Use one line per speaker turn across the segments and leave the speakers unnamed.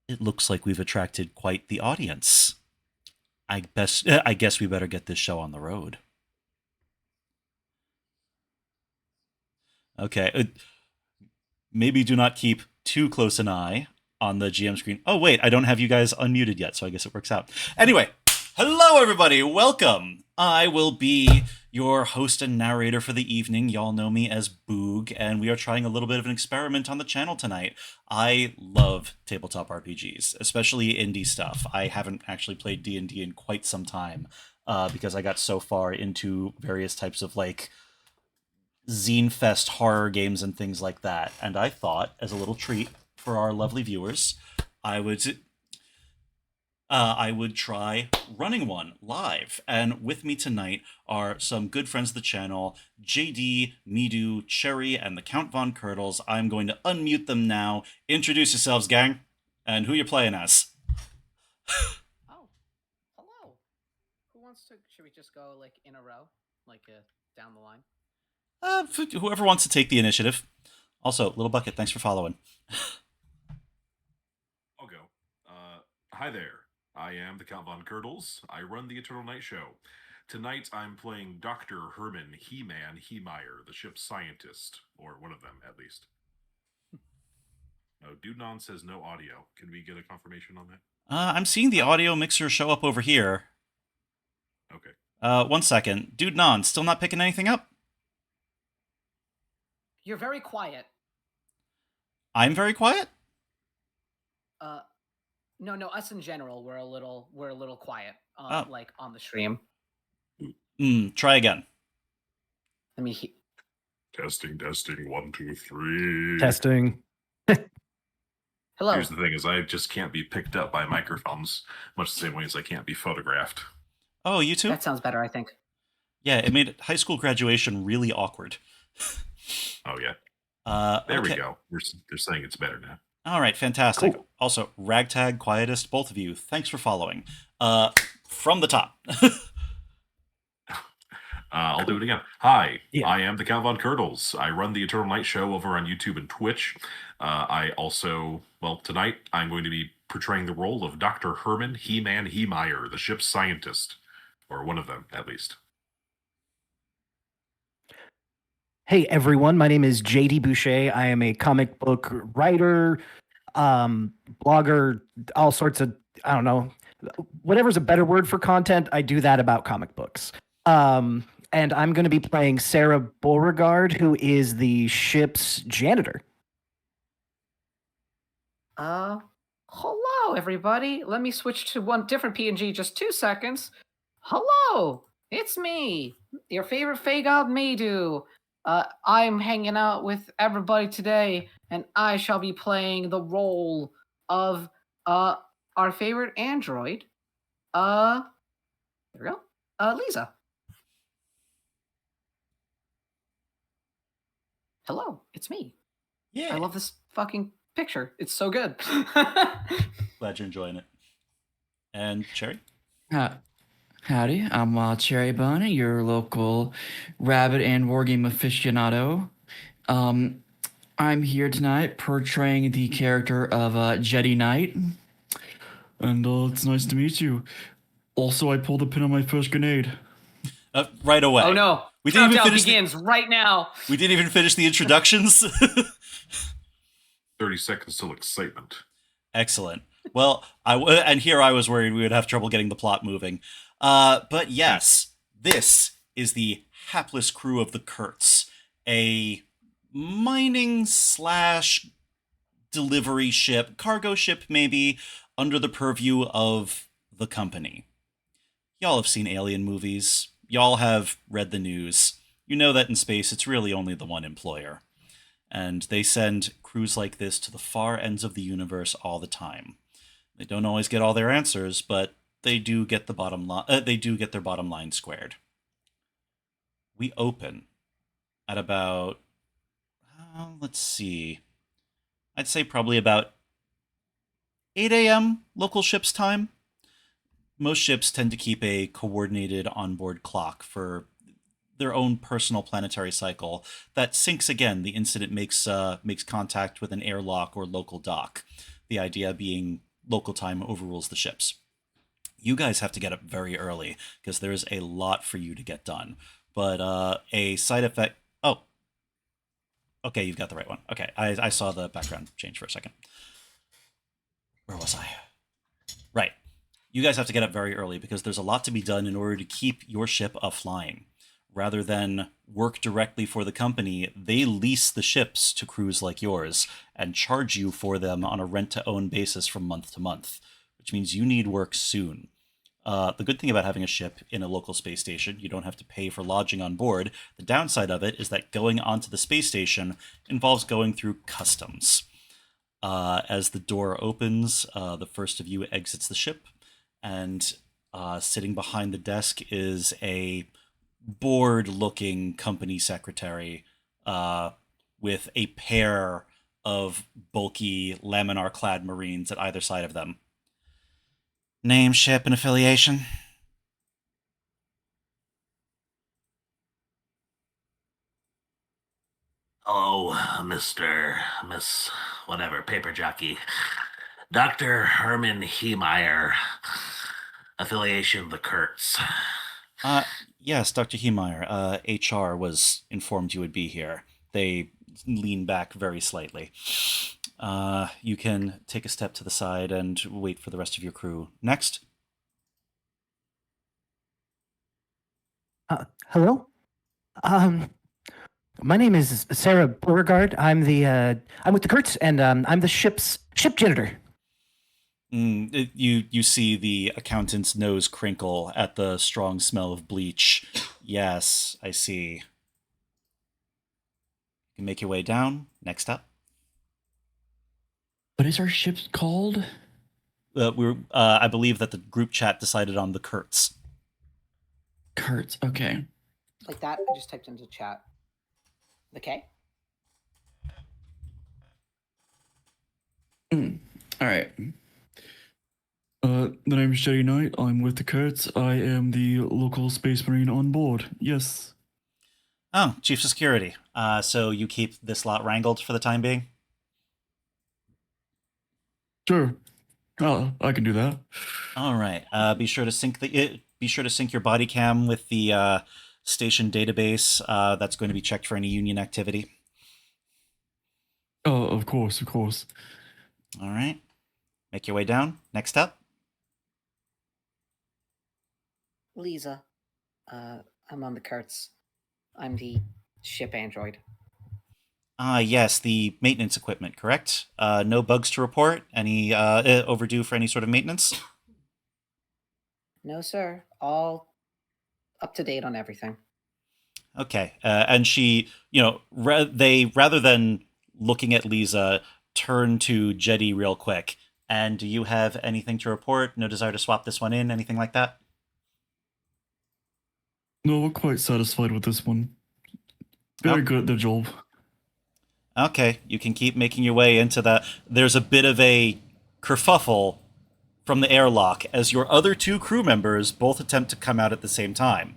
It looks like we've attracted quite the audience. I guess we better get this show on the road. Okay. Maybe do not keep too close an eye on the GM screen. Oh, wait, I don't have you guys unmuted yet, so I guess it works out. Anyway, hello, everybody. Welcome. I will be your host and narrator for the evening. Y'all know me as Boog, and we are trying a little bit of an experiment on the channel tonight. I love tabletop RPGs, especially indie stuff. I haven't actually played D&D in quite some time because I got so far into various types of, like, zine fest horror games and things like that. And I thought, as a little treat for our lovely viewers, I would try running one live. And with me tonight are some good friends of the channel, JD, Midu, Cherry, and the Count Von Kurtz. I'm going to unmute them now. Introduce yourselves, gang, and who you're playing as.
Oh, hello. Who wants to? Should we just go like in a row, like down the line?
Whoever wants to take the initiative. Also, Little Bucket, thanks for following.
I'll go. Hi there. I am the Count Von Kurtz. I run the Eternal Night Show. Tonight I'm playing Dr. Herman He-Man He-Meyer, the ship's scientist, or one of them at least. No, Dudenon says no audio. Can we get a confirmation on that?
I'm seeing the audio mixer show up over here.
Okay.
1 second. Dudenon, still not picking anything up?
You're very quiet.
I'm very quiet?
No, us in general, we're a little quiet, like on the stream.
Try again.
Let me
Testing, 1, 2, 3.
Testing.
Hello.
Here's the thing is I just can't be picked up by microphones, much the same way as I can't be photographed.
Oh, you too?
That sounds better, I think.
Yeah, it made high school graduation really awkward.
Oh, yeah. There we go. They're saying it's better now.
All right, fantastic.
Cool.
Also, Ragtag, Quietest, both of you, thanks for following. From the top.
I'll do it again. Hi,
Yeah.
I am the Count Von Kurtz. I run the Eternal Night Show over on YouTube and Twitch. I also, tonight I'm going to be portraying the role of Dr. Herman He-Man He-Meyer, the ship's scientist, or one of them at least.
Hey everyone, my name is JD Boucher. I am a comic book writer, blogger, all sorts of, I don't know, whatever's a better word for content, I do that about comic books. And I'm going to be playing Sarah Beauregard, who is the ship's janitor.
Hello everybody. Let me switch to one different PNG just 2 seconds. Hello, it's me, your favorite Fey God Maydu. I'm hanging out with everybody today, and I shall be playing the role of our favorite android. There we go. Lisa. Hello, it's me.
Yeah.
I love this fucking picture. It's so good.
Glad you're enjoying it. And Cherry?
Howdy, I'm Cherry Bunny, your local rabbit and wargame aficionado. I'm here tonight portraying the character of Jedi Knight. And it's nice to meet you. Also, I pulled the pin on my first grenade.
Right away.
Oh no.
We didn't even
Countdown
finish
begins right now.
We didn't even finish the introductions.
30 seconds till excitement.
Excellent. Well, and here I was worried we would have trouble getting the plot moving. But yes, this is the hapless crew of the KURTZ, a mining / delivery ship, cargo ship maybe, under the purview of the company. Y'all have seen alien movies. Y'all have read the news. You know that in space it's really only the one employer. And they send crews like this to the far ends of the universe all the time. They don't always get all their answers, but they do get the bottom line. They do get their bottom line squared. We open at about, let's see, I'd say probably about 8 a.m. local ship's time. Most ships tend to keep a coordinated onboard clock for their own personal planetary cycle that syncs again the instant it makes contact with an airlock or local dock. The idea being local time overrules the ships. You guys have to get up very early because there's a lot for you to get done. But a side effect. Oh, okay, you've got the right one. Okay, I saw the background change for a second. Where was I? Right. You guys have to get up very early because there's a lot to be done in order to keep your ship flying. Rather than work directly for the company, they lease the ships to crews like yours and charge you for them on a rent-to-own basis from month to month, which means you need work soon. The good thing about having a ship in a local space station, you don't have to pay for lodging on board. The downside of it is that going onto the space station involves going through customs. As the door opens, the first of you exits the ship, and sitting behind the desk is a bored-looking company secretary with a pair of bulky laminar-clad Marines at either side of them. Name, ship, and affiliation?
Hello, Miss, whatever, paper jockey. Dr. Herman Heemeyer, affiliation the KURTZ.
Yes, Dr. Heemeyer. HR was informed you would be here. They lean back very slightly. You can take a step to the side and wait for the rest of your crew. Next.
Hello? My name is Sarah Beauregard. I'm with the KURTZ, and I'm the ship janitor.
You see the accountant's nose crinkle at the strong smell of bleach. Yes, I see. You can make your way down. Next up.
What is our ship called?
I believe that the group chat decided on the KURTZ.
KURTZ. Okay.
Like that, I just typed into chat. Okay.
All right. The name's Jedi Knight. I'm with the KURTZ. I am the local space marine on board. Yes.
Oh, Chief of Security. So you keep this lot wrangled for the time being?
Sure. I can do that.
All right. Be sure to sync your body cam with the station database. That's going to be checked for any union activity.
Oh, of course, of course.
All right. Make your way down. Next up.
Lisa, I'm on the KURTZ. I'm the ship android.
Yes, the maintenance equipment, correct? No bugs to report? Any overdue for any sort of maintenance?
No, sir. All up to date on everything.
Okay. And she, rather than looking at Lisa, turn to Jetty real quick. And do you have anything to report? No desire to swap this one in? Anything like that?
No, we're quite satisfied with this one. Very good at their job.
Okay, you can keep making your way into that. There's a bit of a kerfuffle from the airlock as your other two crew members both attempt to come out at the same time.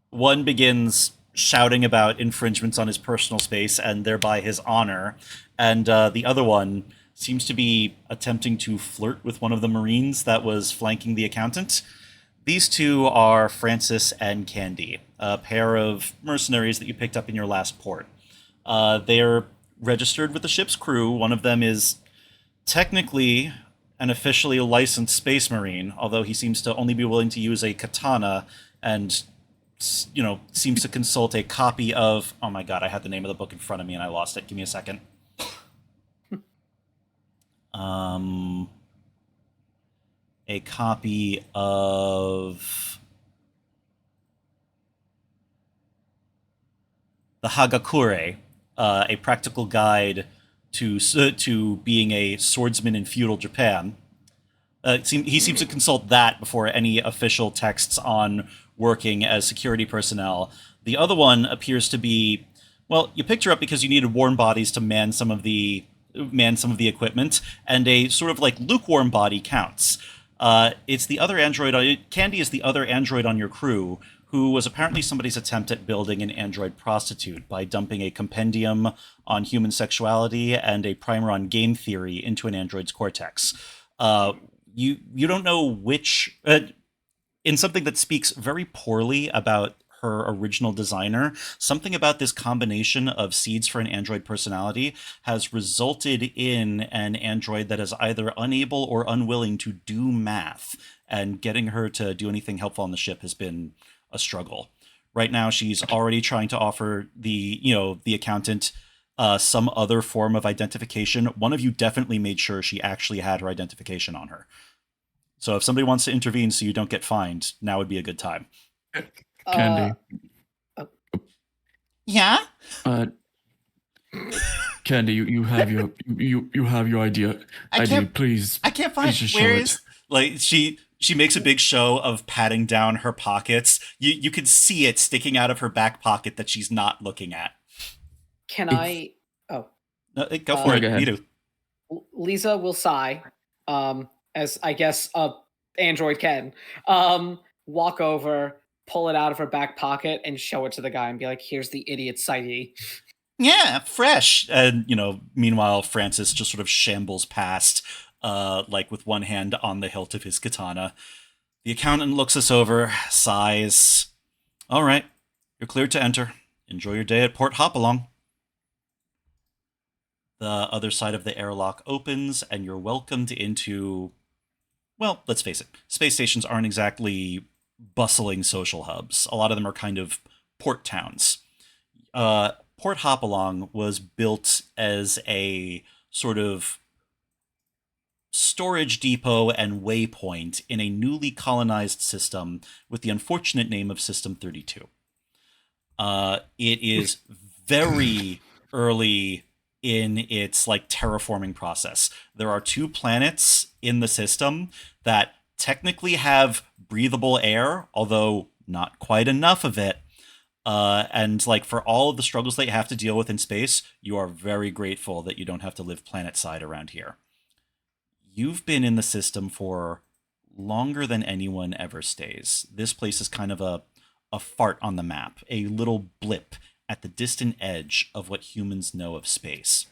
One begins shouting about infringements on his personal space and thereby his honor, and the other one seems to be attempting to flirt with one of the Marines that was flanking the accountant. These two are Francis and Candy, a pair of mercenaries that you picked up in your last port. They're registered with the ship's crew. One of them is technically an officially licensed space marine, although he seems to only be willing to use a katana and, seems to consult a copy of... Oh my god, I had the name of the book in front of me and I lost it. Give me a second. A copy of the Hagakure, a practical guide to being a swordsman in feudal Japan. He seems to consult that before any official texts on working as security personnel. The other one appears to be, well, you picked her up because you needed warm bodies to man some of the equipment, and a sort of like lukewarm body counts. It's the other android. Candy is the other android on your crew, who was apparently somebody's attempt at building an android prostitute by dumping a compendium on human sexuality and a primer on game theory into an android's cortex. You don't know which in something that speaks very poorly about her original designer, something about this combination of seeds for an android personality has resulted in an android that is either unable or unwilling to do math, and getting her to do anything helpful on the ship has been a struggle. Right now, she's already trying to offer the accountant some other form of identification. One of you definitely made sure she actually had her identification on her. So if somebody wants to intervene so you don't get fined, now would be a good time.
Candy.
Yeah?
Candy, you have your you have your idea.
I
ID,
can't-
please.
I can't find
Please just
where
show
is like she makes a big show of patting down her pockets. You can see it sticking out of her back pocket that she's not looking at.
Can I? Oh,
No, go for
No,
it.
go ahead.
You do.
Lisa will sigh, as I guess a android can. Walk over, pull it out of her back pocket, and show it to the guy, and be like, "Here's the idiot's ID."
Yeah, fresh. And meanwhile, Francis just sort of shambles past, like with one hand on the hilt of his katana. The accountant looks us over, sighs. All right, you're cleared to enter. Enjoy your day at Port Hopalong. The other side of the airlock opens, and you're welcomed into, well, let's face it, space stations aren't exactly bustling social hubs. A lot of them are kind of port towns. Port Hopalong was built as a sort of storage depot and waypoint in a newly colonized system with the unfortunate name of System 32. It is very early in its terraforming process. There are 2 planets in the system that technically have breathable air, although not quite enough of it. And for all of the struggles that you have to deal with in space, you are very grateful that you don't have to live planet side around here. You've been in the system for longer than anyone ever stays. This place is kind of a fart on the map, a little blip at the distant edge of what humans know of space.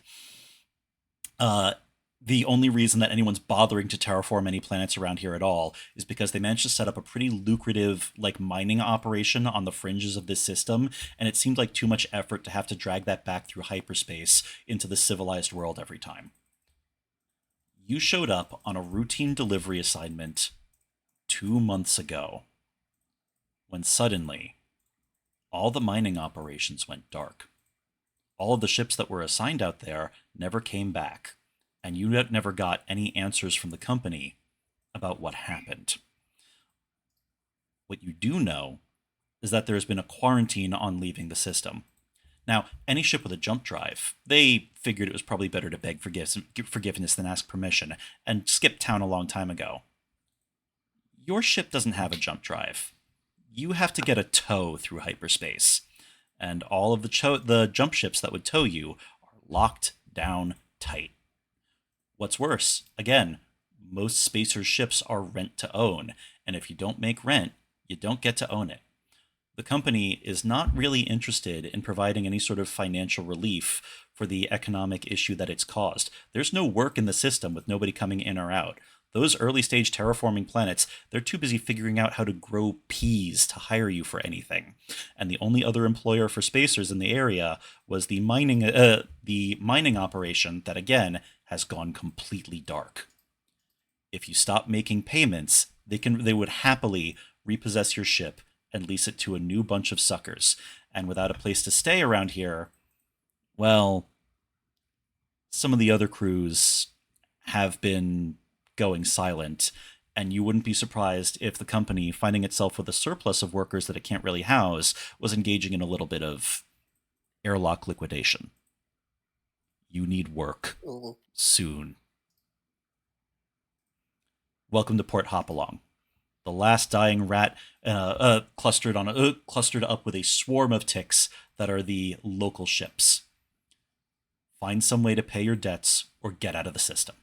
The only reason that anyone's bothering to terraform any planets around here at all is because they managed to set up a pretty lucrative mining operation on the fringes of this system, and it seemed like too much effort to have to drag that back through hyperspace into the civilized world every time. You showed up on a routine delivery assignment 2 months ago, when suddenly all the mining operations went dark. All of the ships that were assigned out there never came back, and you never got any answers from the company about what happened. What you do know is that there has been a quarantine on leaving the system. Now, any ship with a jump drive, they figured it was probably better to beg forgiveness than ask permission, and skipped town a long time ago. Your ship doesn't have a jump drive. You have to get a tow through hyperspace, and all of the jump ships that would tow you are locked down tight. What's worse, again, most spacers' ships are rent to own, and if you don't make rent, you don't get to own it. The company is not really interested in providing any sort of financial relief for the economic issue that it's caused. There's no work in the system with nobody coming in or out. Those early stage terraforming planets, they're too busy figuring out how to grow peas to hire you for anything. And the only other employer for spacers in the area was the mining operation that, again, has gone completely dark. If you stop making payments, they would happily repossess your ship and lease it to a new bunch of suckers. And without a place to stay around here, well, some of the other crews have been going silent, and you wouldn't be surprised if the company, finding itself with a surplus of workers that it can't really house, was engaging in a little bit of airlock liquidation. You need work soon. Welcome to Port Hopalong. The last dying rat clustered up with a swarm of ticks that are the local ships. Find some way to pay your debts or get out of the system.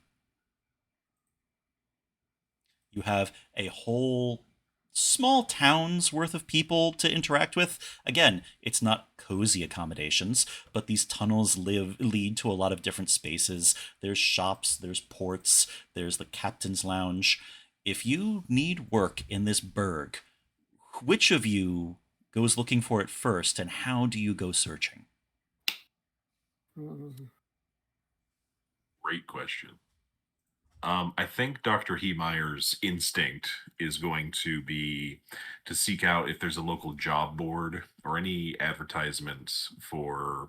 You have a whole small towns worth of people to interact with. Again, it's not cozy accommodations, but these tunnels lead to a lot of different spaces. There's shops, there's ports, there's the captain's lounge. If you need work in this burg, which of you goes looking for it first, and how do you go searching?
Great question. I think Dr. Heemeyer's instinct is going to be to seek out if there's a local job board or any advertisements for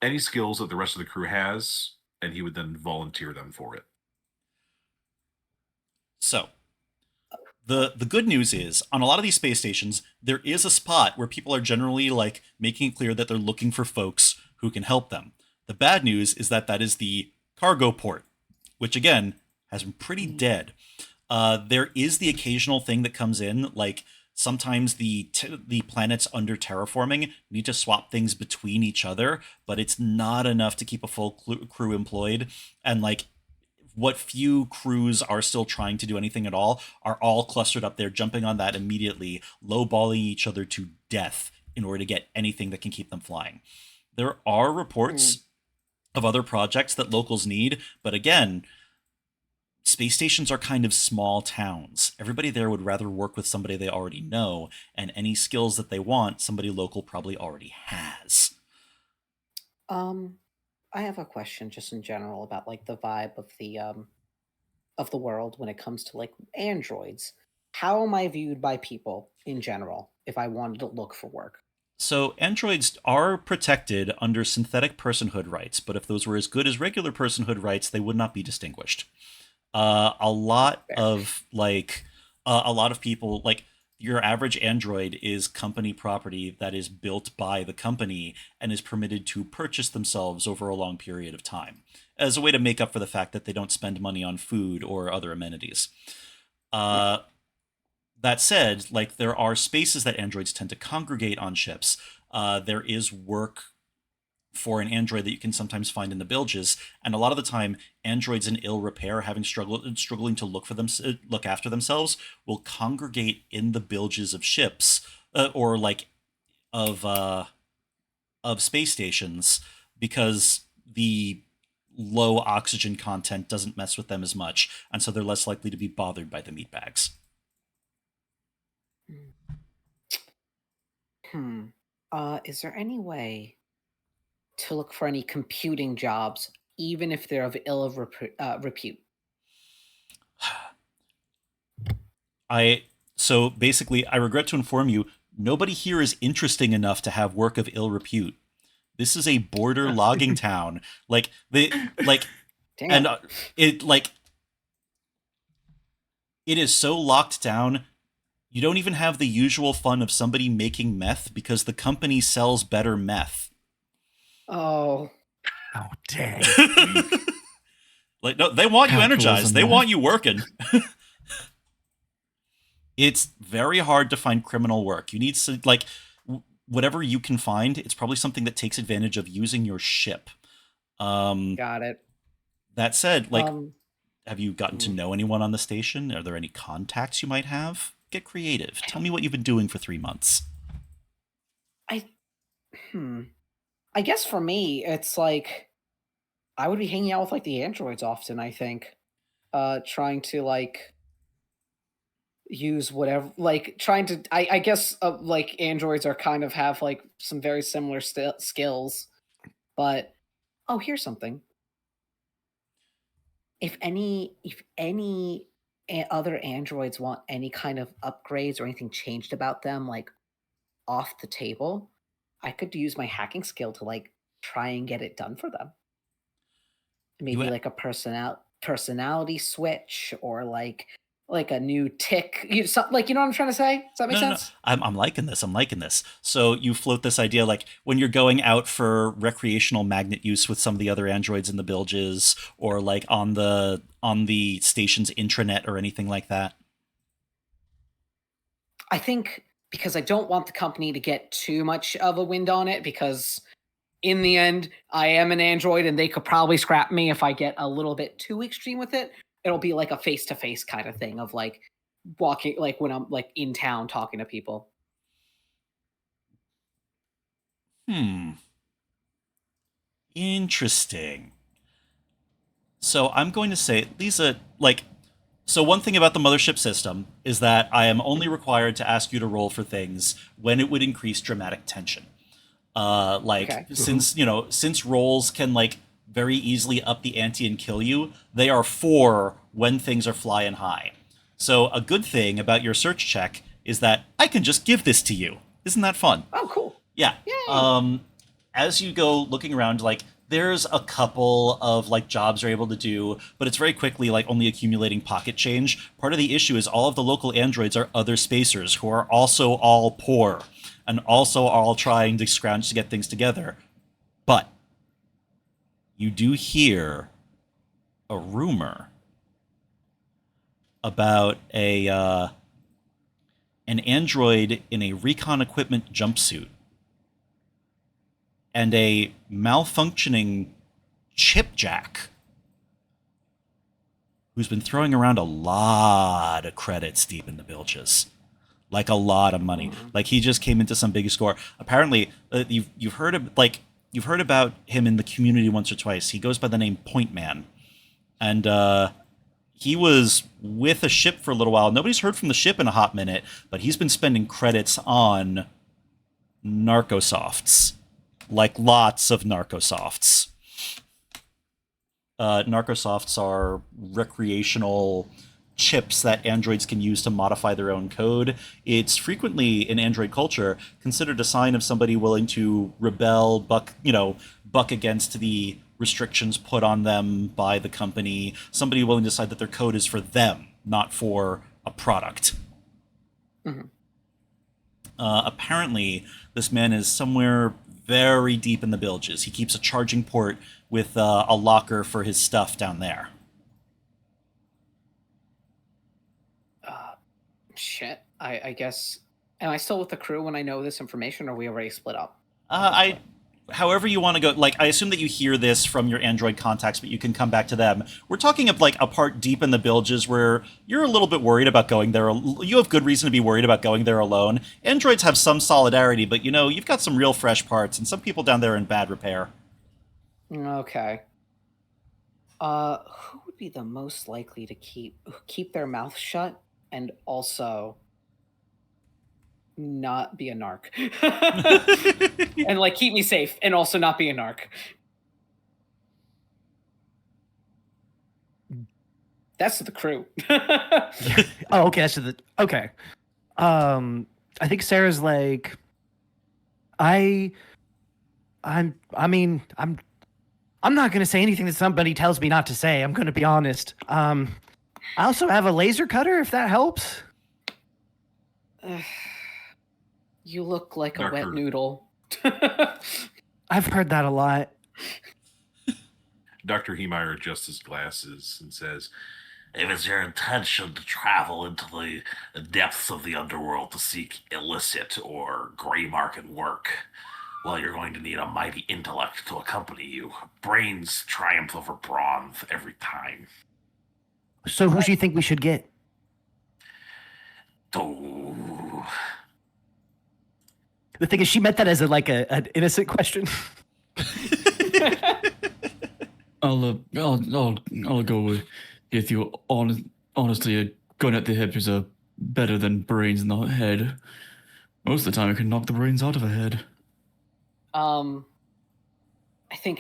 any skills that the rest of the crew has, and he would then volunteer them for it.
So, the good news is on a lot of these space stations, there is a spot where people are generally like making it clear that they're looking for folks who can help them. The bad news is that that is the cargo port, which again has been pretty dead. There is the occasional thing that comes in, like sometimes the planets under terraforming need to swap things between each other, but it's not enough to keep a full crew employed. And like what few crews are still trying to do anything at all are all clustered up there, jumping on that immediately, lowballing each other to death in order to get anything that can keep them flying. There are reports of other projects that locals need, but again, space stations are kind of small towns. Everybody there would rather work with somebody they already know, and any skills that they want, somebody local probably already has.
I have a question just in general about like the vibe of the world when it comes to like androids. How am I viewed by people in general if I wanted to look for work?
So androids are protected under synthetic personhood rights, but if those were as good as regular personhood rights, they would not be distinguished. A lot
Fair.
of like a lot of people like your average android is company property that is built by the company and is permitted to purchase themselves over a long period of time as a way to make up for the fact that they don't spend money on food or other amenities. That said, like there are spaces that androids tend to congregate on ships. There is work for an android that you can sometimes find in the bilges, and a lot of the time, androids in ill repair, having struggling to look after themselves, will congregate in the bilges of ships, or like of space stations, because the low oxygen content doesn't mess with them as much, and so they're less likely to be bothered by the meat bags.
Is there any way to look for any computing jobs, even if they're of ill of repute?
So basically, I regret to inform you, nobody here is interesting enough to have work of ill repute. This is a border logging town. Like they like
Damn.
and it is so locked down. You don't even have the usual fun of somebody making meth because the company sells better meth.
Oh,
Oh, dang.
Like no, they want you energized.
Capitalism,
They
man.
want you working. It's very hard to find criminal work. You need to like whatever you can find. It's probably something that takes advantage of using your ship.
got it.
That said, like,
Um,
have you gotten to know anyone on the station? Are there any contacts you might have? Get creative. Tell me what you've been doing for 3 months.
I guess for me, it's like I would be hanging out with like the androids often, I think. Trying to like use whatever like trying to I guess like androids are kind of have like some very similar skills, but oh, here's something. If any other androids want any kind of upgrades or anything changed about them, like off the table, I could use my hacking skill to like try and get it done for them. Maybe
ha-
like a personality switch or like a new tick. Like you know what I'm trying to say? Does that make
No, no, no.
sense?
I'm liking this. I'm liking this. So you float this idea like when you're going out for recreational magnet use with some of the other androids in the bilges, or like on the station's intranet or anything like that.
I think because I don't want the company to get too much of a wind on it, because in the end, I am an android and they could probably scrap me if I get a little bit too extreme with it. It'll be like a face to face kind of thing of like, walking, like when I'm like in town talking to people.
Interesting. So I'm going to say, Lisa, like, so one thing about the mothership system is that I am only required to ask you to roll for things when it would increase dramatic tension.
Okay.
Since rolls can like very easily up the ante and kill you, they are for when things are flying high. So a good thing about your search check is that I can just give this to you. Isn't that fun?
Oh, cool.
Yeah.
Yay.
As you go looking around, like there's a couple of like jobs you're able to do, but it's very quickly like only accumulating pocket change. Part of the issue is all of the local androids are other spacers who are also all poor and also all trying to scrounge to get things together. But you do hear a rumor about an android in a recon equipment jumpsuit and a malfunctioning chipjack who's been throwing around a lot of credits deep in the bilges. Like a lot of money. Like he just came into some big score. Apparently, you've heard about him in the community once or twice. He goes by the name Point Man, and he was with a ship for a little while. Nobody's heard from the ship in a hot minute, but he's been spending credits on narcosofts, like lots of narcosofts. Narcosofts are recreational chips that androids can use to modify their own code. It's frequently in android culture considered a sign of somebody willing to rebel, buck against the restrictions put on them by the company, somebody willing to decide that their code is for them, not for a product.
Mm-hmm.
Apparently, this man is somewhere very deep in the bilges. He keeps a charging port with a locker for his stuff down there.
Shit. I guess. Am I still with the crew when I know this information, or are we already split up?
However you want to go. Like, I assume that you hear this from your android contacts, but you can come back to them. We're talking of like a part deep in the bilges where you're a little bit worried about going there. You have good reason to be worried about going there alone. Androids have some solidarity, but you've got some real fresh parts, and some people down there are in bad repair.
Okay. Who would be the most likely to keep their mouth shut and also not be a narc? And like keep me safe and also not be a narc. That's the crew.
Oh, okay. Okay. I think Sarah's like, I'm not gonna say anything that somebody tells me not to say. I'm gonna be honest. I also have a laser cutter, if that helps.
You look like a wet
Doctor.
noodle.
I've heard that a lot.
Dr. Heemeyer adjusts his glasses and says,
If it's your intention to travel into the depths of the underworld to seek illicit or gray market work, well, you're going to need a mighty intellect to accompany you. Brains triumph over brawn every time.
So who do you think we should get?
Oh,
The thing is, she meant that as an innocent question.
I'll go with you. Honestly, gun at the hip is better than brains in the head. Most of the time, I can knock the brains out of a head.
I think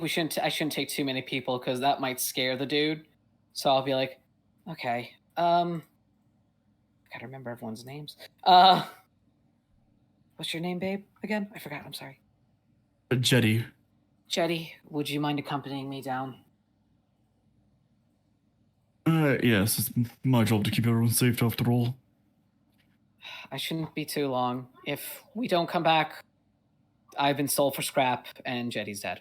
we shouldn't. I shouldn't take too many people because that might scare the dude. So I'll be like, okay. I gotta remember everyone's names. What's your name, babe? Again, I forgot. I'm sorry.
Jetty.
Jetty, would you mind accompanying me down?
Yes, it's my job to keep everyone safe after all.
I shouldn't be too long. If we don't come back, I've been sold for scrap, and Jetty's dead.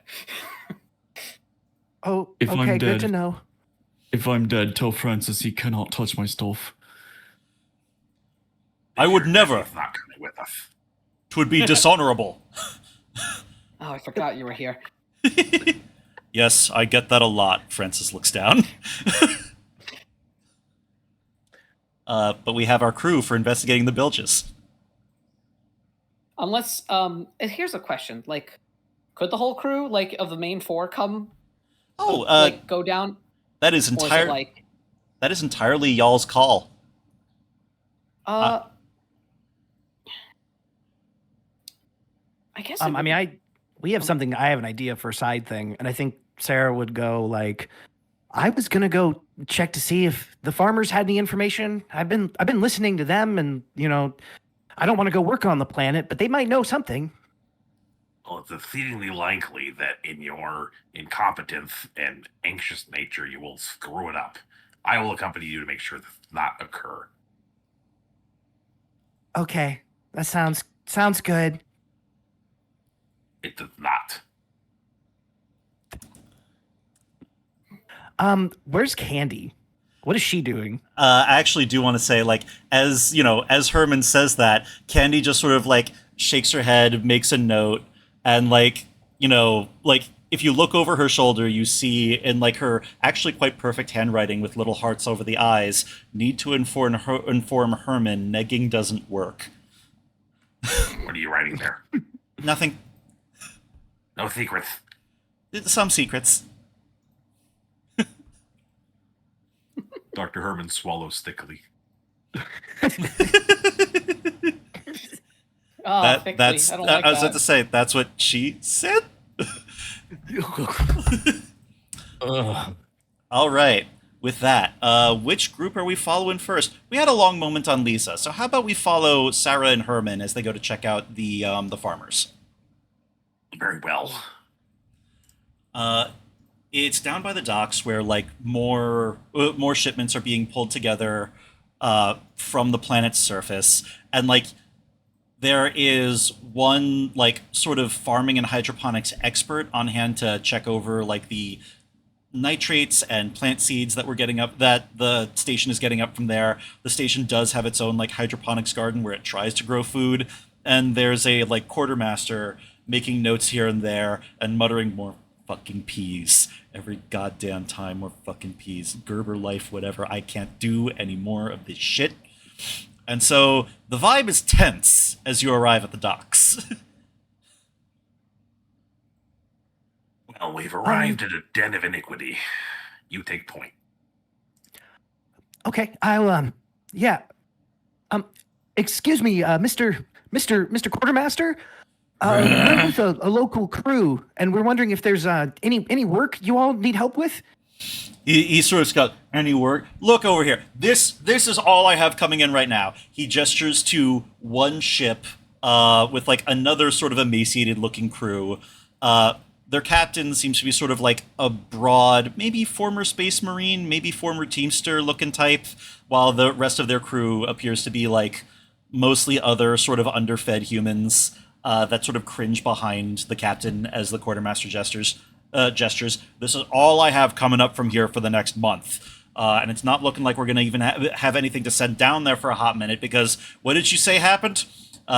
Oh,
If I'm
okay, good
dead-
to know.
If I'm dead, tell Francis he cannot touch my stuff.
I would never.
He's not coming with us.
'Twould be dishonorable.
Oh, I forgot you were here.
Yes, I get that a lot. Francis looks down. but we have our crew for investigating the bilges.
Unless, here's a question. Like, could the whole crew, like, of the main 4 come,
Oh,
like, go down?
that is
Or is it like...
that is entirely y'all's call.
I guess...
I mean, we have something. I have an idea for a side thing, and I think Sarah would go like, I was gonna go check to see if the farmers had any information. I've been listening to them, and I don't want to go work on the planet, but they might know something.
Well, it's exceedingly likely that in your incompetence and anxious nature, you will screw it up. I will accompany you to make sure this does not occur.
Okay, that sounds good.
It does not.
Where's Candy? What is she doing?
I actually do want to say, like, as Herman says that, Candy just sort of like shakes her head, makes a note, and like, if you look over her shoulder, you see in like her actually quite perfect handwriting with little hearts over the eyes, need to inform Herman, negging doesn't work.
What are you writing there?
Nothing.
No secrets.
Some secrets.
Dr. Herman swallows thickly.
thickly.
That's.
I don't like
I was
that.
about to say that's what she said. All right. With that, which group are we following first? We had a long moment on Lisa, so how about we follow Sarah and Herman as they go to check out the farmers?
Very well.
It's down by the docks where like more shipments are being pulled together from the planet's surface, and like there is one like sort of farming and hydroponics expert on hand to check over like the nitrates and plant seeds that the station is getting up from there. The station does have its own like hydroponics garden where it tries to grow food, and there's a like quartermaster making notes here and there and muttering more fucking peas every goddamn time, more fucking peas, Gerber life, whatever. I can't do any more of this shit. And so the vibe is tense as you arrive at the docks.
Well, we've arrived at a den of iniquity. You take point.
Okay, I'll yeah. Excuse me, Mr. Quartermaster. We're with a local crew, and we're wondering if there's any work you all need help with.
He sort of got any work. Look over here. This is all I have coming in right now. He gestures to one ship with like another sort of emaciated looking crew. Their captain seems to be sort of like a broad, maybe former Space Marine, maybe former Teamster looking type, while the rest of their crew appears to be like mostly other sort of underfed humans that sort of cringe behind the captain as the quartermaster gestures. This is all I have coming up from here for the next month. And it's not looking like we're going to even have anything to send down there for a hot minute, because what did you say happened?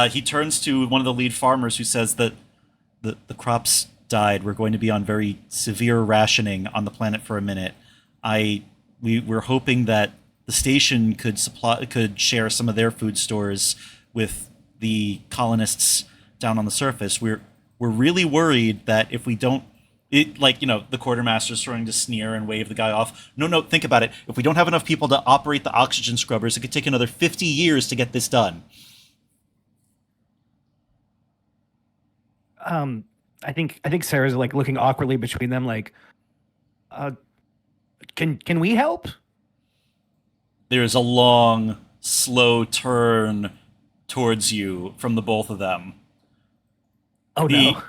He turns to one of the lead farmers who says that the crops died. We're going to be on very severe rationing on the planet for a minute. We're hoping that the station could share some of their food stores with the colonists down on the surface. We're really worried that if we don't, the quartermaster's trying to sneer and wave the guy off. No, think about it. If we don't have enough people to operate the oxygen scrubbers, it could take another 50 years to get this done.
I think Sarah's like looking awkwardly between them, like, can we help?
There's a long, slow turn towards you from the both of them.
Oh no.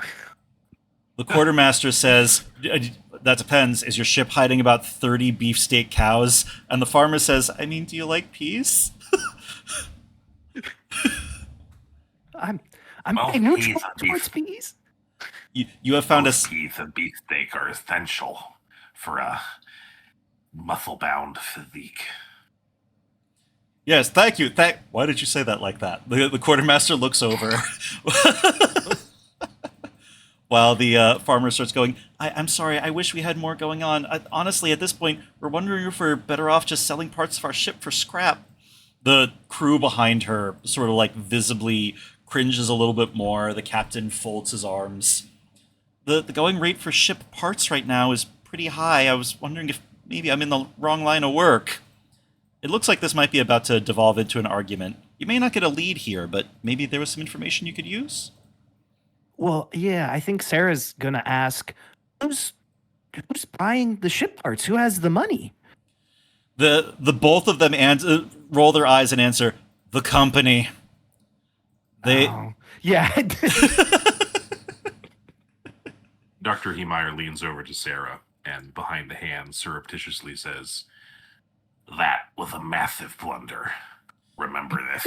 The quartermaster says, that depends. Is your ship hiding about 30 beefsteak cows? And the farmer says, I mean, do you like peas?
I'm
Well,
neutral
peas are
towards
beef.
peas.
You have found
Both peas and beefsteak are essential for a muscle-bound physique.
Yes, thank you. Why did you say that like that? The quartermaster looks over. While the farmer starts going, I'm sorry, I wish we had more going on. Honestly, at this point, we're wondering if we're better off just selling parts of our ship for scrap. The crew behind her sort of like visibly cringes a little bit more. The captain folds his arms. The going rate for ship parts right now is pretty high. I was wondering if maybe I'm in the wrong line of work. It looks like this might be about to devolve into an argument. You may not get a lead here, but maybe there was some information you could use?
Well, yeah, I think Sarah's gonna ask, who's who's buying the ship parts? Who has the money?
The both of them roll their eyes and answer, the company. They
Oh, yeah.
Dr. Heemeyer leans over to Sarah and behind the hand surreptitiously says,
That was a massive blunder. Remember this.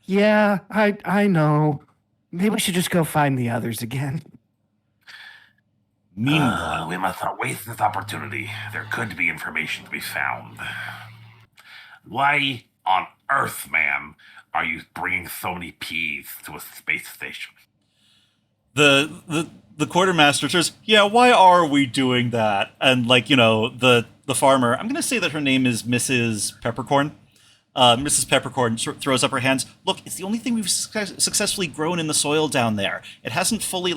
Yeah, I know. Maybe we should just go find the others again.
meanwhile
We must not waste this opportunity. There could be information to be found. Why on earth, man, are you bringing so many peas to a space station?
the quartermaster says, "Yeah, why are we doing that?" And like the farmer, I'm gonna say that her name is Mrs. Peppercorn. Mrs. Peppercorn throws up her hands. Look, it's the only thing we've successfully grown in the soil down there. It hasn't fully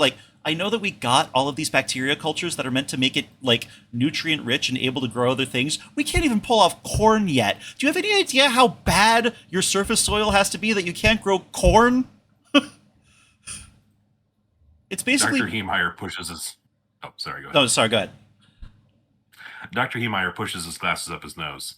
I know that we got all of these bacteria cultures that are meant to make it like nutrient rich and able to grow other things. We can't even pull off corn yet. Do you have any idea how bad your surface soil has to be that you can't grow corn? It's basically.
Dr. Heemeyer pushes his... Oh, sorry, go ahead.
No, sorry. Go ahead.
Dr. Heemeyer pushes his glasses up his nose.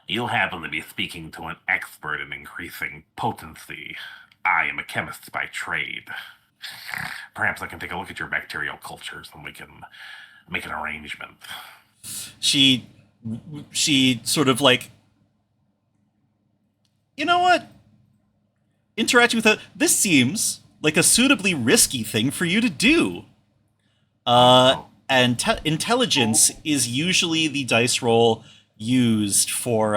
You happen to be speaking to an expert in increasing potency. I am a chemist by trade. Perhaps I can take a look at your bacterial cultures and we can make an arrangement.
She sort of like, you know what? Interacting with this seems like a suitably risky thing for you to do. And intelligence is usually the dice roll used for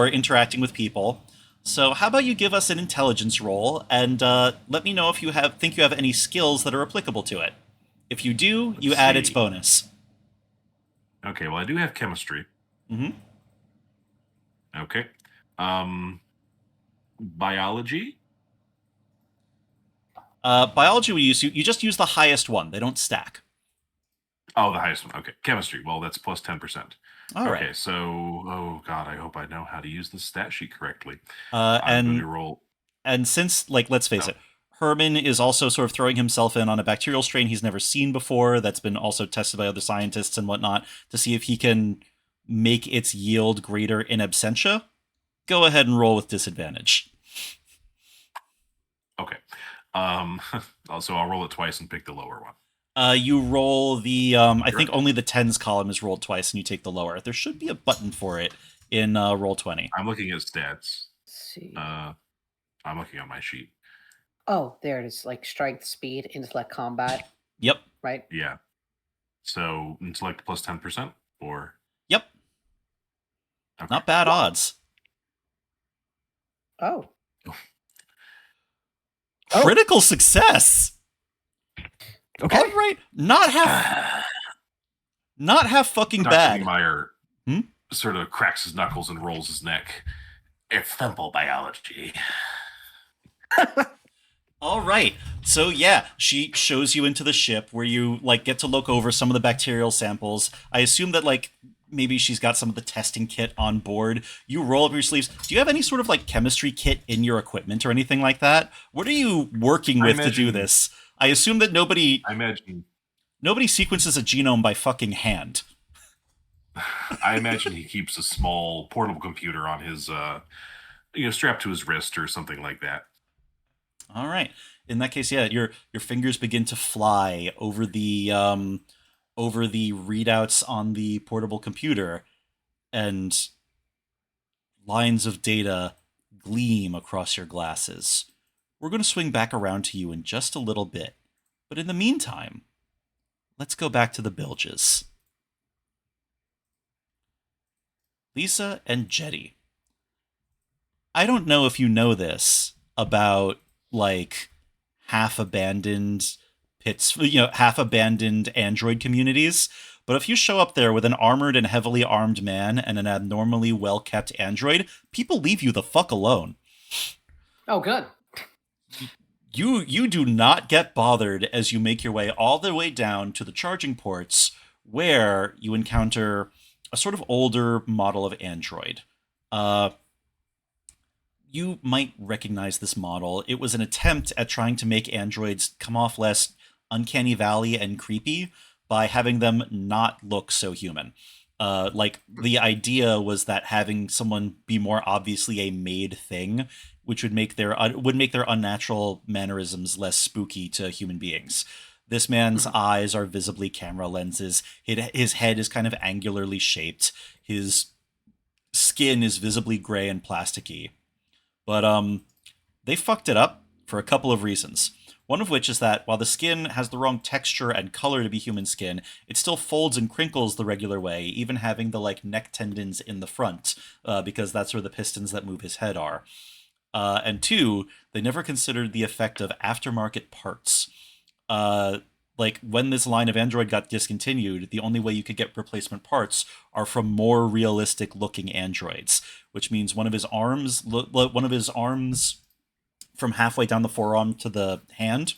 interacting with people. So how about you give us an intelligence roll and let me know if you think you have any skills that are applicable to it. If you do, you add its bonus.
Okay, well, I do have chemistry.
Mm-hmm.
Okay. Biology?
Biology, you just use the highest one. They don't stack.
Oh, the highest one. Okay. Chemistry. Well, that's plus 10%.
All right.
Okay, so, oh God, I hope I know how to use the stat sheet correctly.
I'm going
to roll.
And since, let's face it, Herman is also sort of throwing himself in on a bacterial strain he's never seen before that's been also tested by other scientists and whatnot to see if he can make its yield greater in absentia, go ahead and roll with disadvantage.
Okay. Also, I'll roll it twice and pick the lower one.
You roll the, I think only the tens column is rolled twice and you take the lower. There should be a button for it in Roll20.
I'm looking at stats.
Let's see.
I'm looking on my sheet.
Oh, there it is. Like strength, speed, intellect, combat.
Yep.
Right?
Yeah. So, intellect plus 10% or?
Yep.
Okay.
Not bad odds.
Oh.
Critical success.
Okay.
All right. Not half fucking
Dr.
bad.
Meyer sort of cracks his knuckles and rolls his neck.
It's simple biology.
All right. So yeah, she shows you into the ship where you get to look over some of the bacterial samples. I assume that maybe she's got some of the testing kit on board. You roll up your sleeves. Do you have any sort of chemistry kit in your equipment or anything like that? What are you working with to do this? I assume that nobody sequences a genome by fucking hand.
I imagine he keeps a small portable computer on his strapped to his wrist or something like that.
All right. In that case, yeah, your fingers begin to fly over the readouts on the portable computer, and lines of data gleam across your glasses. We're going to swing back around to you in just a little bit. But in the meantime, let's go back to the bilges. Lisa and Jetty. I don't know if you know this about half-abandoned pits, half abandoned android communities. But if you show up there with an armored and heavily armed man and an abnormally well kept android, people leave you the fuck alone.
Oh, good.
You do not get bothered as you make your way all the way down to the charging ports, where you encounter a sort of older model of android. You might recognize this model. It was an attempt at trying to make androids come off less uncanny valley and creepy by having them not look so human. The idea was that having someone be more obviously a made thing, which would make their unnatural mannerisms less spooky to human beings. This man's eyes are visibly camera lenses. His head is kind of angularly shaped. His skin is visibly gray and plasticky. But they fucked it up for a couple of reasons. One of which is that while the skin has the wrong texture and color to be human skin, it still folds and crinkles the regular way, even having the neck tendons in the front, because that's where the pistons that move his head are. And two, they never considered the effect of aftermarket parts. When this line of Android got discontinued, the only way you could get replacement parts are from more realistic looking androids, which means one of his arms from halfway down the forearm to the hand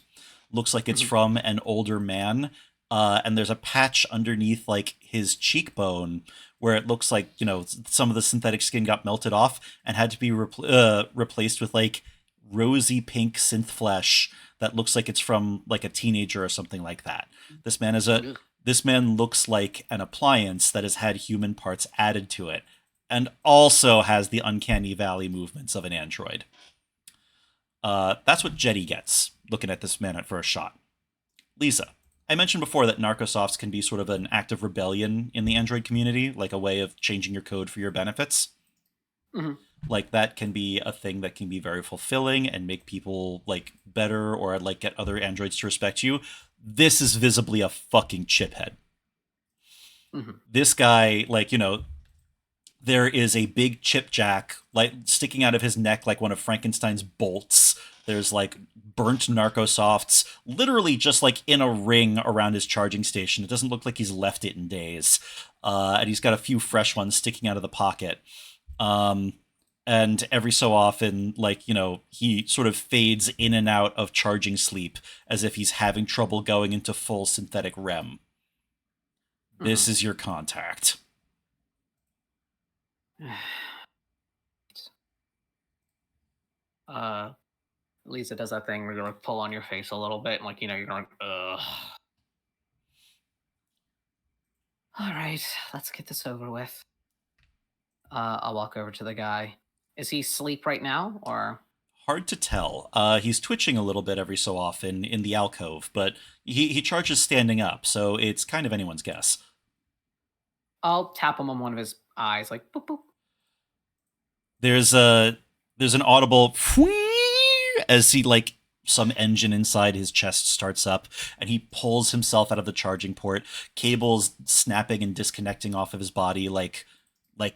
looks like it's from an older man. And there's a patch underneath his cheekbone where it looks like, some of the synthetic skin got melted off and had to be replaced with rosy pink synth flesh that looks like it's from a teenager or something like that. This man looks like an appliance that has had human parts added to it and also has the uncanny valley movements of an android. That's what Jetty gets looking at this man at first shot. Lisa, I mentioned before that Narcosofts can be sort of an act of rebellion in the android community, like a way of changing your code for your benefits.
Mm-hmm.
That can be a thing that can be very fulfilling and make people better or get other androids to respect you. This is visibly a fucking chiphead.
Mm-hmm.
This guy, there is a big chip jack sticking out of his neck like one of Frankenstein's bolts. There's burnt Narcosofts literally just in a ring around his charging station. It doesn't look like he's left it in days. And he's got a few fresh ones sticking out of the pocket. And every so often, he sort of fades in and out of charging sleep as if he's having trouble going into full synthetic REM. This is your contact.
Lisa does that thing where you pull on your face a little bit and you're going, ugh. All right, let's get this over with. I'll walk over to the guy. Is he asleep right now, or?
Hard to tell. He's twitching a little bit every so often in the alcove, but he charges standing up, so it's kind of anyone's guess.
I'll tap him on one of his eyes, boop boop.
There's an audible as he some engine inside his chest starts up, and he pulls himself out of the charging port, cables snapping and disconnecting off of his body like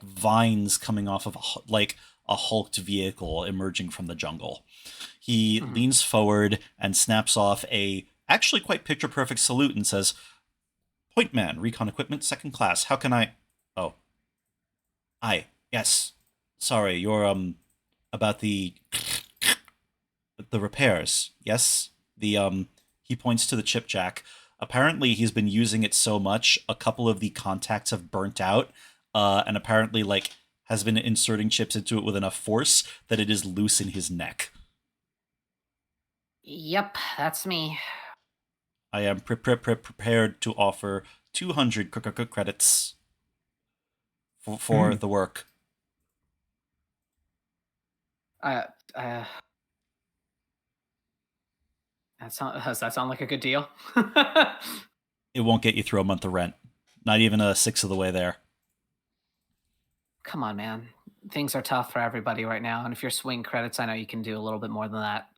vines coming off of a hulked vehicle emerging from the jungle. He leans forward and snaps off a actually quite picture perfect salute and says, "Point man, recon equipment, second class. How can I?" "Oh, yes. Sorry, you're about the repairs. Yes, he points to the chip jack. Apparently, he's been using it so much, a couple of the contacts have burnt out, and apparently, has been inserting chips into it with enough force that it is loose in his neck."
Yep, that's me.
"I am prepared to offer 200 credits for the work."
Does that sound like a good deal?
It won't get you through a month of rent. Not even a sixth of the way there.
Come on, man. Things are tough for everybody right now, and if you're swing credits, I know you can do a little bit more than that.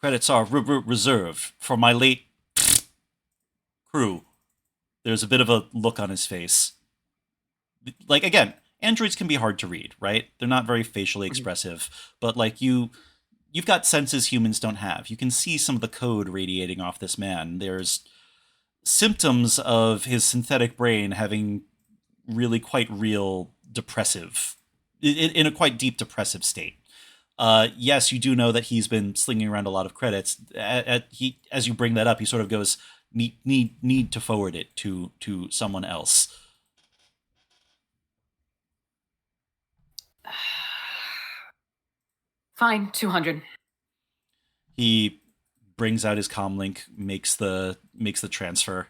Credits are reserved for my late crew. There's a bit of a look on his face. Again, androids can be hard to read, right? They're not very facially expressive, but you you've got senses humans don't have. You can see some of the code radiating off this man. There's symptoms of his synthetic brain having really quite real depressive, in a quite deep depressive state. Yes, you do know that he's been slinging around a lot of credits. As you bring that up, he sort of goes, need to forward it to someone else.
Fine, 200.
He brings out his comlink, makes the transfer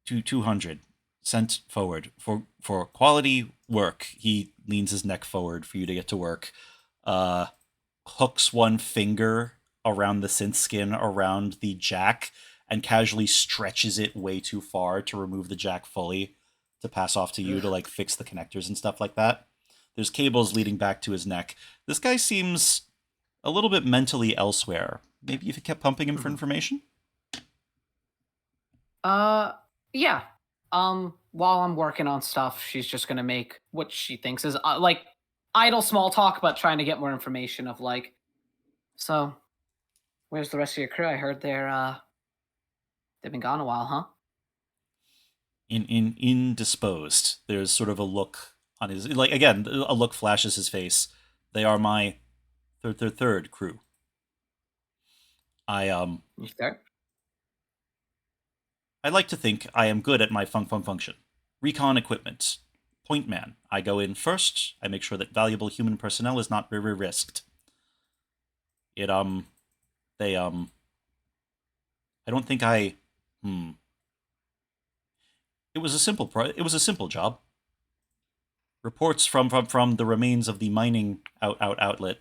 to 200, sent forward for quality work. He leans his neck forward for you to get to work. Hooks one finger around the synth skin around the jack and casually stretches it way too far to remove the jack fully to pass off to you to like fix the connectors and stuff like that. There's cables leading back to his neck. This guy seems a little bit mentally elsewhere. Maybe if you kept pumping him for information?
Yeah. While I'm working on stuff, she's just gonna make what she thinks is like idle small talk, but trying to get more information of like, so where's the rest of your crew? I heard they've been gone a while, huh?
Indisposed. There's sort of a look on his, like, again, a look flashes his face. They are my third crew.
You start?
I like to think I am good at my function. Recon equipment. Point man. I go in first. I make sure that valuable human personnel is not risked. I don't think it was a simple job. Reports from the remains of the mining outlet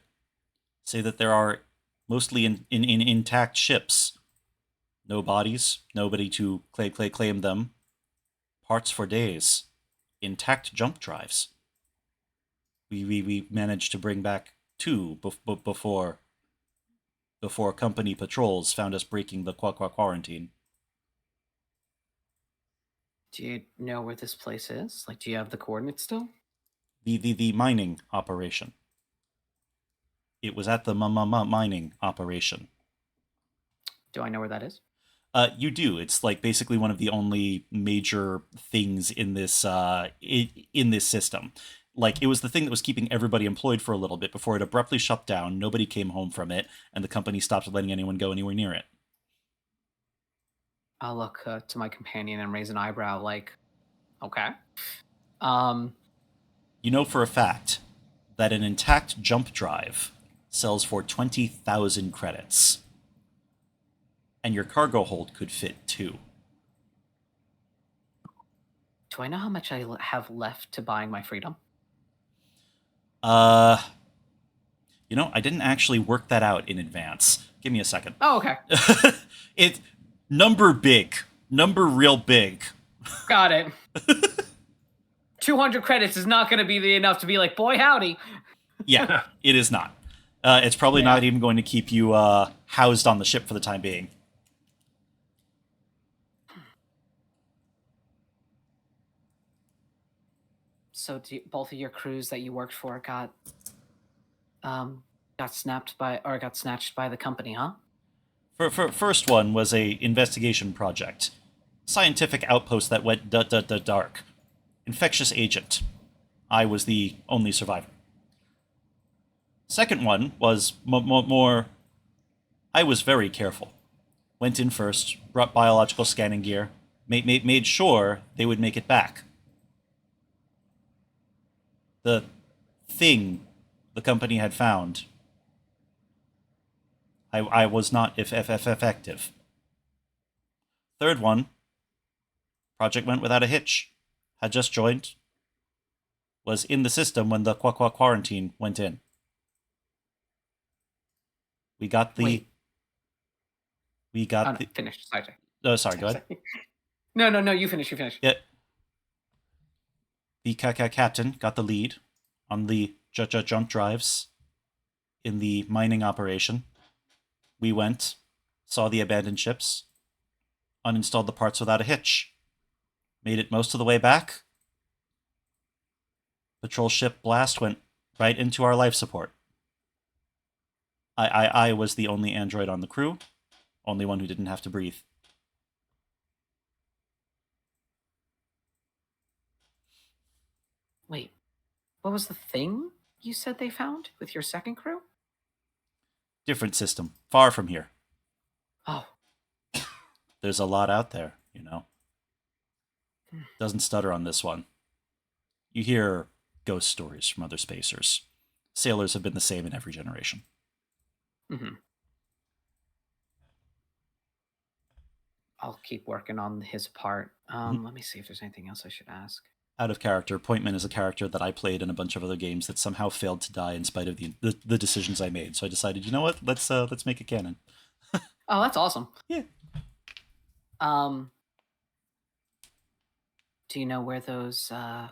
say that there are mostly in intact ships. No bodies, nobody to claim them. Parts for days. Intact jump drives. We managed to bring back 2 before company patrols found us breaking the quarantine.
Do you know where this place is? Like, do you have the coordinates still?
The mining operation. It was at the mining operation.
Do I know where that is?
You do. It's like basically one of the only major things in this in this system. Like, it was the thing that was keeping everybody employed for a little bit before it abruptly shut down. Nobody came home from it, and the company stopped letting anyone go anywhere near it.
I'll look to my companion and raise an eyebrow, like, okay.
You know for a fact that an intact jump drive sells for 20,000 credits. And your cargo hold could fit 2.
Do I know how much I have left to buying my freedom?
You know, I didn't actually work that out in advance. Give me a second.
Oh, okay.
It number real big.
Got it. 200 credits is not going to be enough to be like, boy, howdy.
Yeah, it is not. It's probably not even going to keep you housed on the ship for the time being.
So both of your crews that you worked for got snatched by the company, huh?
First one was a investigation project. Scientific outpost that went dark. Infectious agent. I was the only survivor. Second one was more... I was very careful. Went in first, brought biological scanning gear, made sure they would make it back. The thing the company had found, I was not effective. Third one, project went without a hitch. Had just joined. Was in the system when the quarantine went in. We got the...
Finished. Sorry.
Oh, sorry, go ahead.
No, you finish.
Yeah. The captain got the lead on the jump drives in the mining operation. We went, saw the abandoned ships, uninstalled the parts without a hitch, made it most of the way back. Patrol ship blast went right into our life support. I was the only android on the crew, only one who didn't have to breathe.
Wait, what was the thing you said they found with your second crew?
Different system, far from here.
Oh,
There's a lot out there, you know. Doesn't stutter on this one. You hear ghost stories from other spacers. Sailors have been the same in every generation.
mm-hmm. I'll keep working on his part. Let me see if there's anything else I should ask.
Out of character, Pointman is a character that I played in a bunch of other games that somehow failed to die in spite of the decisions I made. So I decided, you know what? Let's make it canon.
Oh, that's awesome.
Yeah.
Do you know where those are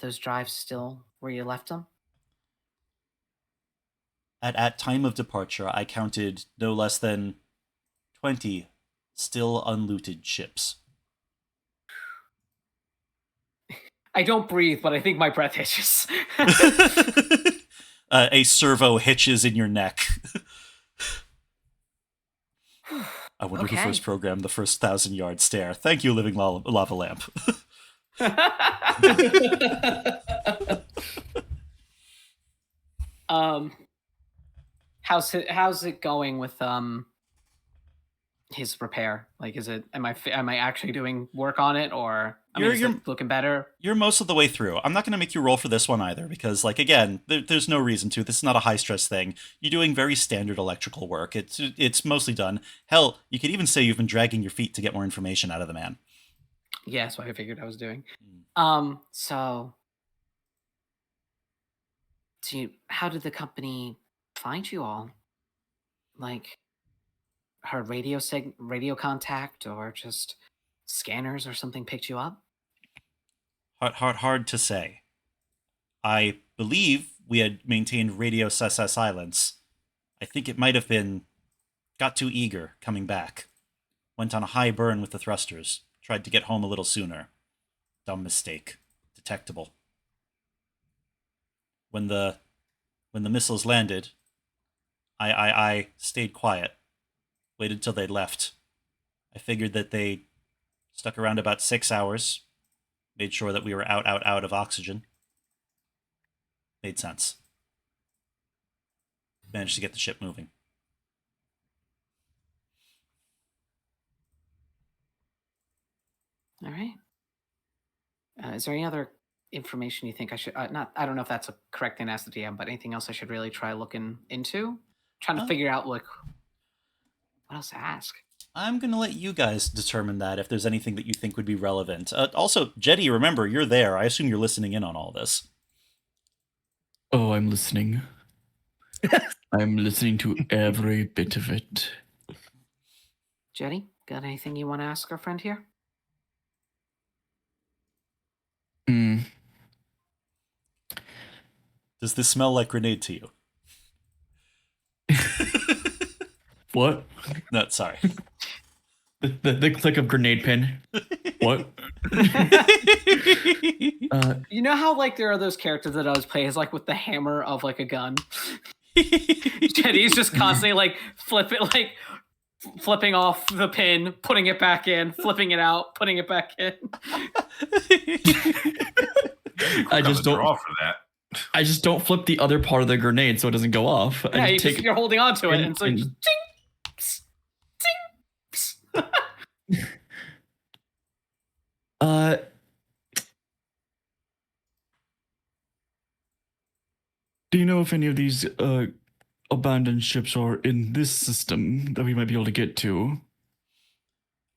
those drives still where you left them?
At time of departure, I counted no less than 20 still unlooted ships.
I don't breathe, but I think my breath hitches.
A servo hitches in your neck. I wonder who
Okay.
first programmed the first 1,000-yard stare. Thank you, living lava lamp.
How's it going with his repair? Like, am I actually doing work on it, or is it looking better?
You're most of the way through. I'm not going to make you roll for this one either, because, like, again, there's no reason to. This is not a high-stress thing. You're doing very standard electrical work. It's mostly done. Hell, you could even say you've been dragging your feet to get more information out of the man.
Yeah, that's what I figured I was doing. So, how did the company find you all? Like, her radio contact, or just scanners or something picked you up?
Hard to say. I believe we had maintained radio silence. I think it might have been got too eager coming back. Went on a high burn with the thrusters. Tried to get home a little sooner. Dumb mistake. Detectable. When the missiles landed, I stayed quiet. Waited till they left. I figured that they stuck around about 6 hours. Made sure that we were out of oxygen. Made sense. Managed to get the ship moving.
All right. Is there any other information you think I should? Not. I don't know if that's a correct thing to ask the DM, but anything else I should really try looking into? Trying to figure out what else to ask.
I'm going to let you guys determine that if there's anything that you think would be relevant. Also, Jetty, remember, you're there. I assume you're listening in on all this.
Oh, I'm listening. I'm listening to every bit of it.
Jetty, got anything you want to ask our friend here?
Does this smell like grenade to you?
What?
No, sorry.
The click of grenade pin. What?
You know how like there are those characters that always play as like with the hammer of like a gun? Jetty's just constantly like flipping off the pin, putting it back in, flipping it out, putting it back in.
I just don't
draw for that.
I just don't flip the other part of the grenade so it doesn't go off.
Yeah,
I just
you're holding on to it, and so you just ting, pss, ting, pss.
Do you know if any of these abandoned ships are in this system that we might be able to get to?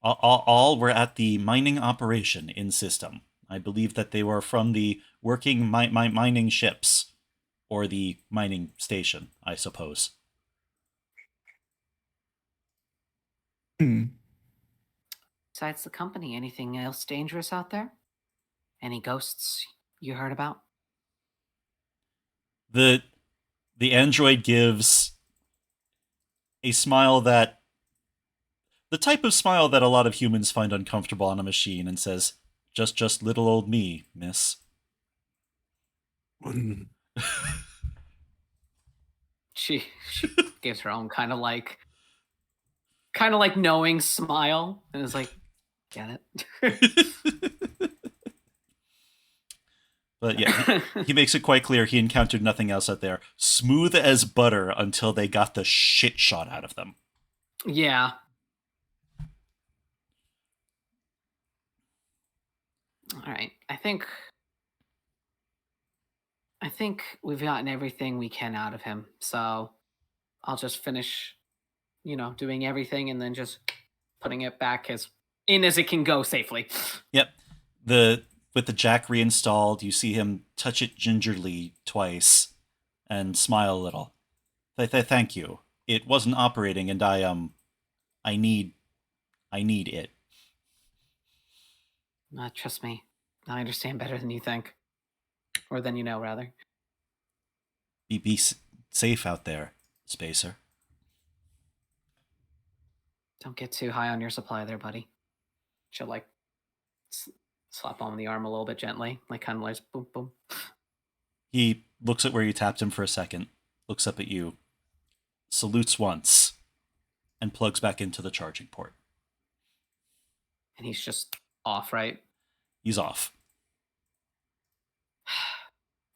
All were at the mining operation in system. I believe that they were from the working mining ships, or the mining station, I suppose.
Besides the company, anything else dangerous out there? Any ghosts you heard about?
The android gives a smile that... the type of smile that a lot of humans find uncomfortable on a machine, and says, just little old me, miss.
She gives her own kind of like knowing smile and is like, get it.
But yeah, he makes it quite clear he encountered nothing else out there. Smooth as butter until they got the shit shot out of them.
Yeah. All right. I think we've gotten everything we can out of him. So I'll just finish, doing everything and then just putting it back as it can go safely.
Yep. With the jack reinstalled, you see him touch it gingerly twice and smile a little. Thank you. It wasn't operating, and I need it.
Trust me, I understand better than you think, or than you know, rather.
Be safe out there, Spacer.
Don't get too high on your supply there, buddy. She'll like slap on the arm a little bit gently, like kind of like boom, boom.
He looks at where you tapped him for a second, looks up at you, salutes once, and plugs back into the charging port.
And he's just off, right?
He's off.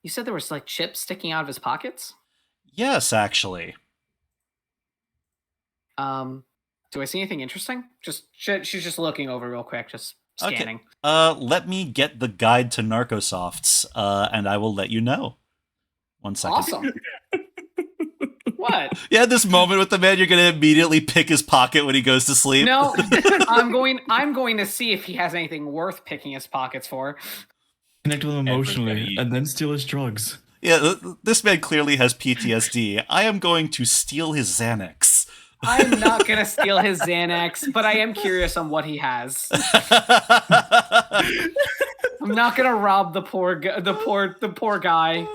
You said there was like chips sticking out of his pockets?
Yes, actually.
Do I see anything interesting? She's just looking over real quick, just scanning.
Okay. Let me get the guide to Narcosofts, and I will let you know. 1 second.
Awesome. What?
Yeah, this moment with the man, you're gonna immediately pick his pocket when he goes to sleep.
No, I'm going to see if he has anything worth picking his pockets for.
Connect with him emotionally,
Everybody-
and then steal his drugs.
Yeah, this man clearly has PTSD. I am going to steal his Xanax.
I'm not going to steal his Xanax, but I am curious on what he has. I'm not going to rob the poor guy.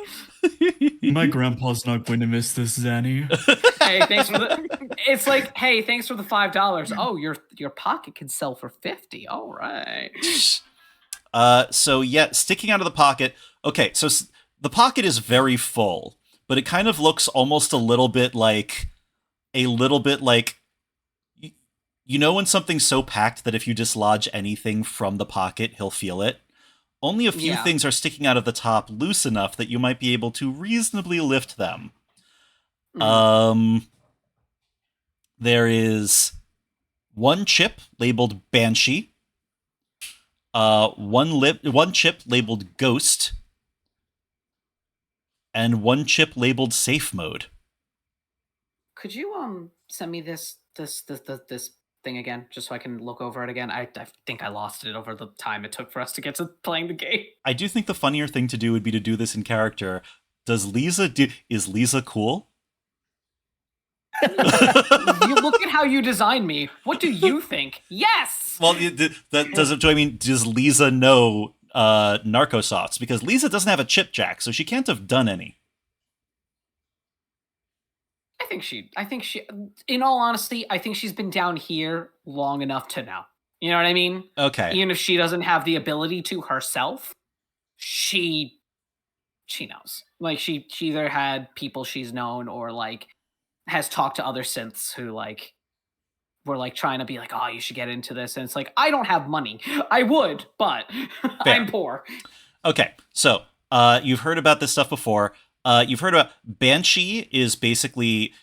My grandpa's not going to miss this, Zanny.
Hey, thanks for the. It's like, hey, thanks for the $5. Oh, your pocket can sell for $50. All right.
So yeah, sticking out of the pocket. Okay, so the pocket is very full, but it kind of looks almost a little bit like, you know, when something's so packed that if you dislodge anything from the pocket, he'll feel it. Only a few things are sticking out of the top loose enough that you might be able to reasonably lift them. There is one chip labeled Banshee, one chip labeled Ghost, and one chip labeled Safe Mode.
Could you send me this thing again, just so I can look over it again? I think I lost it over the time it took for us to get to playing the game.
I do think the funnier thing to do would be to do this in character. Is Lisa cool?
You look at how you designed me. What do you think? Yes.
Well, does Lisa know Narcosofts? Because Lisa doesn't have a chip jack, so she can't have done any.
I think she, in all honesty, I think she's been down here long enough to know. You know what I mean?
Okay.
Even if she doesn't have the ability to herself, she knows. Like she either had people she's known or like has talked to other synths who like were like trying to be like, oh, you should get into this. And it's like, I don't have money. I would, but I'm poor.
Okay. So you've heard about this stuff before. You've heard about Banshee is basically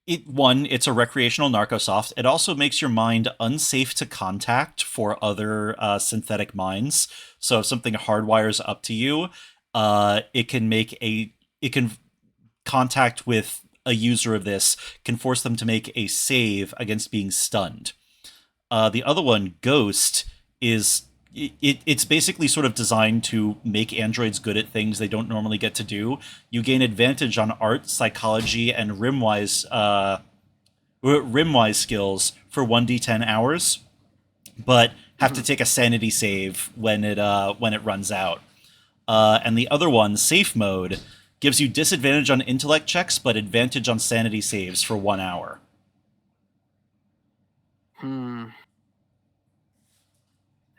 it's a recreational Narcosoft. It also makes your mind unsafe to contact for other synthetic minds. So if something hardwires up to you, it can contact with a user of this, can force them to make a save against being stunned. The other one, Ghost, is it's basically sort of designed to make androids good at things they don't normally get to do. You gain advantage on art, psychology, and rimwise skills for 1d10 hours, but have to take a sanity save when it runs out. And the other one, Safe Mode, gives you disadvantage on intellect checks, but advantage on sanity saves for 1 hour.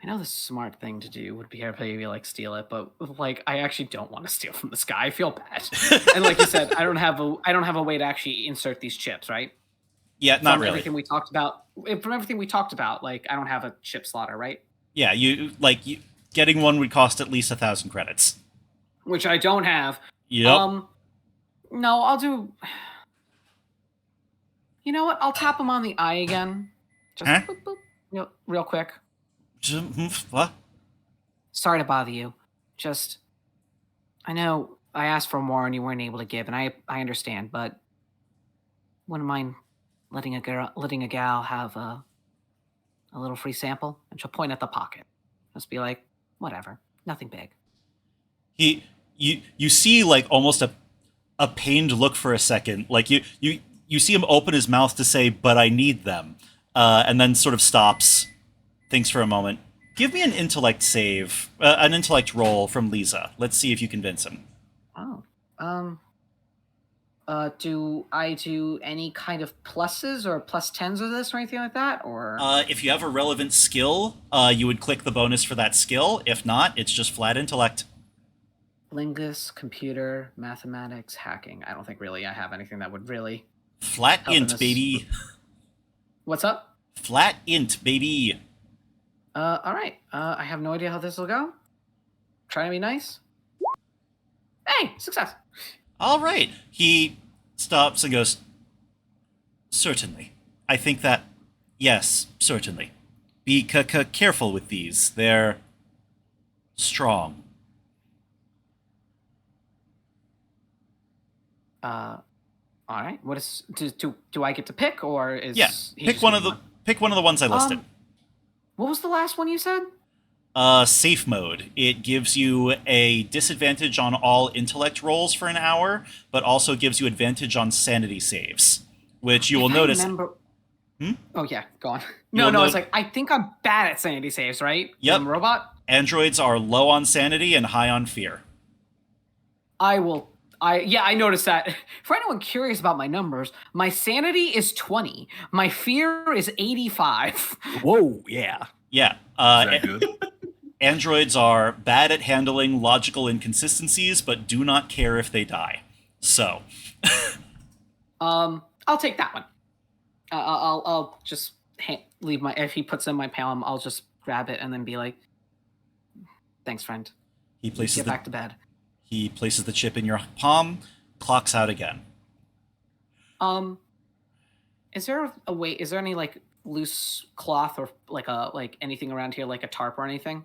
I know the smart thing to do would be maybe like steal it, but like I actually don't want to steal from this guy. I feel bad. And like you said, I don't have a way to actually insert these chips, right?
Yeah, not
From
really.
everything we talked about, like I don't have a chip slotter, right?
Yeah, getting one would cost at least 1,000 credits.
Which I don't have.
Yep.
No, I'll do. You know what? I'll tap him on the eye again. Just
Huh?
boop, boop, real quick.
What?
Sorry to bother you. Just, I know I asked for more and you weren't able to give, and I understand, but wouldn't mind letting a gal have a little free sample, and she'll point at the pocket. Just be like, whatever, nothing big.
You see like almost a pained look for a second, like you see him open his mouth to say, "But I need them," and then sort of stops, thinks for a moment. Give me an intellect save, an intellect roll from Lisa. Let's see if you convince him.
Oh, do I do any kind of pluses or plus 10s of this or anything like that, or?
If you have a relevant skill, you would click the bonus for that skill. If not, it's just flat intellect.
Linguist, computer, mathematics, hacking. I don't think really I have anything that would really.
Flat
Helping
int,
us.
baby.
What's up?
Flat int, baby.
All right. I have no idea how this will go. Trying to be nice. Hey, success.
All right. He stops and goes, "Certainly. I think that, yes, certainly. Be careful with these. They're strong."
All right. What is do I get to pick, or is
Yeah.
he
Pick
just
one of
giving
the ones I listed.
What was the last one you said?
Safe mode. It gives you a disadvantage on all intellect rolls for an hour, but also gives you advantage on sanity saves, which you will notice.
Oh yeah, go on.
You'll
No, it's
note-
like I think I'm bad at sanity saves, right?
Yep.
I'm a robot.
Androids are low on sanity and high on fear.
I noticed that. For anyone curious about my numbers, my sanity is 20. My fear is 85.
Whoa, yeah.
Yeah.
Is that good?
Androids are bad at handling logical inconsistencies, but do not care if they die. So,
I'll take that one. I'll just leave my. If he puts it in my palm, I'll just grab it and then be like, "Thanks, friend.
he places
Get back to bed."
he places the chip in your palm, clocks out again.
Is there a way? Is there any like loose cloth or like anything around here, like a tarp or anything?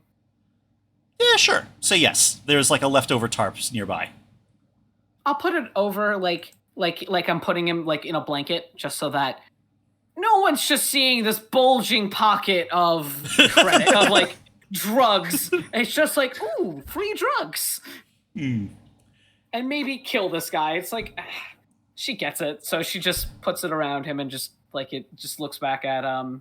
Yeah, sure. So yes, there's like a leftover tarp nearby.
I'll put it over like I'm putting him like in a blanket, just so that no one's just seeing this bulging pocket of credit of like drugs. It's just like, ooh, free drugs.
Hmm.
And maybe kill this guy. It's like she gets it, so she just puts it around him and just like it just looks back at Oh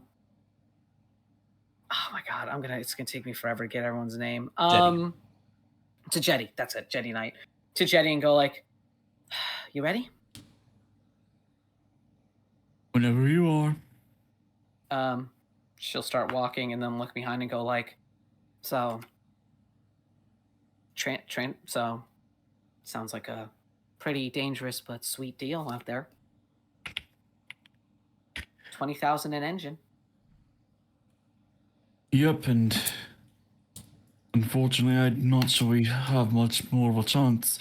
my god, it's gonna take me forever to get everyone's name.
Jetty.
To Jetty, that's it, Jetty Knight. To Jetty and go like, "You ready?"
Whenever you are.
She'll start walking and then look behind and go like, "So, so, sounds like a pretty dangerous but sweet deal out there. 20,000 an engine."
Yep, and unfortunately, I'm not sure we have much more of a chance.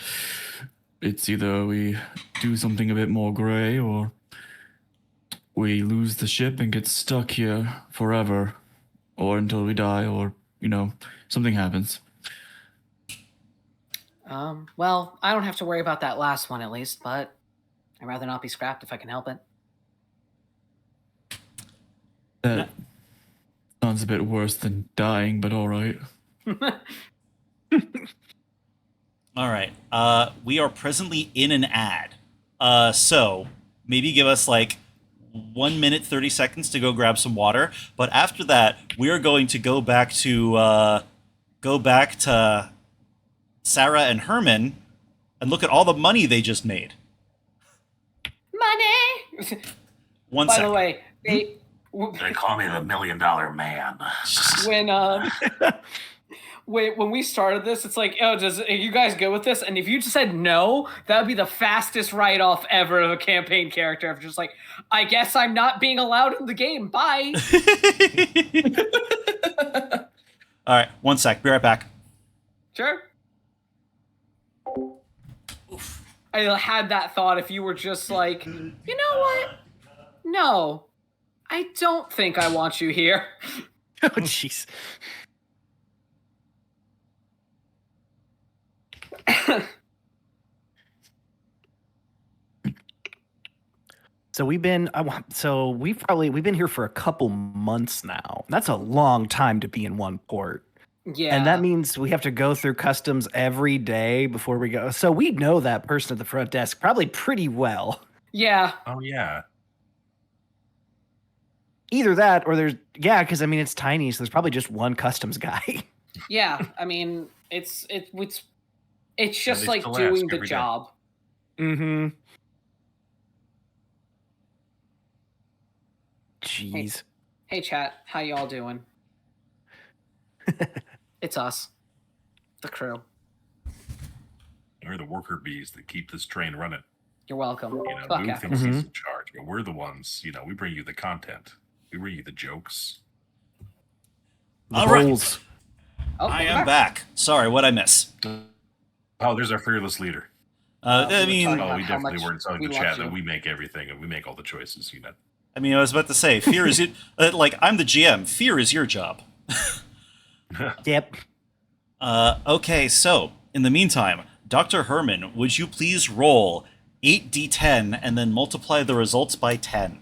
It's either we do something a bit more gray, or we lose the ship and get stuck here forever, or until we die, or, something happens.
Well, I don't have to worry about that last one at least, but I'd rather not be scrapped if I can help it.
That sounds a bit worse than dying, but alright.
All right. We are presently in an ad. So maybe give us like 1 minute, 30 seconds to go grab some water. But after that, we are going to go back to Sarah and Herman and look at all the money they just made.
Money!
One
By
second.
the way,
They call me the $1 Million Man.
when when we started this, it's like, oh, are you guys good with this? And if you just said no, that would be the fastest write-off ever of a campaign character. Of just like, I guess I'm not being allowed in the game. Bye.
All right, one sec. Be right back.
Sure. I had that thought if you were just like, you know what? No, I don't think I want you here.
Oh, jeez. So we've been here for a couple months now. That's a long time to be in one port.
Yeah.
And that means we have to go through customs every day before we go. So we know that person at the front desk probably pretty well.
Yeah.
Oh yeah.
Either that or because I mean it's tiny, so there's probably just one customs guy.
Yeah. I mean, it's just
they
like
still
doing
ask
the
every day.
job.
Mm-hmm. Jeez.
Hey chat, how y'all doing? It's us. The crew.
We're the worker bees that keep this train running.
You're welcome.
You know,
Fuck
Boo
yeah.
thinks he's in charge, but we're the ones, we bring you the content. We bring you the jokes.
All right.
Holes.
Oh,
I
welcome
am back. Sorry, what'd I miss?
Oh, there's our fearless leader.
I
we were
mean,
talking
Oh,
about
we
how
definitely
much
weren't telling
we
the
love
chat
you.
that we make everything and we make all the choices,
I was about to say, fear is it. Like, I'm the GM. Fear is your job.
Yep.
Okay, so in the meantime, Dr. Herman, would you please roll 8d10 and then multiply the results by 10?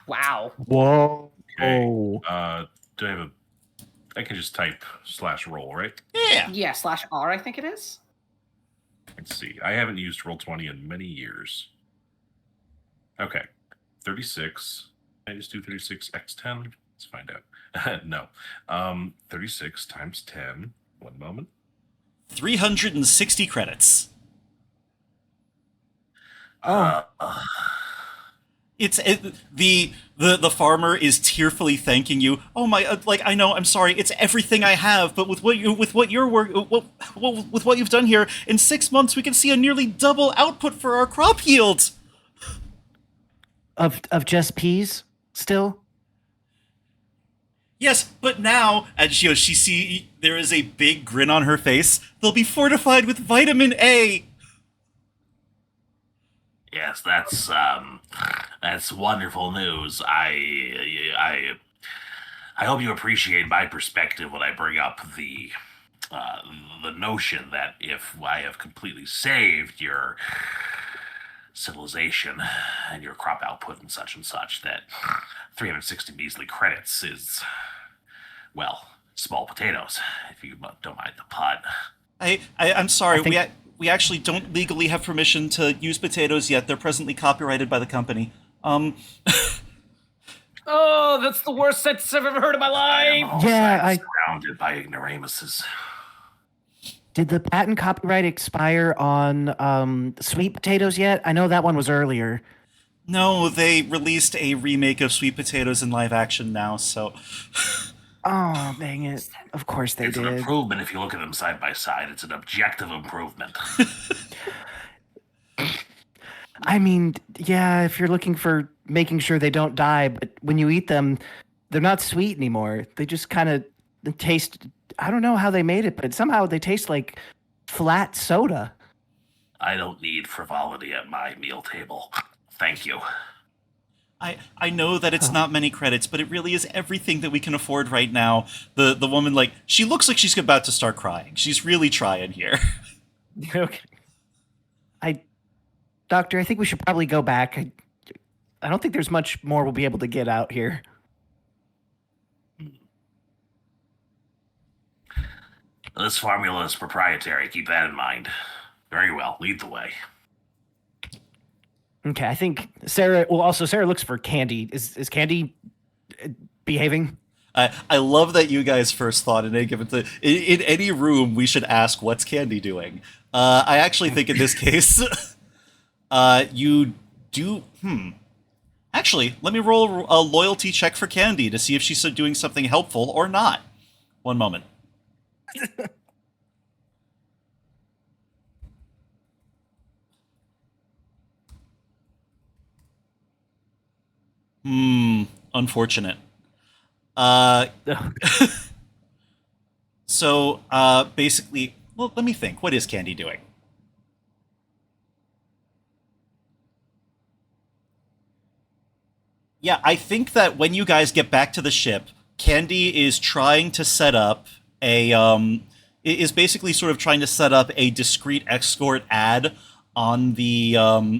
Wow.
Whoa.
Okay.
Oh.
Do I have a... I can just type /roll, right?
Yeah.
Yeah, /R, I think it is.
Let's see. I haven't used Roll20 in many years. Okay. 36. Can I just do 36 x 10? Let's find out. No. 36 times 10. One moment.
360 credits. The farmer is tearfully thanking you. Oh my, I know, I'm sorry, it's everything I have, but with what you've done here, in 6 months we can see a nearly double output for our crop yield.
Of just peas still?
Yes, but now, and she see there is a big grin on her face. They'll be fortified with vitamin A.
Yes, that's wonderful news. I hope you appreciate my perspective when I bring up the notion that if I have completely saved your civilization and your crop output and such, that 360 measly credits is, well, small potatoes, if you don't mind the pun.
I'm sorry,
I think-
we actually don't legally have permission to use potatoes yet. They're presently copyrighted by the company.
Oh, that's the worst sentence I've ever heard in my life.
Yeah,
Surrounded by ignoramuses.
Did the patent copyright expire on sweet potatoes yet? I know that one was earlier.
No, they released a remake of Sweet Potatoes in live action now, so...
Oh, dang it. Of course they
It's an
did.
improvement if you look at them side by side. It's an objective improvement.
I mean, yeah, if you're looking for making sure they don't die, but when you eat them, they're not sweet anymore. They just kind of taste, I don't know how they made it, but somehow they taste like flat soda.
I don't need frivolity at my meal table. Thank you.
I know that it's not many credits, but it really is everything that we can afford right now. The woman, she looks like she's about to start crying. She's really trying here.
Okay. Doctor, I think we should probably go back. I don't think there's much more we'll be able to get out here.
This formula is proprietary. Keep that in mind. Very well. Lead the way.
Okay, I think Sarah looks for Candy. Is Candy behaving?
I love that you guys first thought in any room we should ask what's Candy doing. I actually think in this case, you do. Actually, let me roll a loyalty check for Candy to see if she's doing something helpful or not. One moment. Unfortunate. So, basically, well, let me think. What is Candy doing? Yeah, I think that when you guys get back to the ship, Candy is trying to set up is basically sort of trying to set up a discreet escort ad on the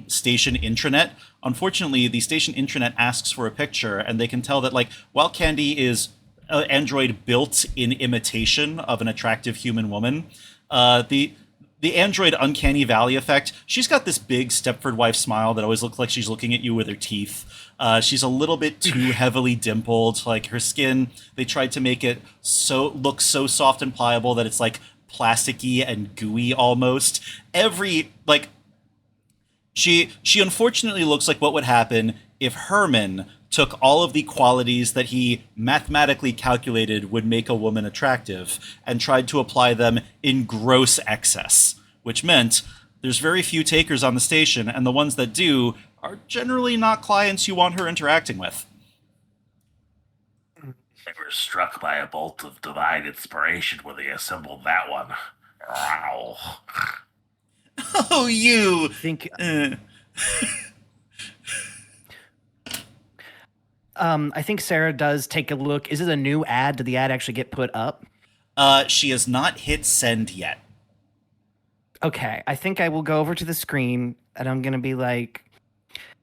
station intranet. Unfortunately, the station intranet asks for a picture, and they can tell that, like, while Candy is an android built in imitation of an attractive human woman, the android uncanny valley effect, she's got this big Stepford wife smile that always looks like she's looking at you with her teeth. She's a little bit too heavily dimpled. Like, her skin, they tried to make it look so soft and pliable that it's like plasticky and gooey almost. She unfortunately looks like what would happen if Herman took all of the qualities that he mathematically calculated would make a woman attractive and tried to apply them in gross excess, which meant there's very few takers on the station, and the ones that do are generally not clients you want her interacting with.
They were struck by a bolt of divine inspiration when they assembled that one. Wow.
Oh, you!
think
Uh,
I think Sarah does take a look. Is it a new ad? Did the ad actually get put up?
she has not hit send yet.
Okay, I think I will go over to the screen and I'm gonna be like,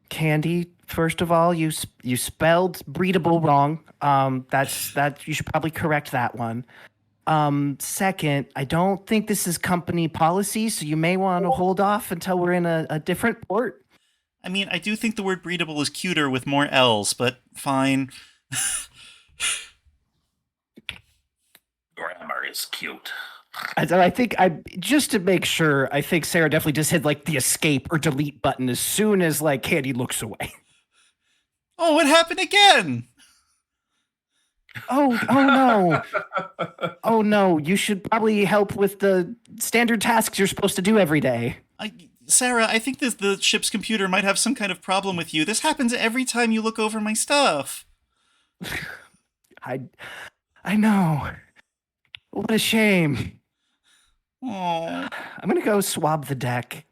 Candy. First of all, you spelled breedable wrong. That you should probably correct that one. Second, I don't think this is company policy, so you may want to hold off until we're in a different port.
I mean, I do think the word breedable is cuter with more L's, but fine.
Grammar is cute.
And so I think just to make sure, I think Sarah definitely just hit like the escape or delete button as soon as like Candy looks away.
Oh, it happened again!
Oh no. Oh no, you should probably help with the standard tasks you're supposed to do every day.
Sarah, I think the ship's computer might have some kind of problem with you. This happens every time you look over my stuff.
I know. What a shame.
Oh.
I'm gonna go swab the deck.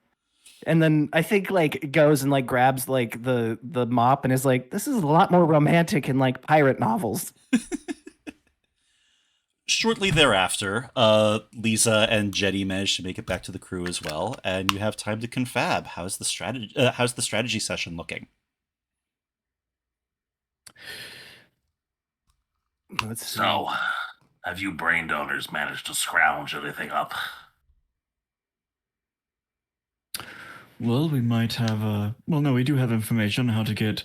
And then I think like goes and like grabs like the mop and is like, this is a lot more romantic in like pirate novels.
Shortly thereafter, Lisa and Jetty manage to make it back to the crew as well, and you have time to confab. How's the strategy session looking?
Let's see.
So, have you brain donors managed to scrounge anything up?
Well, we might have well, no, we do have information on how to get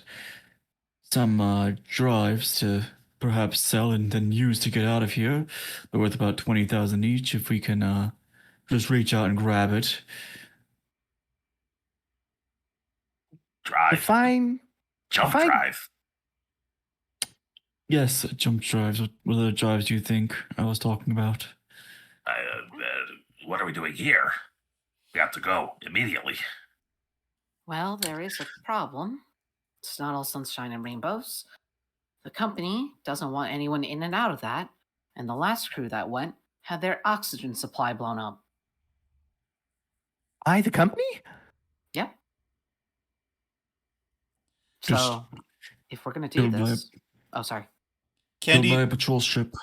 some drives to perhaps sell and then use to get out of here. They're worth about 20,000 each if we can just reach out and grab it.
Drive.
Fine.
Jump
if I-
drive.
Yes, jump drives. What other drives do you think I was talking about?
What are we doing here? We have to go immediately.
Well, there is a problem. It's not all sunshine and rainbows. The company doesn't want anyone in and out of that, and the last crew that went had their oxygen supply blown up.
The company?
Yep.
Just
So, if we're gonna do
go by-
this, oh sorry,
Built by
Candy
a patrol ship.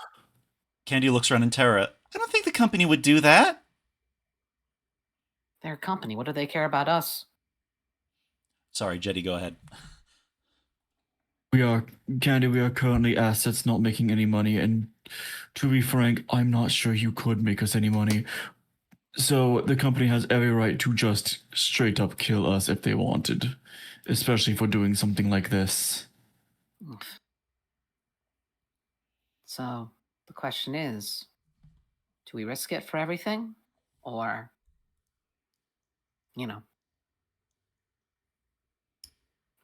Candy looks around in terror. I don't think the company would do that.
they're a company. What do they care about us?
Sorry, Jetty, go ahead.
We are currently assets not making any money, and to be frank, I'm not sure you could make us any money. So the company has every right to just straight up kill us if they wanted, especially for doing something like this.
So the question is, do we risk it for everything? Or,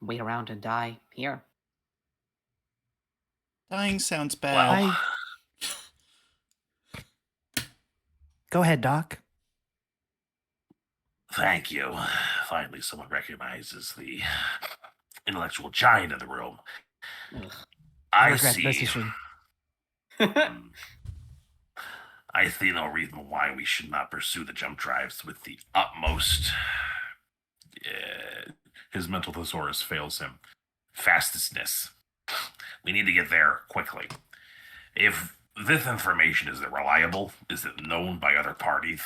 wait around and die here.
Dying sounds bad.
Well,
Go ahead, Doc.
thank you. Finally, someone recognizes the intellectual giant in the room.
Ugh.
I
regret
see.
decision.
I see no reason why we should not pursue the jump drives with the utmost.
His mental thesaurus fails him.
Fastestness. We need to get there quickly. If this information is reliable, is it known by other parties?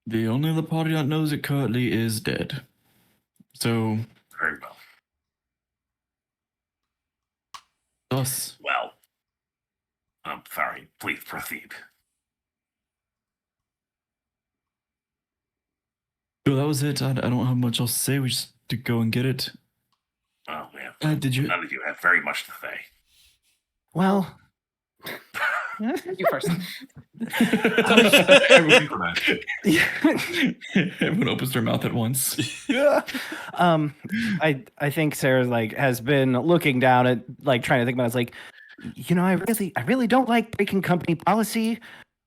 The only other party that knows it currently is dead. So,
Very well.
us.
Well, I'm sorry. Please proceed.
So that was it. I don't have much else to say. We just to go and get it.
Oh, man.
Did you?
None of you have very much to say.
Well,
You first.
Everyone opens their mouth at once.
I think Sarah like has been looking down at like trying to think about it. It's like, I really don't like breaking company policy,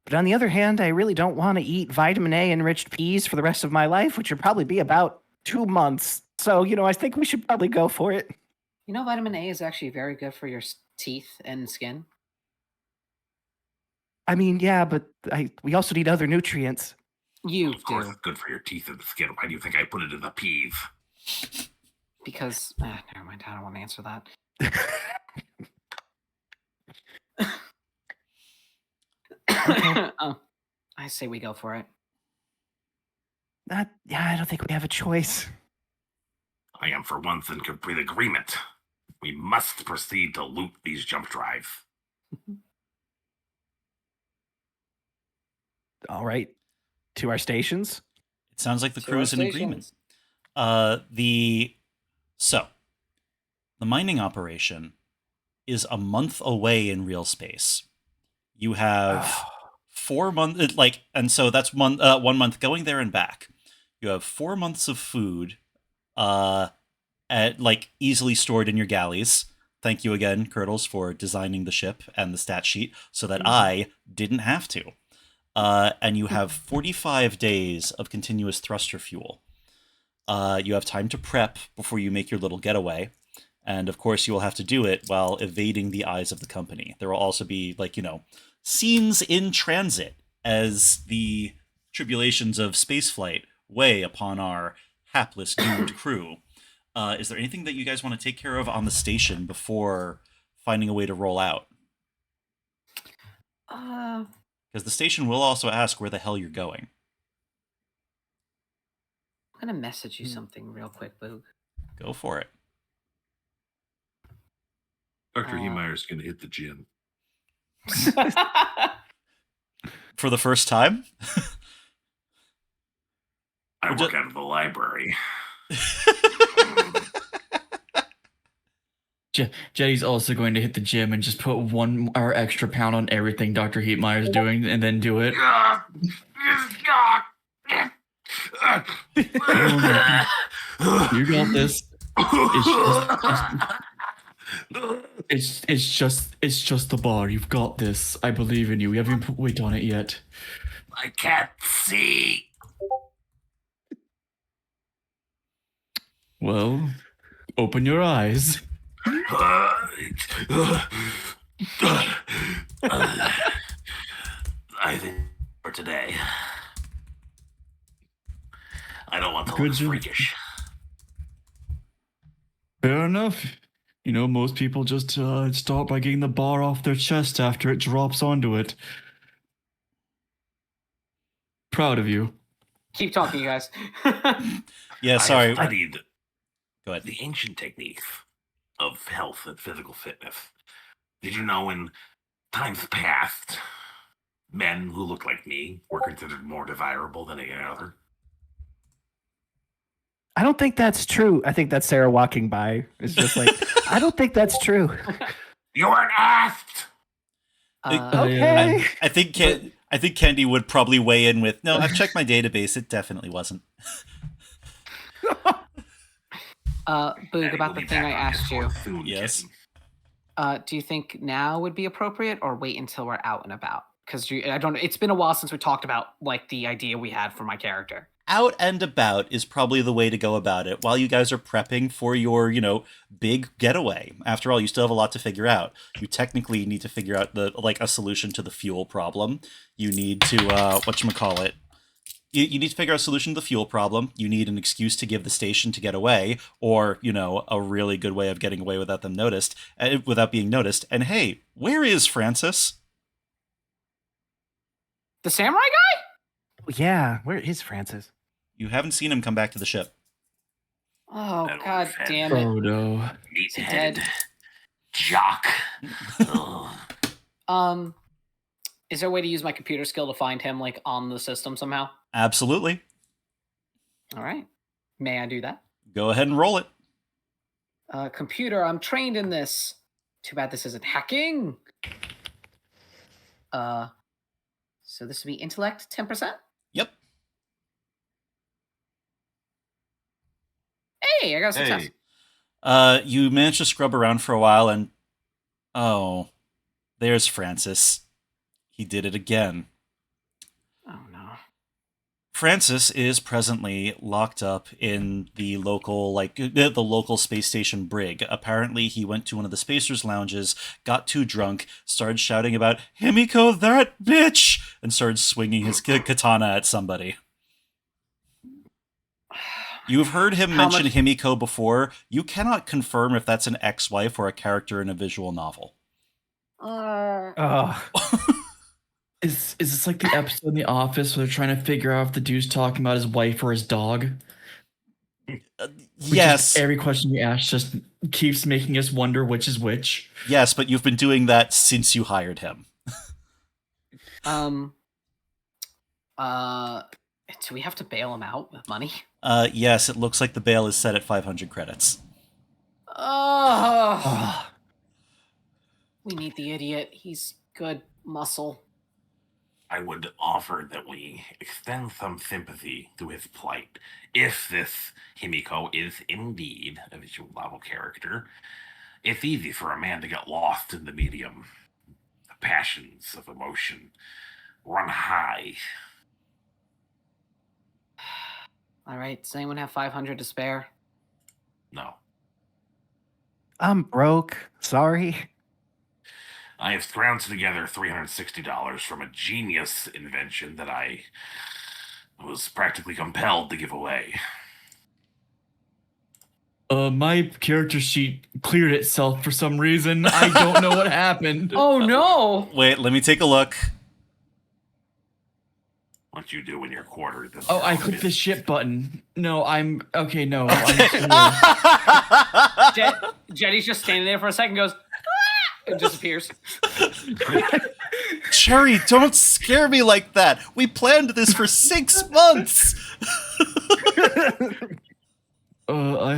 but on the other hand, I really don't want to eat vitamin A enriched peas for the rest of my life, which would probably be about 2 months. So, I think we should probably go for it.
Vitamin A is actually very good for your teeth and skin.
I mean, yeah, but we also need other nutrients.
You
Of course,
do.
it's good for your teeth and skin. Why do you think I put it in the peas?
Because, never mind, I don't want to answer that. I say we go for it.
I don't think we have a choice.
I am for once in complete agreement. We must proceed to loot these jump drives.
All right, to our stations.
It sounds like the
To
crew
our
is in agreement.
stations.
So the mining operation is a month away in real space. You have 4 months, and so that's 1 month going there and back. You have 4 months of food, easily stored in your galleys. Thank you again, Kurtles, for designing the ship and the stat sheet so that I didn't have to. And you have 45 days of continuous thruster fuel. You have time to prep before you make your little getaway. And of course, you will have to do it while evading the eyes of the company. There will also be, scenes in transit as the tribulations of spaceflight weigh upon our hapless, doomed crew. Is there anything that you guys want to take care of on the station before finding a way to roll out? Because the station will also ask where the hell you're going.
I'm going to message you something real quick, Boog.
Go for it.
Dr. Heemeyer's going to hit the gym.
For the first time?
I work out of the library.
Jetty's also going to hit the gym and just put 1 hour extra pound on everything Dr. Heatmeyer's doing and then do it. You got this. It's just the bar. You've got this. I believe in you. We haven't put weight on it yet.
I can't see.
Well, open your eyes.
I think for today. I don't want to
Good
look
job.
freakish.
Fair enough. Most people just start by getting the bar off their chest after it drops onto it. Proud of you.
Keep talking, you guys.
Yeah,
I
sorry.
have studied
Go ahead.
the ancient techniques of health and physical fitness. Did you know in times past, men who look like me were considered more desirable than any other?
I don't think that's true. I think that's Sarah walking by. It's just like, I don't think that's true.
You weren't asked!
Okay.
I think Candy would probably weigh in with, no, I've checked my database. It definitely wasn't.
Boog, about the thing I asked you.
Yes.
Do you think now would be appropriate, or wait until we're out and about? Because I don't. It's been a while since we talked about like the idea we had for my character.
Out and about is probably the way to go about it while you guys are prepping for your, big getaway. After all, you still have a lot to figure out. You technically need to figure out a solution to the fuel problem. You need to whatchamacallit. You need to figure out a solution to the fuel problem. You need an excuse to give the station to get away, or, a really good way of getting away without being noticed. And hey, where is Francis?
The samurai guy?
Yeah, where is Francis?
You haven't seen him come back to the ship.
Oh,
That old
god
fat
damn it.
Oh no.
Meathead.
dead?
Jock. Ugh.
Is there a way to use my computer skill to find him like on the system somehow?
Absolutely.
All right. May I do that?
Go ahead and roll it.
Computer, I'm trained in this. Too bad this isn't hacking. So this would be intellect 10%?
Yep.
Hey, I got a success.
Hey,
You managed to scrub around for a while and... Oh, there's Francis. He did it again.
Oh, no.
Francis is presently locked up in the local space station brig. Apparently, he went to one of the spacers' lounges, got too drunk, started shouting about "Himiko, that bitch!" and started swinging his katana at somebody. You've heard him mention Himiko before. You cannot confirm if that's an ex-wife or a character in a visual novel.
Oh,
Is this like the episode in The Office where they're trying to figure out if the dude's talking about his wife or his dog?
Yes.
Every question we ask just keeps making us wonder which is which.
Yes, but you've been doing that since you hired him.
Do we have to bail him out with money?
Yes, it looks like the bail is set at 500 credits.
Oh. We need the idiot. He's good muscle.
I would offer that we extend some sympathy to his plight. If this Himiko is indeed a visual novel character, it's easy for a man to get lost in the medium. The passions of emotion run high.
All right. Does anyone have 500 to spare?
No.
I'm broke. Sorry.
I have scrounged together $360 from a genius invention that I was practically compelled to give away.
My character sheet cleared itself for some reason. I don't know what happened.
Oh, no.
Wait, let me take a look.
What you do when you're quartered.
Oh, I clicked the ship button. No, I'm okay. No,
Jetty's just standing there for a second, goes, "Ah!" and disappears.
Cherry, don't scare me like that. We planned this for 6 months.
I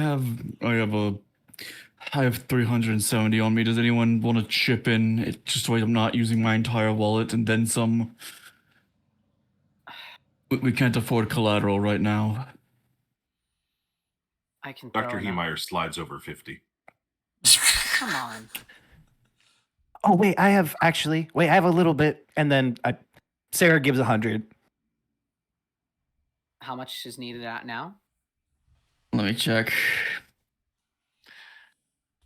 have 370 on me. Does anyone want to chip in? It's just so I'm not using my entire wallet and then some. We can't afford collateral right now.
I can.
Dr. Heemeyer slides over 50.
Come on.
Oh, wait, I have a little bit, and then Sarah gives 100.
How much is needed at now?
Let me check.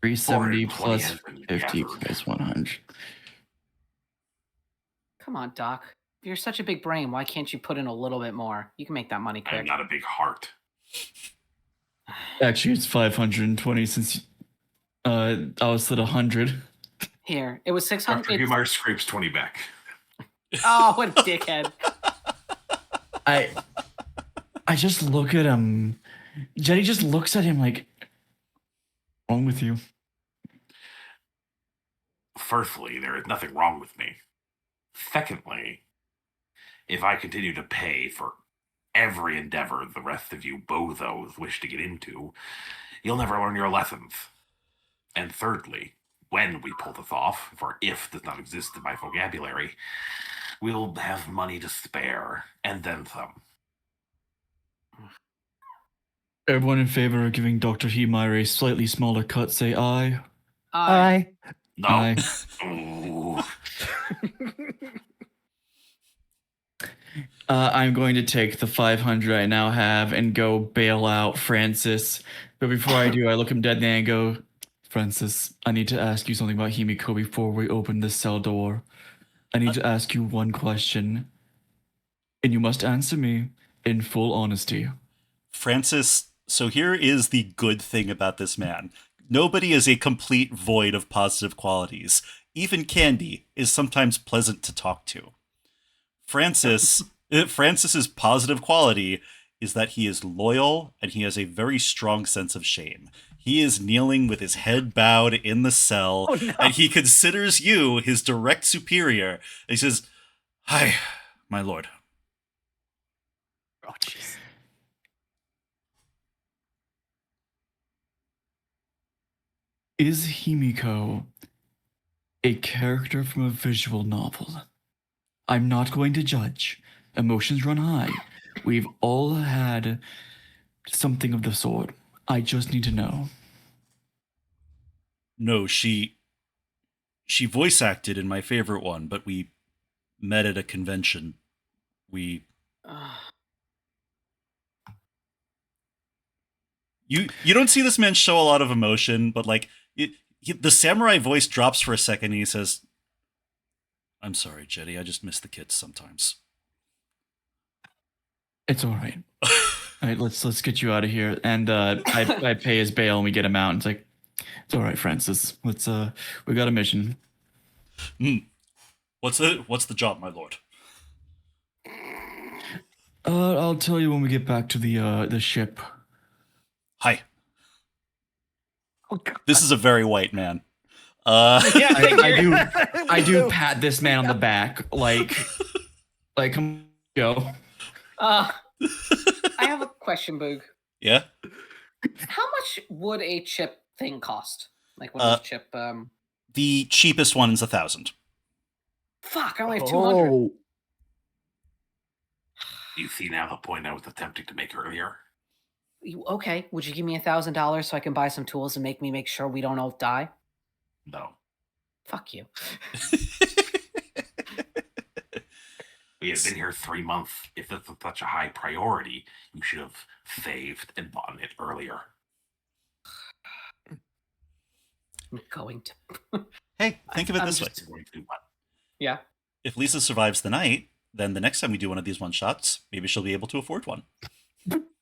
370 plus 50
gathered.
plus 100.
Come on, Doc. You're such a big brain. Why can't you put in a little bit more? You can make that money
I
quick.
am not a big heart.
Actually, it's 520 since I was at 100.
Here, it was 600.
Dr. Heemeyer scrapes 20 back.
Oh, what a dickhead.
I just look at him. Jenny just looks at him like, "What's wrong with you?"
Firstly, there is nothing wrong with me. Secondly, if I continue to pay for every endeavor the rest of you bozos wish to get into, you'll never learn your lessons. And thirdly, when we pull this off, for if does not exist in my vocabulary, we'll have money to spare, and then some.
Everyone in favor of giving Dr. Heemeyer a slightly smaller cut, say aye.
Aye.
No.
Aye.
Ooh.
I'm going to take the 500 I now have and go bail out Francis. But before I do, I look him dead in the eye and go, Francis, I need to ask you something about Himiko before we open this cell door. I need to ask you one question. And you must answer me in full honesty.
Francis, so here is the good thing about this man. Nobody is a complete void of positive qualities. Even Candy is sometimes pleasant to talk to. Francis's positive quality is that he is loyal and he has a very strong sense of shame. He is kneeling with his head bowed in the cell, and he considers you his direct superior. And he says, "Hi, my lord."
Oh, jeez.
Is Himiko a character from a visual novel? I'm not going to judge. Emotions run high. We've all had something of the sort. I just need to know.
No, she voice acted in my favorite one, but we met at a convention. We you don't see this man show a lot of emotion, but like the samurai voice drops for a second and he says, "I'm sorry, Jetty. I just miss the kids sometimes."
It's all right. All right, let's get you out of here. And I pay his bail and we get him out. And it's like, it's all right, Francis. We got a mission.
What's the job, my lord?
I'll tell you when we get back to the ship.
Hi.
Oh, God.
This is a very white man.
Yeah,
I do pat this man on the back, like come go.
I have a question, Boog.
Yeah.
How much would a chip thing cost? Like one of those chip
The cheapest one is 1,000.
Fuck, I only have 200.
Oh.
You see now the point I was attempting to make earlier?
Okay, would you give me $1,000 so I can buy some tools and make sure we don't all die?
No.
Fuck you.
We have been here 3 months. If this is such a high priority, you should have saved and bought it earlier.
I'm going to.
Hey, think of it
I'm
this way.
just-
Going to do what?
Yeah.
If Lisa survives the night, then the next time we do one of these one-shots, maybe she'll be able to afford one.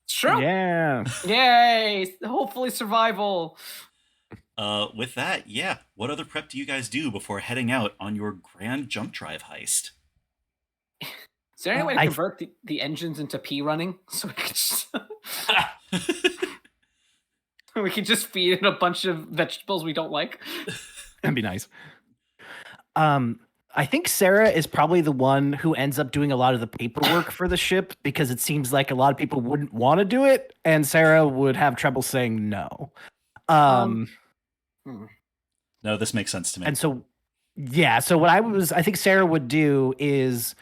Sure.
Yeah.
Yay! Hopefully survival.
With that, yeah. What other prep do you guys do before heading out on your grand jump drive heist?
Is there any way to
I-
convert the engines into pea running so we could just we could just feed it a bunch of vegetables we don't like?
That'd be nice. I think Sarah is probably the one who ends up doing a lot of the paperwork for the ship because it seems like a lot of people wouldn't want to do it, and Sarah would have trouble saying no.
No, this makes sense to me.
And so, yeah. So what I think Sarah would do is,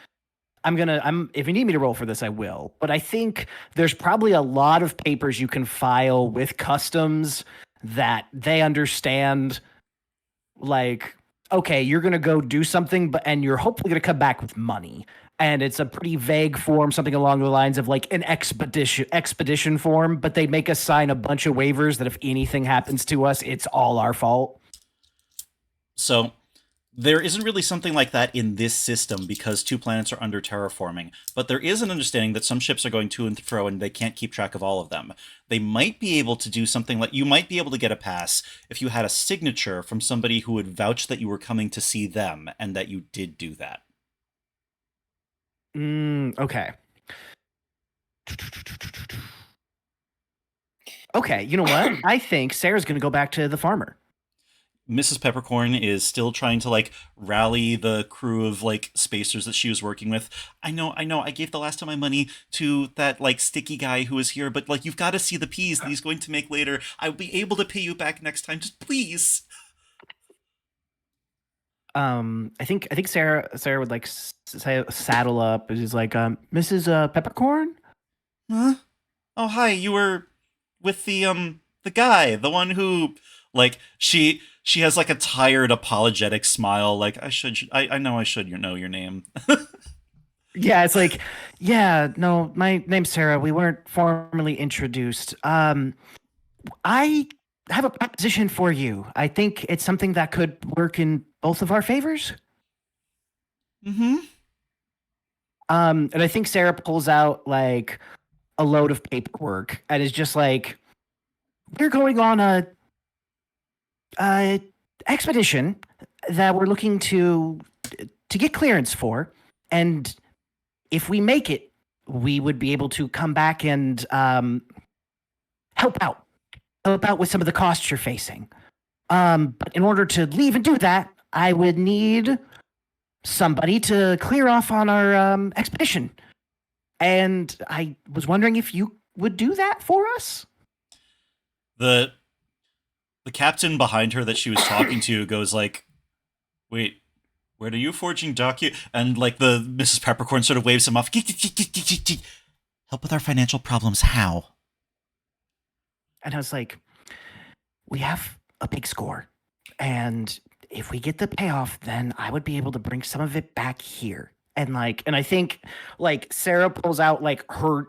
if you need me to roll for this, I will. But I think there's probably a lot of papers you can file with customs that they understand. Like, okay, you're gonna go do something, and you're hopefully gonna come back with money. And it's a pretty vague form, something along the lines of like an expedition form, but they make us sign a bunch of waivers that if anything happens to us, it's all our fault.
So there isn't really something like that in this system because 2 planets are under terraforming, but there is an understanding that some ships are going to and fro and they can't keep track of all of them. They might be able to do something like, you might be able to get a pass if you had a signature from somebody who would vouch that you were coming to see them and that you did do that.
Okay. Okay, you know what? I think Sarah's going to go back to the farmer.
Mrs. Peppercorn is still trying to like rally the crew of like spacers that she was working with. I know, I gave the last of my money to that like sticky guy who was here, but like you've got to see the peas that he's going to make later. I'll be able to pay you back next time. Just please.
I think Sarah would like saddle up. She's like, Mrs. Peppercorn?
Huh? Oh, hi. You were with the guy, the one who like she has like a tired apologetic smile, like I know I should know your name.
Yeah, it's like, yeah, no, my name's Sarah. We weren't formally introduced. I have a proposition for you. I think it's something that could work in both of our favors.
Mm-hmm.
And I think Sarah pulls out like a load of paperwork and is just like, we're going on a expedition that we're looking to get clearance for, and if we make it, we would be able to come back and help out with some of the costs you're facing. But in order to leave and do that, I would need somebody to clear off on our expedition. And I was wondering if you would do that for us?
The captain behind her that she was talking to goes like, wait, where are you forging and like the Mrs. Peppercorn sort of waves him off. Help with our financial problems, how?
And I was like, we have a big score. And if we get the payoff, then I would be able to bring some of it back here. And I think like Sarah pulls out like her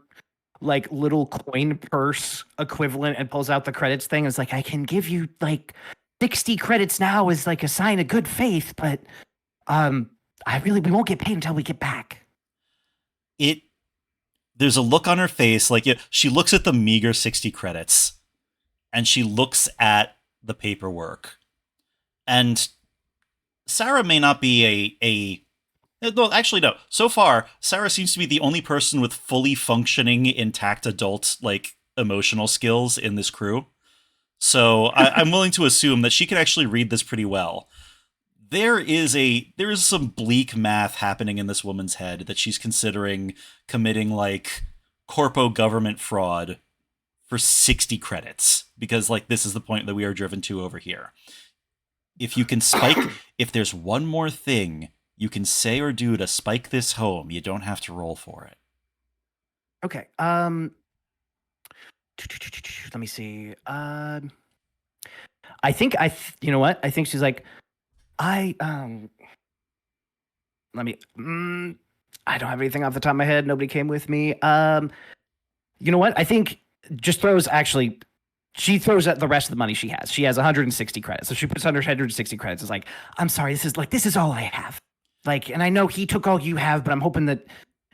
like little coin purse equivalent and pulls out the credits thing. It's like, I can give you like 60 credits now as like a sign of good faith, but we won't get paid until we get back.
There's a look on her face, like she looks at the meager 60 credits and she looks at the paperwork. And Sarah may not be well, actually, no. So far, Sarah seems to be the only person with fully functioning, intact adult, like, emotional skills in this crew. So I'm willing to assume that she can actually read this pretty well. There is some bleak math happening in this woman's head that she's considering committing, like, corpo government fraud for 60 credits. Because, like, this is the point that we are driven to over here. If you can if there's one more thing you can say or do to spike this home, you don't have to roll for it.
Okay. Let me see. I think you know what? I think she's like, I don't have anything off the top of my head. Nobody came with me. You know what? I think she throws out the rest of the money she has. She has 160 credits. So she puts under 160 credits. It's like, I'm sorry, this is all I have. Like, and I know he took all you have, but I'm hoping that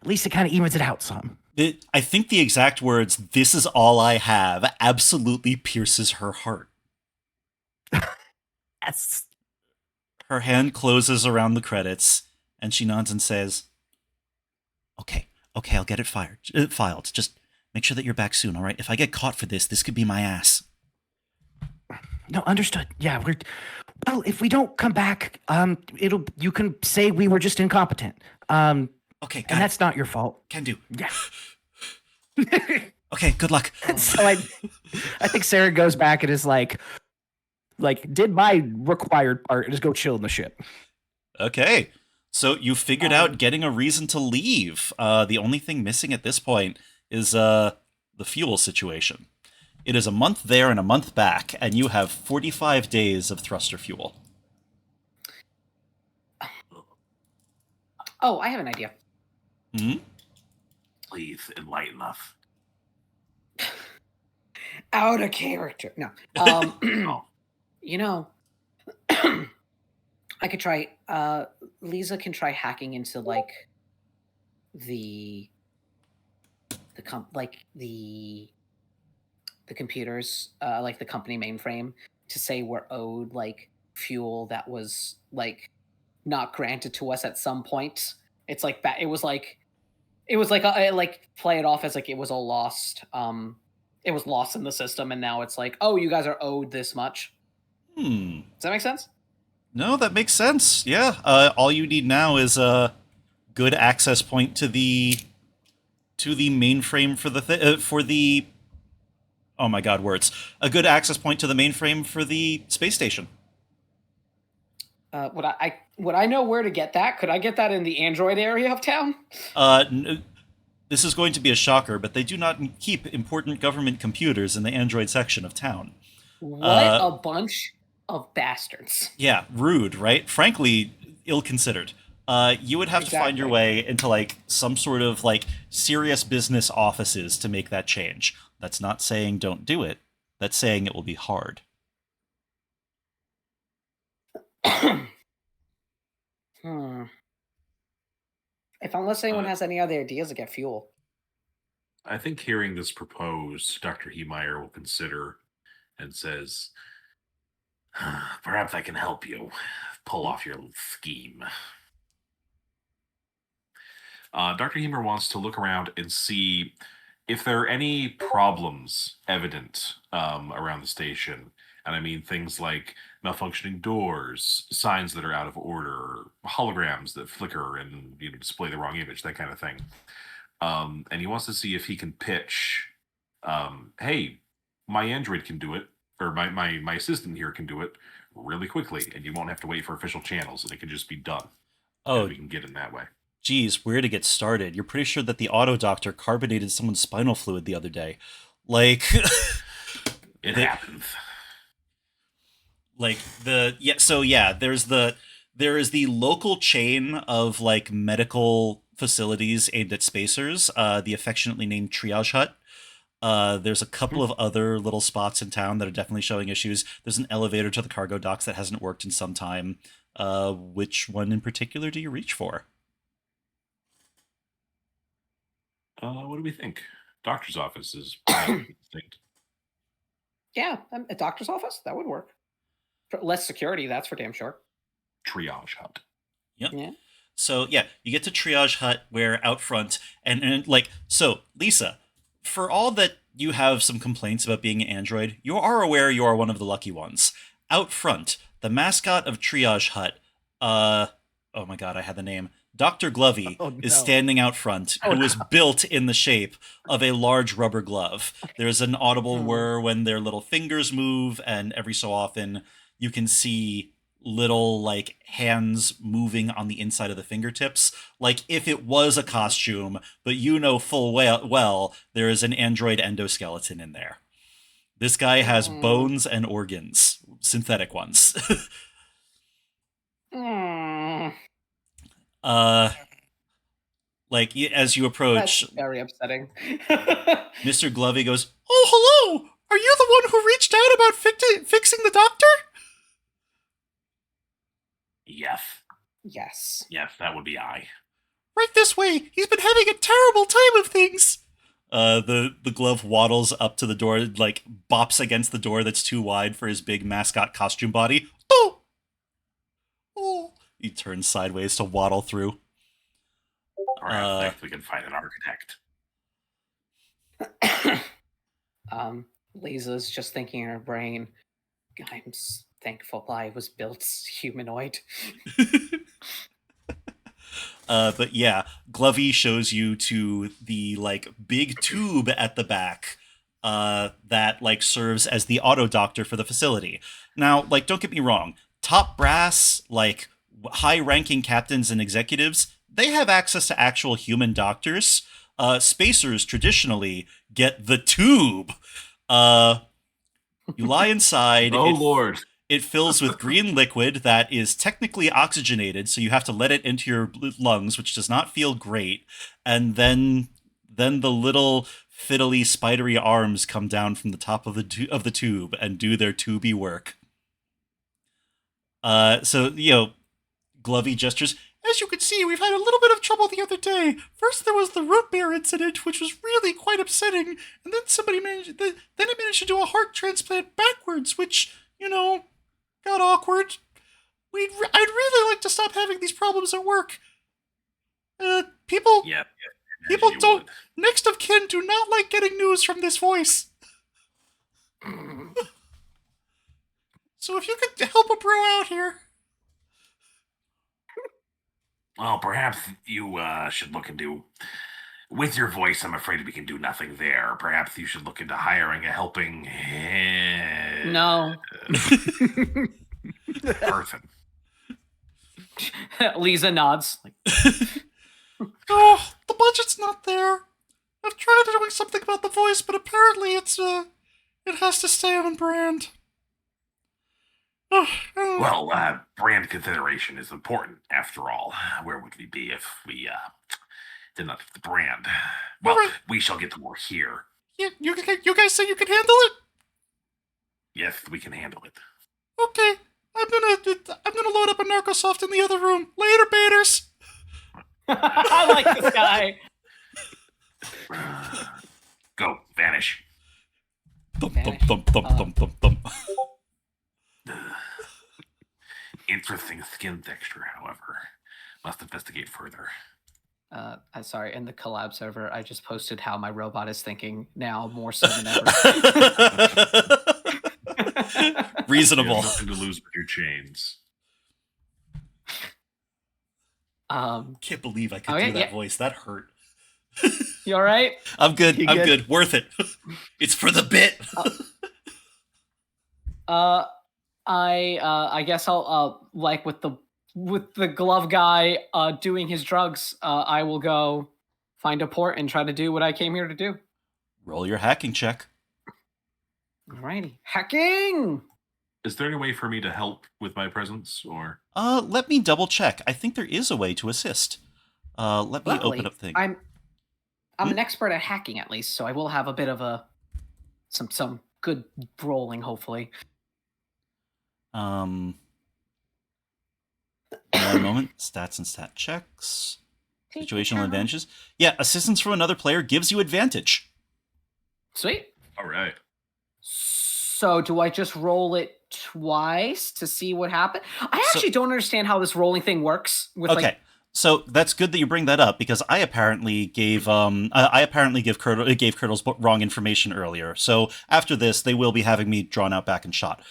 at least it kind of evens it out some.
I think the exact words, "this is all I have," absolutely pierces her heart.
Yes.
Her hand closes around the credits, and she nods and says, Okay, I'll get it filed. Just make sure that you're back soon, all right? If I get caught for this could be my ass.
No, understood. Yeah, well, if we don't come back, you can say we were just incompetent.
Okay,
and that's not your fault.
Can do.
Yeah.
Okay, good luck.
So I think Sarah goes back and is like did my required part and just go chill in the ship.
Okay. So you figured out getting a reason to leave. The only thing missing at this point is the fuel situation. It is a month there and a month back, and you have 45 days of thruster fuel.
Oh, I have an idea.
Hmm?
Please enlighten us.
Out of character. No. You know, I could try. Lisa can try hacking into like the computers, like the company mainframe, to say we're owed like fuel that was like not granted to us at some point. It's like it was like play it off as like it was all lost. It was lost in the system, and now it's like, oh, you guys are owed this much. Does that make sense?
No, that makes sense. Yeah. All you need now is a good access point to the mainframe for the oh my god, words. A good access point to the mainframe for the space station.
Would I know where to get that? Could I get that in the Android area of town?
this is going to be a shocker, but they do not keep important government computers in the Android section of town.
What a bunch of bastards.
Yeah, rude, right? Frankly, ill-considered. You would have to find your way into, like, some sort of, like, serious business offices to make that change. That's not saying don't do it. That's saying it will be hard.
Unless anyone has any other ideas to get fuel.
I think hearing this proposed, Dr. Heemeyer will consider and says,
Perhaps I can help you pull off your scheme.
Dr. Heemeyer wants to look around and see if there are any problems evident around the station. And I mean things like malfunctioning doors, signs that are out of order, holograms that flicker and display the wrong image, that kind of thing. And he wants to see if he can pitch, hey, my Android can do it, or my assistant here can do it really quickly, and you won't have to wait for official channels, and it can just be done.
Oh,
and we can get in that way.
Geez, where to get started? You're pretty sure that the auto doctor carbonated someone's spinal fluid the other day. Like,
it happens.
Like there is the local chain of like medical facilities aimed at spacers, the affectionately named Triage Hut. There's a couple of other little spots in town that are definitely showing issues. There's an elevator to the cargo docks that hasn't worked in some time. Which one in particular do you reach for?
What do we think? Doctor's office is distinct.
Yeah, a doctor's office? That would work. For less security, that's for damn sure.
Triage Hut.
Yep.
Yeah.
So, yeah, you get to Triage Hut where out front, and like, so, Lisa, for all that you have some complaints about being an android, you are aware you are one of the lucky ones. Out front, the mascot of Triage Hut, oh my god, I had the name, Dr. Glovey is standing out front, who is built in the shape of a large rubber glove. There's an audible whir when their little fingers move, and every so often you can see little, like, hands moving on the inside of the fingertips, like if it was a costume, but you know full well there is an android endoskeleton in there. This guy has bones and organs, synthetic ones. Like, as you approach,
that's very upsetting.
Mr. Glovey goes, "Oh, hello! Are you the one who reached out about fixing the doctor?"
Yes.
Yes.
Yes, that would be I.
"Right this way! He's been having a terrible time of things!" The glove waddles up to the door, like, bops against the door that's too wide for his big mascot costume body. Oh! Oh! He turns sideways to waddle through.
Perhaps we can find an architect.
Lisa's just thinking in her brain, I'm thankful I was built humanoid.
But yeah, Glovey shows you to the, like, big tube at the back that, like, serves as the auto doctor for the facility. Now, like, don't get me wrong, top brass, like, high-ranking captains and executives, they have access to actual human doctors. Spacers traditionally get the tube. You lie inside.
Oh, Lord.
It fills with green liquid that is technically oxygenated, so you have to let it into your lungs, which does not feel great. And then the little fiddly, spidery arms come down from the top of the tube and do their tubey work. So, Glovey gestures. "As you can see, we've had a little bit of trouble the other day. First, there was the root beer incident, which was really quite upsetting, and then I managed to do a heart transplant backwards, which, got awkward. I'd really like to stop having these problems at work. People don't, next of kin do not like getting news from this voice. So if you could help a bro out here."
Well, perhaps you should look into... With your voice, I'm afraid we can do nothing there. Perhaps you should look into hiring a helping...
No.
person.
Lisa nods.
"Oh, the budget's not there. I've tried doing something about the voice, but apparently it has to stay on brand.
Well, brand consideration is important, after all. Where would we be if we did not have the brand? Well,
Alright.
we shall get to work here.
You guys say you can handle it?
Yes, we can handle it.
Okay, I'm gonna load up a Narcosoft in the other room. Later, baiters.
I like this guy.
Go, vanish.
Thump, thump, thump, thump, thump, thump, thump.
Interesting skin texture, however. Must investigate further.
I'm sorry, in the collab server, I just posted how my robot is thinking now more so than ever.
You
Reasonable.
have nothing to lose but your chains.
Can't believe I could
Okay,
do that
yeah.
voice. That hurt.
You all right?
I'm good.
You
I'm
good?
good. Worth it. It's for the bit.
I guess I'll like with the glove guy doing his drugs. I will go find a port and try to do what I came here to do.
Roll your hacking check.
Alrighty, hacking.
Is there any way for me to help with my presence, or
Let me double check. I think there is a way to assist. Let me
Luckily,
open up thing.
I'm an expert at hacking, at least, so I will have a bit of some good rolling, hopefully.
One moment. Stats and stat checks. Situational advantages. Yeah, assistance from another player gives you advantage.
Sweet.
all right?
So do I just roll it twice to see what happens? I
So-
actually don't understand how this rolling thing works. With
Okay. So that's good that you bring that up because I apparently gave Kurtles wrong information earlier. So after this, they will be having me drawn out back and shot.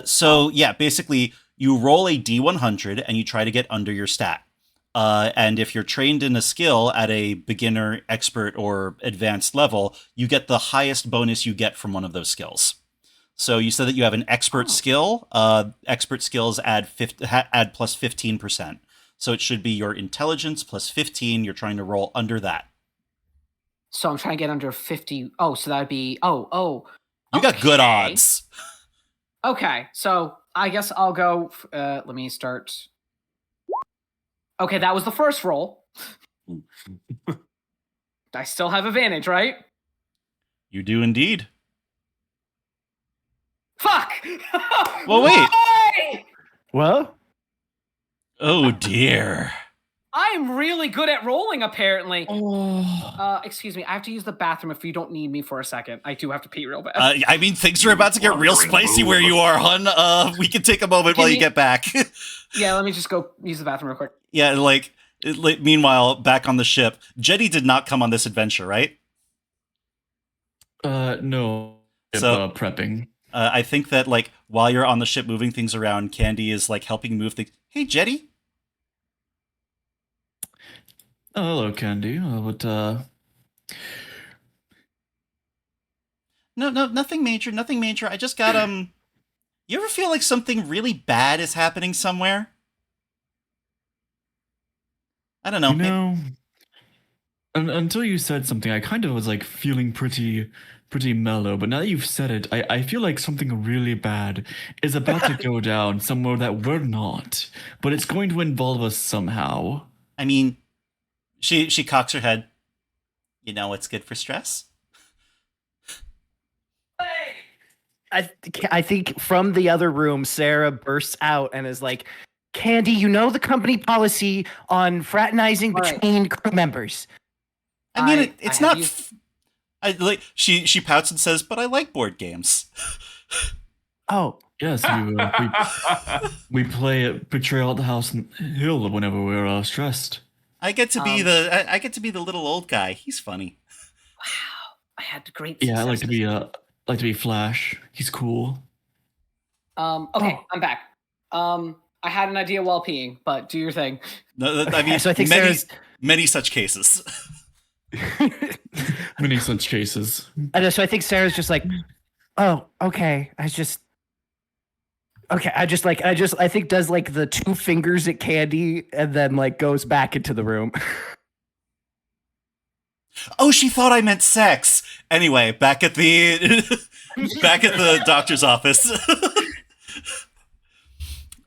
So yeah, basically you roll a D100 and you try to get under your stat. And if you're trained in a skill at a beginner, expert, or advanced level, you get the highest bonus you get from one of those skills. So you said that you have an expert skill. Expert skills add plus 15%. So it should be your intelligence plus 15. You're trying to roll under that.
So I'm trying to get under 50. Oh, so that would be oh.
You got good
Okay.
odds.
Okay, so I guess I'll go. Let me start. Okay, that was the first roll. I still have advantage, right?
You do indeed.
Fuck!
Well, wait.
Why?
Well,
Oh dear.
I'm really good at rolling, apparently.
Oh.
Excuse me, I have to use the bathroom if you don't need me for a second. I do have to pee real bad.
I mean, things are about to get real spicy where you are, hun. We can take a moment while you get back.
Yeah, let me just go use the bathroom real quick.
Yeah, meanwhile, back on the ship, Jetty did not come on this adventure, right?
No.
So-
Prepping.
I think that, while you're on the ship moving things around, Candy is, helping move things. Hey, Jetty?
Oh, hello, Candy.
No, nothing major, nothing major. I just got, You ever feel like something really bad is happening somewhere? I don't know.
You know, until you said something, I kind of was feeling pretty mellow. But now that you've said it, I feel like something really bad is about to go down somewhere that we're not. But it's going to involve us somehow.
I mean, she cocks her head. You know what's good for stress?
I think from the other room, Sarah bursts out and is like, Candy, you know the company policy on fraternizing
All right.
between crew members.
I mean,
I
it's
have
not.
used-
She pouts and says, "But I like board games."
Oh,
Yes, we play at Betrayal at the House on Hill whenever we're stressed.
I get to be
Um,
I get to be the little old guy. He's funny.
Wow, I had great.
Yeah, I like to
successes.
be Flash. He's cool.
Okay,
Oh.
I'm back. I had an idea while peeing, but do your thing.
No, I mean,
so I think
many,
Sarah's.
many such cases.
Many such cases.
So I think Sarah's just like, oh, okay. I think does the two fingers at Candy and then goes back into the room.
Oh, she thought I meant sex. Anyway, back at the back at the doctor's office.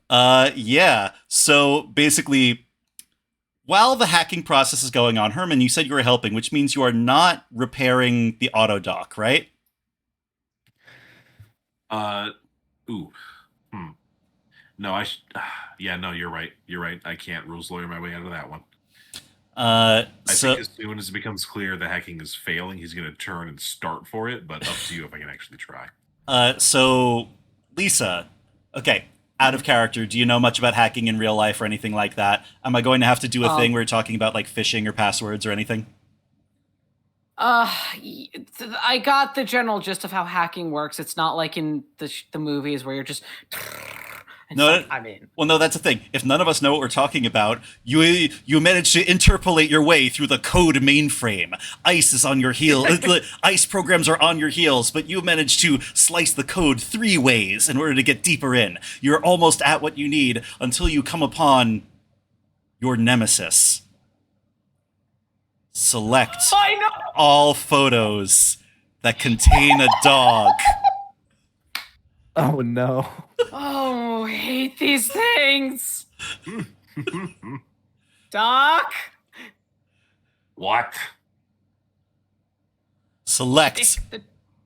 Yeah. So basically, while the hacking process is going on, Herman, you said you were helping, which means you are not repairing the auto dock, right?
Ooh. No, yeah, no, you're right. You're right. I can't rules lawyer my way out of that one. I think as soon as it becomes clear the hacking is failing, he's going to turn and start for it, but up to you if I can actually try.
So, Lisa, okay, out of character, do you know much about hacking in real life or anything like that? Am I going to have to do a thing where you're talking about, like, phishing or passwords or anything?
I got the general gist of how hacking works. It's not like in the movies where you're just...
No,
I mean,
well, no, that's the thing. If none of us know what we're talking about, you manage to interpolate your way through the code mainframe. ICE is on your heel. ICE programs are on your heels, but you manage to slice the code 3 ways in order to get deeper in. You're almost at what you need until you come upon your nemesis. Select all photos that contain a dog.
Oh no.
Oh, I hate these things. Doc?
What?
Select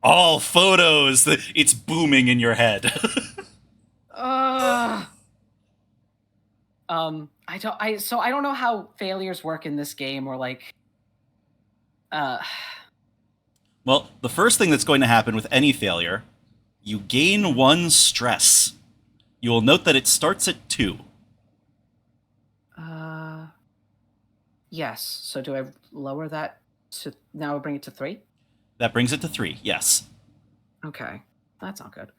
all photos. It's booming in your head.
I don't know how failures work in this game, or like
Well, the first thing that's going to happen with any failure, you gain 1 stress. You will note that it starts at 2.
Yes. So do I lower that to now bring it to 3?
That brings it to 3, yes.
Okay. That's not good.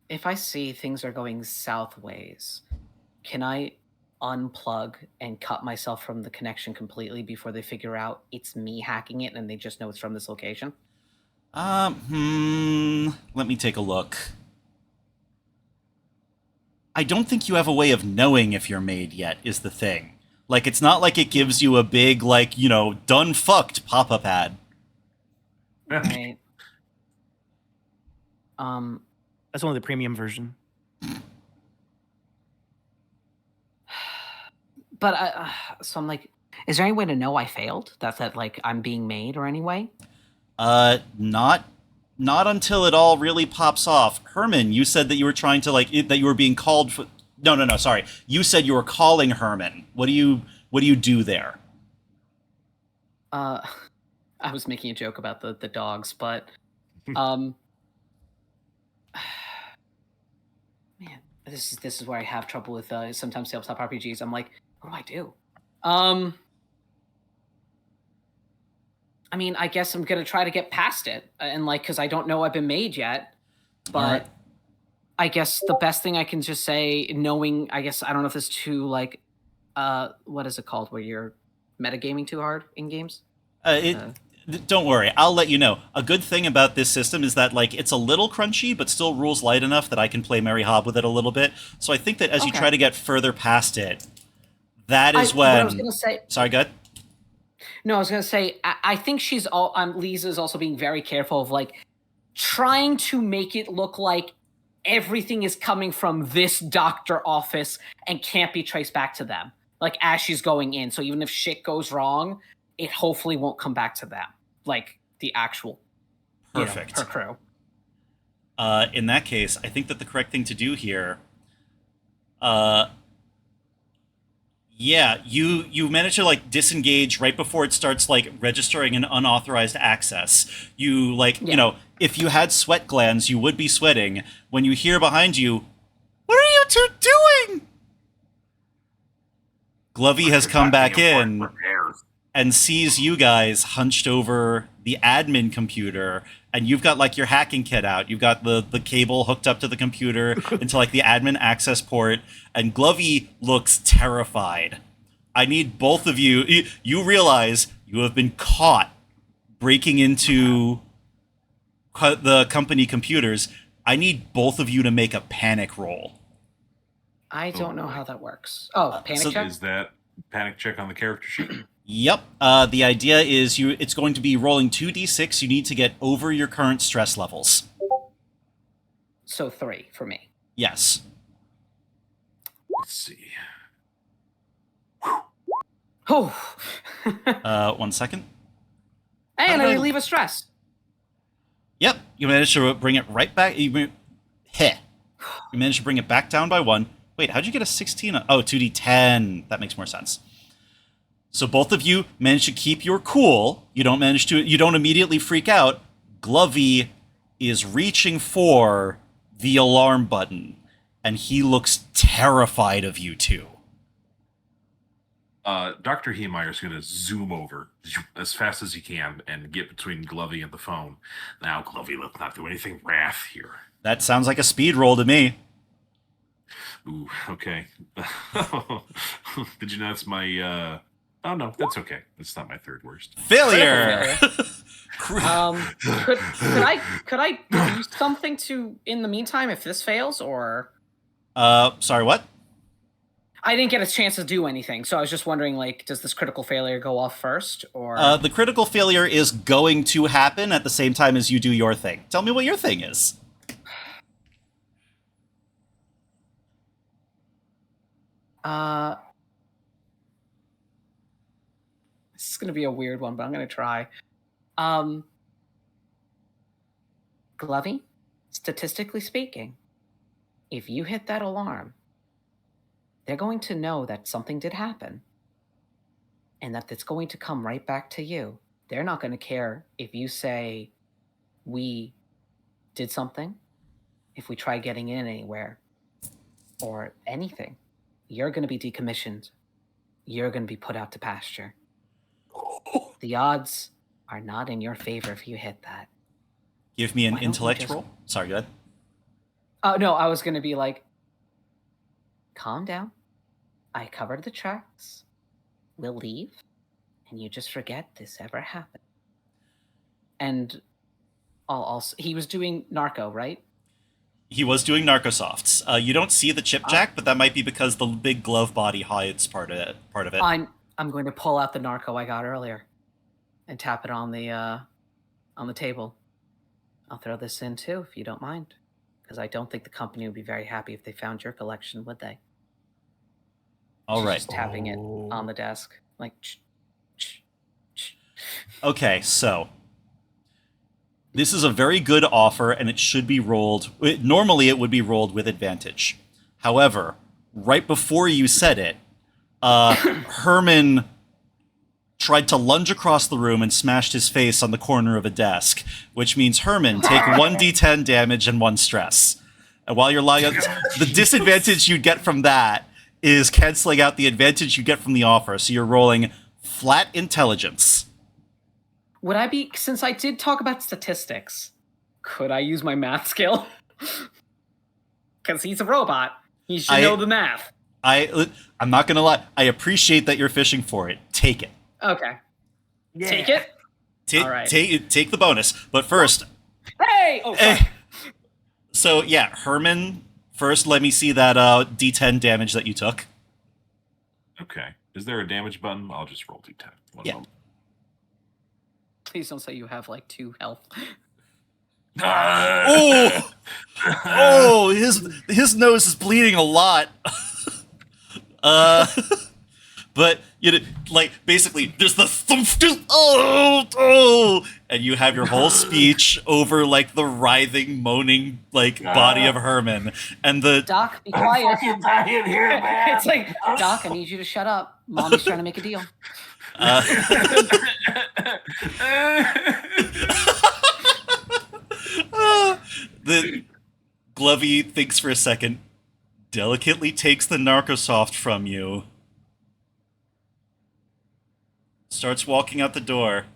If I see things are going southways, can I unplug and cut myself from the connection completely before they figure out it's me hacking it and they just know it's from this location?
Let me take a look. I don't think you have a way of knowing if you're made yet, is the thing. Like, it's not like it gives you a big, like, done fucked pop-up ad.
Right.
That's only the premium version.
But so I'm like, is there any way to know I failed? That like I'm being made or any way?
Not until it all really pops off. Herman, you said that you were trying to that you were being called for. No, sorry. You said you were calling Herman. What do you do there?
I was making a joke about the dogs, but man, this is where I have trouble with sometimes tabletop RPGs. I'm like, what do I do? I mean, I guess I'm gonna try to get past it, and because I don't know I've been made yet, but
Right.
I guess the best thing I can just say, knowing, I guess I don't know if this is too what is it called where you're metagaming too hard in games?
Don't worry, I'll let you know. A good thing about this system is that it's a little crunchy, but still rules light enough that I can play Mary Hob with it a little bit. So I think that as you try to get further past it, that is when.
I was gonna say.
Sorry, go ahead.
No, I was gonna say I think Lisa's also being very careful of trying to make it look like everything is coming from this doctor office and can't be traced back to them. As she's going in, so even if shit goes wrong, it hopefully won't come back to them, the actual,
Perfect.
her crew.
In that case, I think that the correct thing to do here, you manage to disengage right before it starts registering an unauthorized access. You if you had sweat glands, you would be sweating when you hear behind you, "What are you two doing?" Glovey has come back in and sees you guys hunched over the admin computer, and you've got your hacking kit out. You've got the cable hooked up to the computer into the admin access port, and Glovey looks terrified. I need both of you. You realize you have been caught breaking into the company computers. I need both of you to make a panic roll.
I don't know how that works. Oh, panic
so
check?
Is that panic check on the character sheet?
Yep. The idea is it's going to be rolling 2d6. You need to get over your current stress levels.
So 3 for me.
Yes.
Let's see.
Oh.
1 second.
And I relieve a stress.
Yep. You managed to bring it right back. You managed to bring it back down by 1. Wait, how'd you get a 16? Oh, 2d10. That makes more sense. So both of you manage to keep your cool. You don't immediately freak out. Glovey is reaching for the alarm button, and he looks terrified of you two.
Dr. Heemeyer is going to zoom over as fast as he can and get between Glovey and the phone. Now, Glovey, let's not do anything wrath here.
That sounds like a speed roll to me.
Ooh, okay. Did you know that's my... Oh, no, that's okay. It's not my third worst.
Failure!
Could I do something to in the meantime if this fails, or?
Sorry, what?
I didn't get a chance to do anything, so I was just wondering, like, does this critical failure go off first, or?
The critical failure is going to happen at the same time as you do your thing. Tell me what your thing is.
This is gonna be a weird one, but I'm gonna try. Glovey, statistically speaking, if you hit that alarm, they're going to know that something did happen and that it's going to come right back to you. They're not going to care if you say we did something, if we try getting in anywhere, or anything. You're going to be decommissioned. You're going to be put out to pasture. The odds are not in your favor if you hit that.
Give me an
Why don't you
intellect
just-
roll. Sorry, go ahead.
Oh, no, I was going to be like, calm down. I covered the tracks. We'll leave. And you just forget this ever happened. And I'll also... He was doing Narco, right?
He was doing Narcosofts. You don't see the chipjack, but that might be because the big glove body hides part of it.
I'm going to pull out the Narco I got earlier and tap it on the table. I'll throw this in too, if you don't mind. Because I don't think the company would be very happy if they found your collection, would they?
All
She's
right.
just tapping it on the desk. Like,
Okay, so this is a very good offer, and it should be rolled. Normally, it would be rolled with advantage. However, right before you said it, Herman tried to lunge across the room and smashed his face on the corner of a desk, which means Herman, take 1d10 damage and 1 stress. And while you're lying, the disadvantage you get from that is canceling out the advantage you get from the offer. So you're rolling flat intelligence.
would I be... Since I did talk about statistics, could I use my math skill? Because he's a robot. He should know the math.
I'm not going to lie. I appreciate that you're fishing for it. Take it.
Okay.
Yeah.
Take it? All right.
Take the bonus. But first...
Hey! Oh, sorry.
So, yeah, Herman, first let me see that D10 damage that you took.
Okay. Is there a damage button? I'll just roll D10. One
Yeah.
moment.
Please don't say you have, like, 2 health.
Oh, his nose is bleeding a lot. But you know, like basically, there's the thump, and you have your whole speech over like the writhing, moaning like body of Herman, and the
Doc, be quiet.
Fucking dying here, man.
It's like, Doc, I need you to shut up. Mommy's trying to make a deal.
the Glovey thinks for a second, delicately takes the Narcosoft from you, starts walking out the door.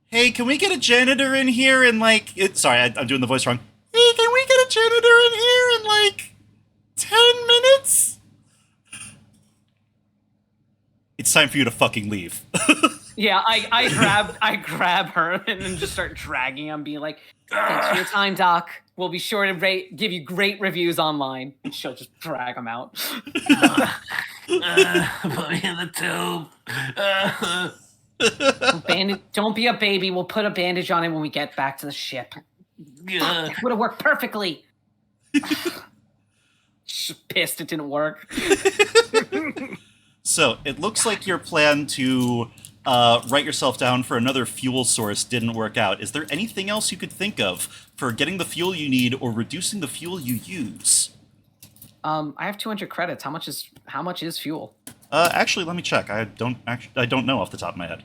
Hey, can we get a janitor in here in like... Sorry, I'm doing the voice wrong. Hey, can we get a janitor in here in like 10 minutes? It's time for you to fucking leave.
Yeah, I grab her and then just start dragging him, being like, thanks for your time, Doc. We'll be sure to give you great reviews online. She'll just drag them out.
Put me in the tube.
Don't be a baby. We'll put a bandage on him when we get back to the ship. That would have worked perfectly. Just pissed it didn't work.
So it looks like your plan to write yourself down for another fuel source didn't work out. Is there anything else you could think of for getting the fuel you need or reducing the fuel you use?
I have 200 credits. How much is fuel?
Actually, let me check. I don't know off the top of my head.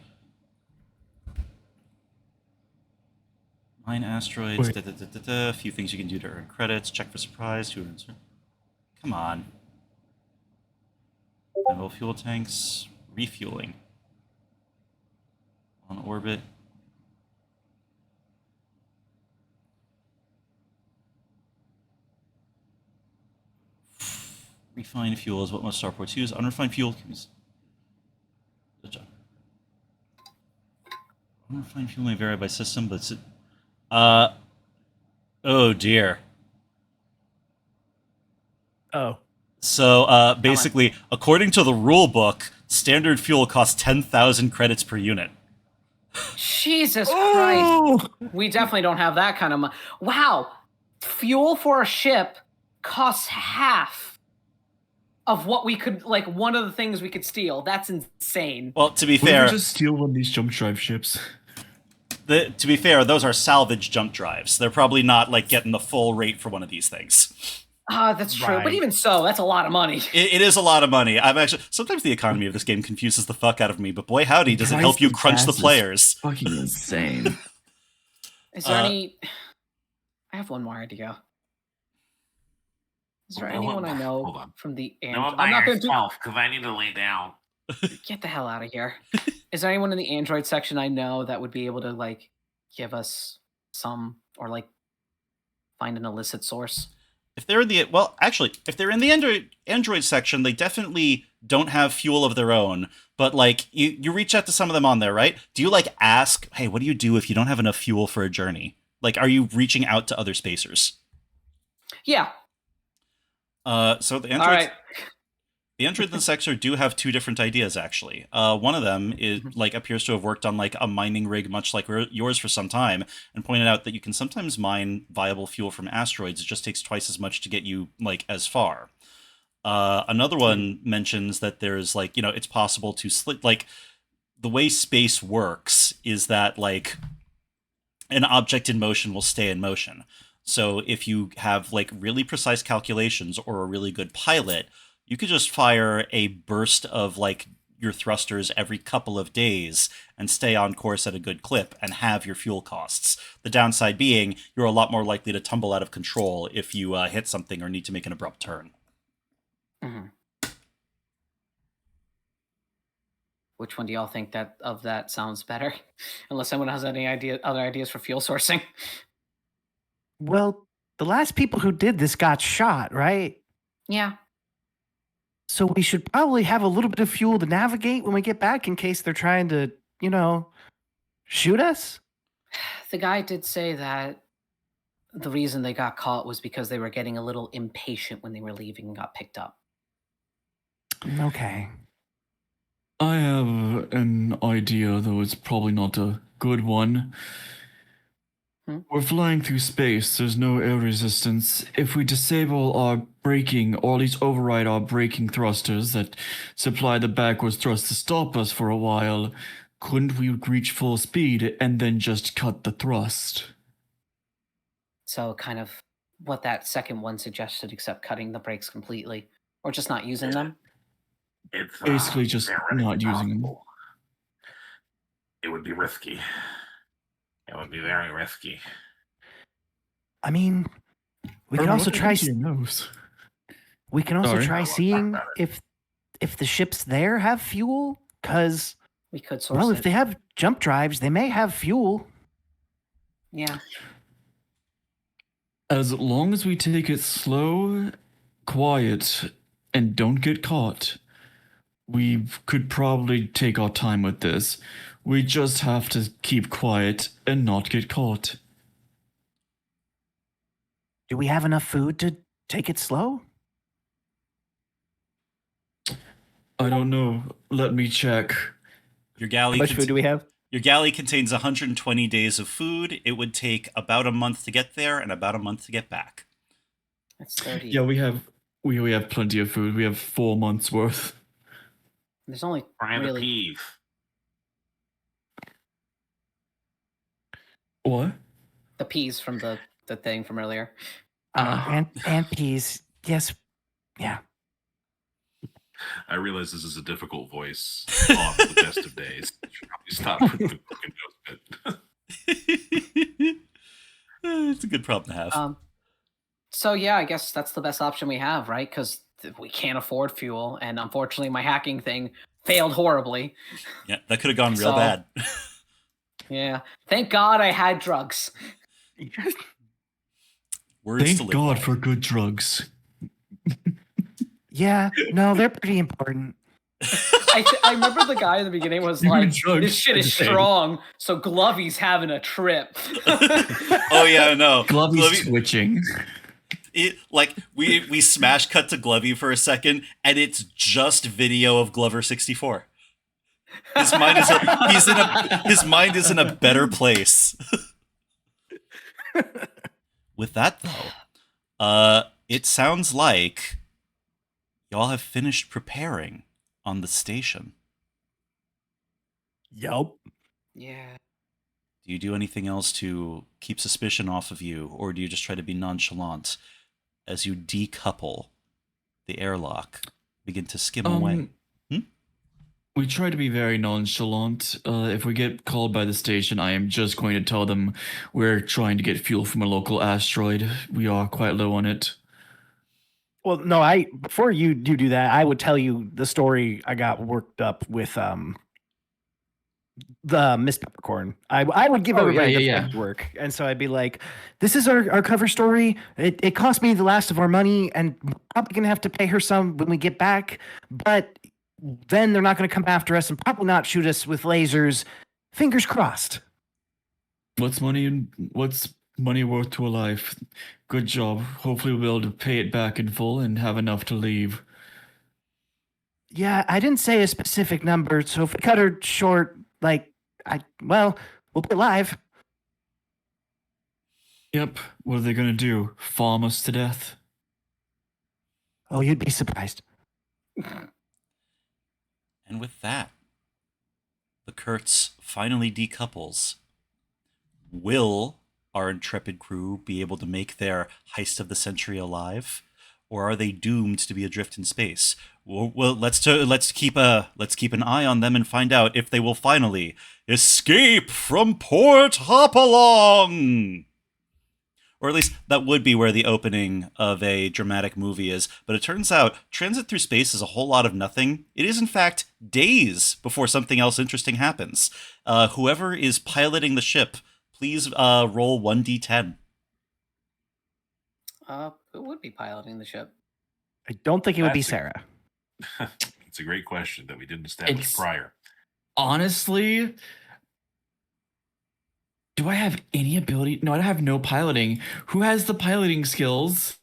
Mine asteroids. A few things you can do to earn credits. Check for surprise. Come on. No fuel tanks. Refueling. On orbit. Refined fuel is what most starports use. Unrefined fuel can be... Good job. Unrefined fuel may vary by system, but it's... oh dear.
Oh.
So, basically, according to the rule book, standard fuel costs 10,000 credits per unit.
Jesus Christ. We definitely don't have that kind of money. Wow. Fuel for a ship costs half of what we could, like, one of the things we could steal. That's insane.
Well, to be
What if
fair...
we just steal one of these jump drive ships?
To be fair, those are salvage jump drives. They're probably not, like, getting the full rate for one of these things.
That's true.
Right.
But even so, that's a lot of money.
It is a lot of money. Sometimes the economy of this game confuses the fuck out of me, but boy howdy, does it help you crunch the players.
Fucking insane.
Is there any... I have one more idea. Is there anyone I know
Hold on.
from the...
No,
I'm not going to
because I need to lay down.
Get the hell out of here. Is there anyone in the Android section I know that would be able to, like, give us some, or, like, find an illicit source?
If they're in the if they're in the Android section, they definitely don't have fuel of their own. But like you reach out to some of them on there, right? Do you like ask, hey, what do you do if you don't have enough fuel for a journey? Like, are you reaching out to other spacers?
Yeah.
So the Android,
All right.
the Android and the Sector do have two different ideas actually. One of them is like appears to have worked on like a mining rig much like yours for some time, and pointed out that you can sometimes mine viable fuel from asteroids. It just takes twice as much to get you like as far. Another one mentions that there's like, it's possible to like the way space works is that like an object in motion will stay in motion. So if you have like really precise calculations or a really good pilot, you could just fire a burst of like your thrusters every couple of days and stay on course at a good clip and have your fuel costs. The downside being you're a lot more likely to tumble out of control if you hit something or need to make an abrupt turn.
Mm-hmm. Which one do y'all think that sounds better? Unless someone has any other ideas for fuel sourcing.
Well, the last people who did this got shot, right?
Yeah.
So we should probably have a little bit of fuel to navigate when we get back in case they're trying to, shoot us.
The guy did say that the reason they got caught was because they were getting a little impatient when they were leaving and got picked up.
Okay.
I have an idea, though it's probably not a good one. We're flying through space, there's no air resistance. If we disable our braking, or at least override our braking thrusters that supply the backwards thrust to stop us for a while, couldn't we reach full speed and then just cut the thrust?
So kind of what that second one suggested, except cutting the brakes completely. Or just not using them?
It's
Basically just
theoretically
not using them.
possible. It would be risky. It would be very risky.
I mean, we can
Or
also
what
try.
happened to your nose?
We can also
Sorry?
try seeing if the ships there have fuel. Because,
We could source
well,
it.
if they have jump drives, they may have fuel.
Yeah.
As long as we take it slow, quiet, and don't get caught, we could probably take our time with this. We just have to keep quiet and not get caught.
Do we have enough food to take it slow?
I don't know. Let me check.
Your
How
galley
much food do we have?
Your galley contains 120 days of food. It would take about a month to get there and about a month to get back.
That's 30.
Yeah, we have plenty of food. We have 4 months worth.
There's only
Trying to
really
peeve.
What?
the peas from the thing from earlier.
And peas. Yes. Yeah.
I realize this is a difficult voice on the best of days. I should probably stop with the broken nose bit.
It's a good problem to have.
So yeah, I guess that's the best option we have, right? Because we can't afford fuel, and unfortunately, my hacking thing failed horribly.
Yeah, that could have gone real
So-
bad.
Yeah, thank God I had drugs.
Words to
Thank
live
God
by.
for good drugs.
Yeah. No, they're pretty important.
I remember the guy in the beginning was
You
like,
drugs
"This shit is
today."
strong," so Glovey's having a trip.
Oh yeah, no.
Glovey's switching.
We smash cut to Glovey for a second, and it's just video of Glover 64. His mind is in a better place. With that though, it sounds like y'all have finished preparing on the station.
Yup.
Yeah.
Do you do anything else to keep suspicion off of you, or do you just try to be nonchalant as you decouple the airlock, begin to skim away?
We try to be very nonchalant. If we get called by the station, I am just going to tell them we're trying to get fuel from a local asteroid. We are quite low on it.
Well, no, before you do that, I would tell you the story I got worked up with the Miss Peppercorn. I would give
Oh,
everybody
yeah,
the
yeah,
prep work. And so I'd be like, this is our cover story. It cost me the last of our money, and we're probably gonna have to pay her some when we get back, but then they're not gonna come after us and probably not shoot us with lasers. Fingers crossed.
What's money worth to a life? Good job. Hopefully we'll be able to pay it back in full and have enough to leave.
Yeah, I didn't say a specific number, so if we cut her short, we'll be alive.
Yep. What are they gonna do? Farm us to death?
Oh, you'd be surprised.
And with that, the KURTZ finally decouples. Will our intrepid crew be able to make their heist of the century alive, or are they doomed to be adrift in space? Well, let's keep an eye on them and find out if they will finally escape from Port Hopalong. Or at least that would be where the opening of a dramatic movie is. But it turns out transit through space is a whole lot of nothing. It is, in fact, days before something else interesting happens. Whoever is piloting the ship, please roll 1d10.
Who would be piloting the ship?
I don't think it would be
That's a-
Sarah.
It's a great question that we didn't establish prior.
Honestly, do I have any ability? No, I have no piloting. Who has the piloting skills?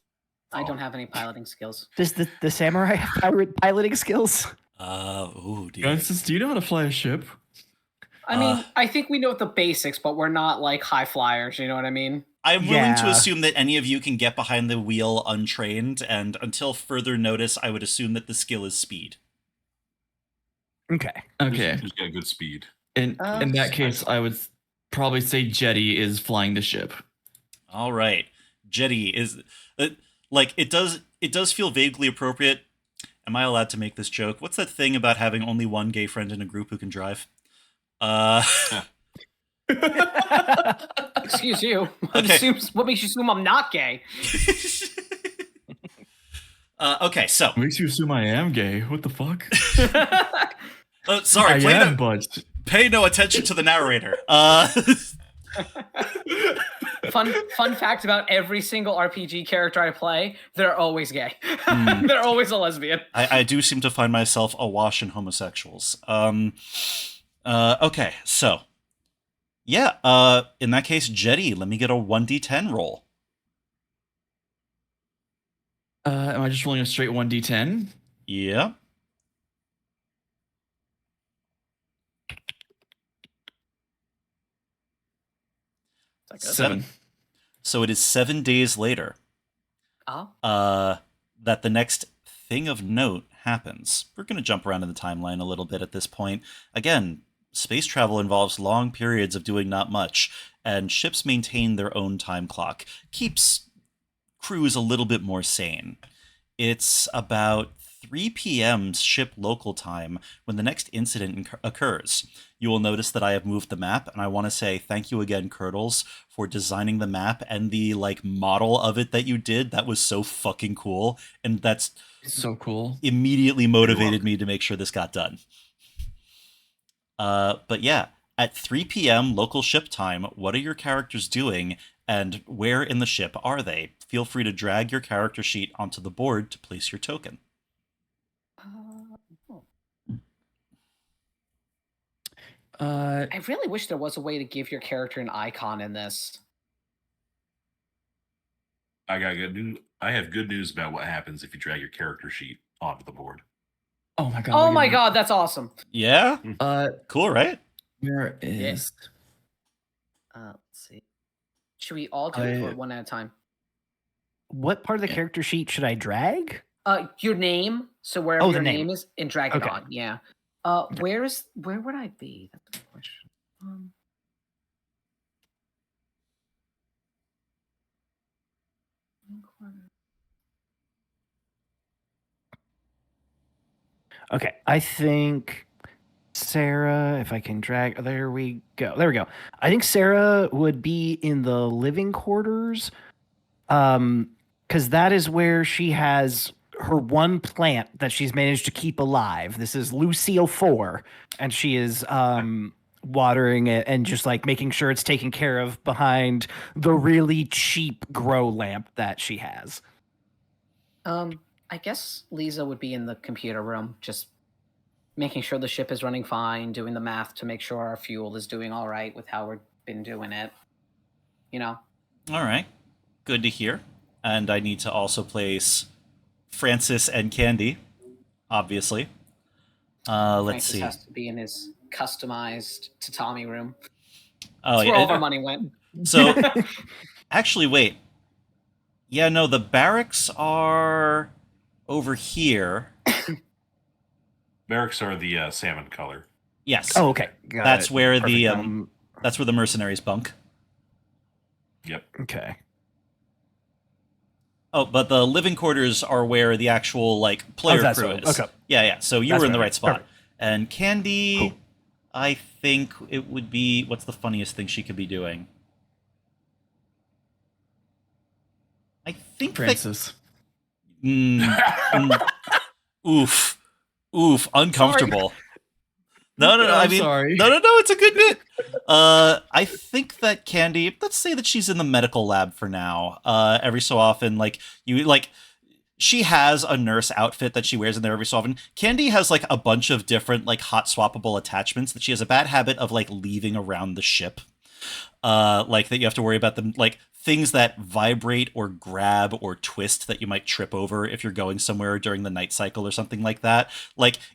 I don't have any piloting skills.
Does the samurai have piloting skills?
Ooh, dude.
Francis, do you know how to fly a ship?
I mean, I think we know the basics, but we're not like high flyers. You know what I mean?
I'm willing to
Yeah.
assume that any of you can get behind the wheel untrained, and until further notice, I would assume that the skill is speed.
Okay.
Okay.
Who's got good speed?
In that case, I would probably say Jetty is flying the ship.
All right, Jetty is it does feel vaguely appropriate. Am I allowed to make this joke? What's that thing about having only one gay friend in a group who can drive?
Excuse you.
Okay.
What makes you assume I'm not gay?
Okay, so
Makes you assume I am gay. What the fuck?
sorry,
I am, but
pay no attention to the narrator.
Fun fact about every single RPG character I play, they're always gay. They're always a lesbian.
I do seem to find myself awash in homosexuals. Okay, so yeah, in that case, Jetty, let me get a 1d10 roll.
Am I just rolling a straight 1d10?
Yeah.
Is that good?
7.
So it is 7 days later
Oh.
that the next thing of note happens. We're going to jump around in the timeline a little bit at this point. Again, space travel involves long periods of doing not much, and ships maintain their own time clock. Keeps crews a little bit more sane. It's about 3 p.m. ship local time when the next incident occurs. You will notice that I have moved the map, and I want to say thank you again, KURTZ, for designing the map and the model of it that you did. That was so fucking cool, and that's
It's so cool.
immediately motivated me to make sure this got done. But yeah, at 3 p.m. local ship time, what are your characters doing, and where in the ship are they? Feel free to drag your character sheet onto the board to place your token.
I really wish there was a way to give your character an icon in this.
I got good news. I have good news about what happens if you drag your character sheet onto the board.
Oh my god.
Oh
look at
my
me.
god, that's awesome.
Yeah? Cool, right?
Where is...
Let's see. Should we all do it or one at a time?
What part of the character sheet should I drag?
Your name. So wherever your
the
name
name.
is, and drag it
Okay.
on. Yeah. Where would I be? That's a good question.
Okay, I think Sarah, if I can drag, there we go. There we go. I think Sarah would be in the living quarters, because that is where she has her one plant that she's managed to keep alive. This is Lucille 4, and she is watering it and just making sure it's taken care of behind the really cheap grow lamp that she has.
I guess Lisa would be in the computer room, just making sure the ship is running fine, doing the math to make sure our fuel is doing all right with how we've been doing it. You know?
All right. Good to hear. And I need to also place Francis and Candy, obviously. Let's
Francis
see.
has to be in his customized tatami room.
Oh,
That's where all of our money went.
So, actually, wait. Yeah, no, the barracks are over here.
Barracks are the salmon color.
Yes.
Oh, okay.
That's where
Perfect.
that's where the mercenaries bunk.
Yep.
Okay.
Oh, but the living quarters are where the actual player
that's
crew
right.
is.
Okay.
Yeah. So you
That's
were in the
right.
right spot.
Perfect.
And Candy,
Cool.
I think it would be, what's the funniest thing she could be doing? I think
Francis.
Oof, uncomfortable. No. I mean,
sorry.
no. It's a good bit. I think that Candy. Let's say that she's in the medical lab for now. Every so often, she has a nurse outfit that she wears in there every so often. Candy has a bunch of different hot swappable attachments that she has a bad habit of leaving around the ship. That you have to worry about them, things that vibrate or grab or twist that you might trip over if you're going somewhere during the night cycle or something like that.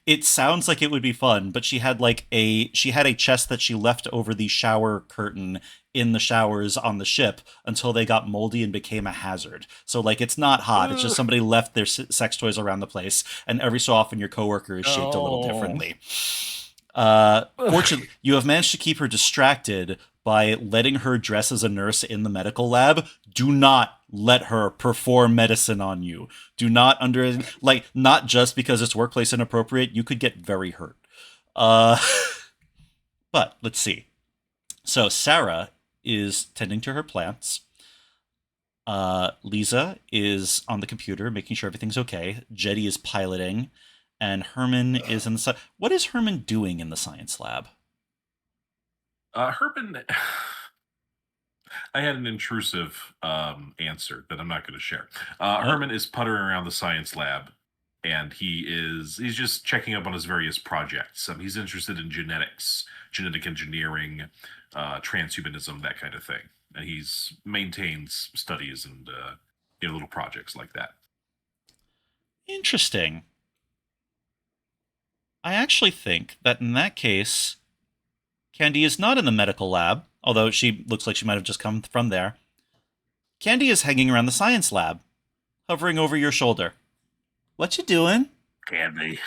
It sounds like it would be fun, but she had a chest that she left over the shower curtain in the showers on the ship until they got moldy and became a hazard. So it's not hot. It's just somebody left their sex toys around the place, and every so often your coworker is shaped a little differently. Fortunately, you have managed to keep her distracted by letting her dress as a nurse in the medical lab. Do not let her perform medicine on you. Do not not just because it's workplace inappropriate, you could get very hurt. But let's see. So Sarah is tending to her plants. Lisa is on the computer making sure everything's okay. Jetty is piloting. And Herman is in the... What is Herman doing in the science lab?
Herman... I had an intrusive answer that I'm not going to share. Herman is puttering around the science lab, and he's just checking up on his various projects. He's interested in genetics, genetic engineering, transhumanism, that kind of thing. And he's maintains studies and little projects like that.
Interesting. I actually think that in that case, Candy is not in the medical lab, although she looks like she might have just come from there. Candy is hanging around the science lab, hovering over your shoulder. What you doing?
Candy,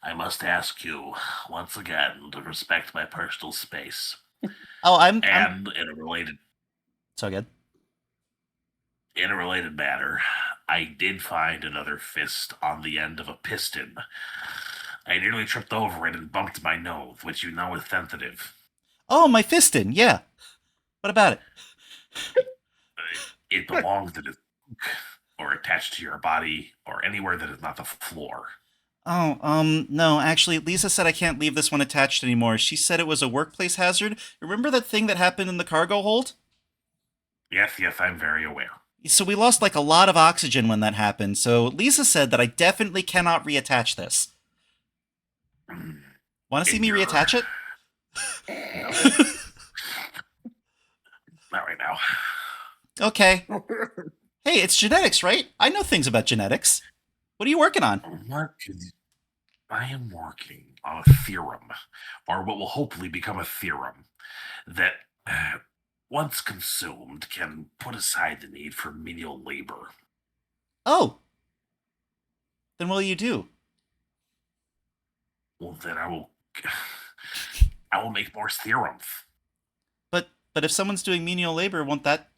I must ask you once again to respect my personal space.
Oh, I'm
And
so good.
in a related matter, I did find another fist on the end of a piston. I nearly tripped over it and bumped my nose, which you know is sensitive.
Oh, my fistin', yeah. What about it?
It belongs in a or attached to your body or anywhere that is not the floor.
Oh, no, actually, Lisa said I can't leave this one attached anymore. She said it was a workplace hazard. Remember that thing that happened in the cargo hold?
Yes, I'm very aware.
So we lost like a lot of oxygen when that happened, so Lisa said that I definitely cannot reattach this. Want to see me reattach it?
Not right now.
Okay. Hey, it's genetics, right? I know things about genetics. What are you working on?
I am working on a theorem, or what will hopefully become a theorem, that once consumed can put aside the need for menial labor.
Oh. Then what will you do?
Well, then I will make more theorems.
But if someone's doing menial labor, won't that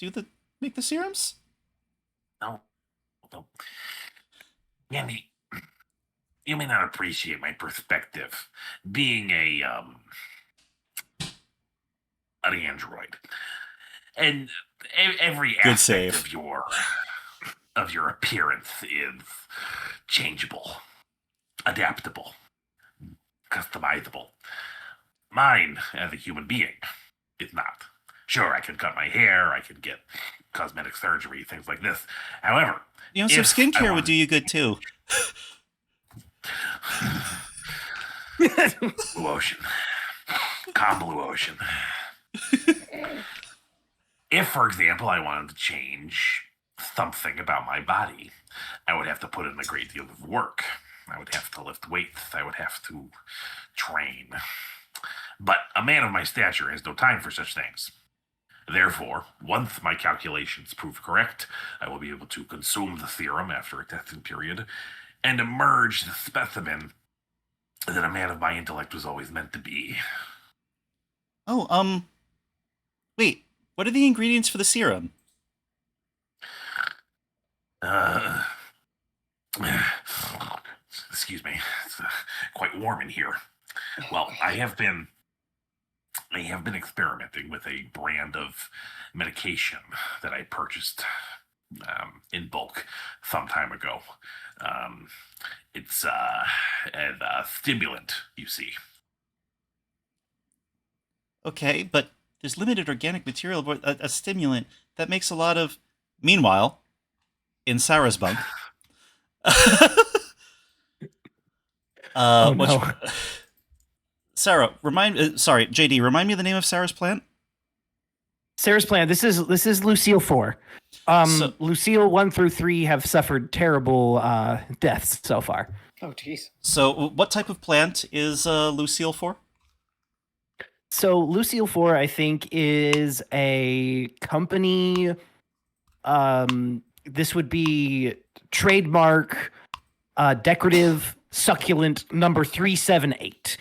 make the serums?
No. Andy, you may not appreciate my perspective. Being an android, and every
Good
aspect
save.
of your appearance is changeable, adaptable, customizable. Mine, as a human being, is not. Sure, I can cut my hair, I can get cosmetic surgery, things like this. However,
You know, some skincare would do you good too.
Blue ocean. Calm blue ocean. If, for example, I wanted to change something about my body, I would have to put in a great deal of work. I would have to lift weights. I would have to train. But a man of my stature has no time for such things. Therefore, once my calculations prove correct, I will be able to consume the theorem after a testing period and emerge the specimen that a man of my intellect was always meant to be.
Oh, wait. What are the ingredients for the serum?
Excuse me. It's quite warm in here. Well, I have been experimenting with a brand of medication that I purchased in bulk some time ago. It's a stimulant, you see.
Okay, but there's limited organic material, but a stimulant that makes a lot of. Meanwhile, in Sarah's bunk.
Oh, no.
Sarah, JD, remind me of the name of Sarah's plant.
Sarah's plan. This is Lucille 4. Lucille 1 through 3 have suffered terrible deaths so far.
Oh, jeez.
So, what type of plant is Lucille for?
So Lucille 4, I think, is a company. This would be trademark decorative succulent number 378.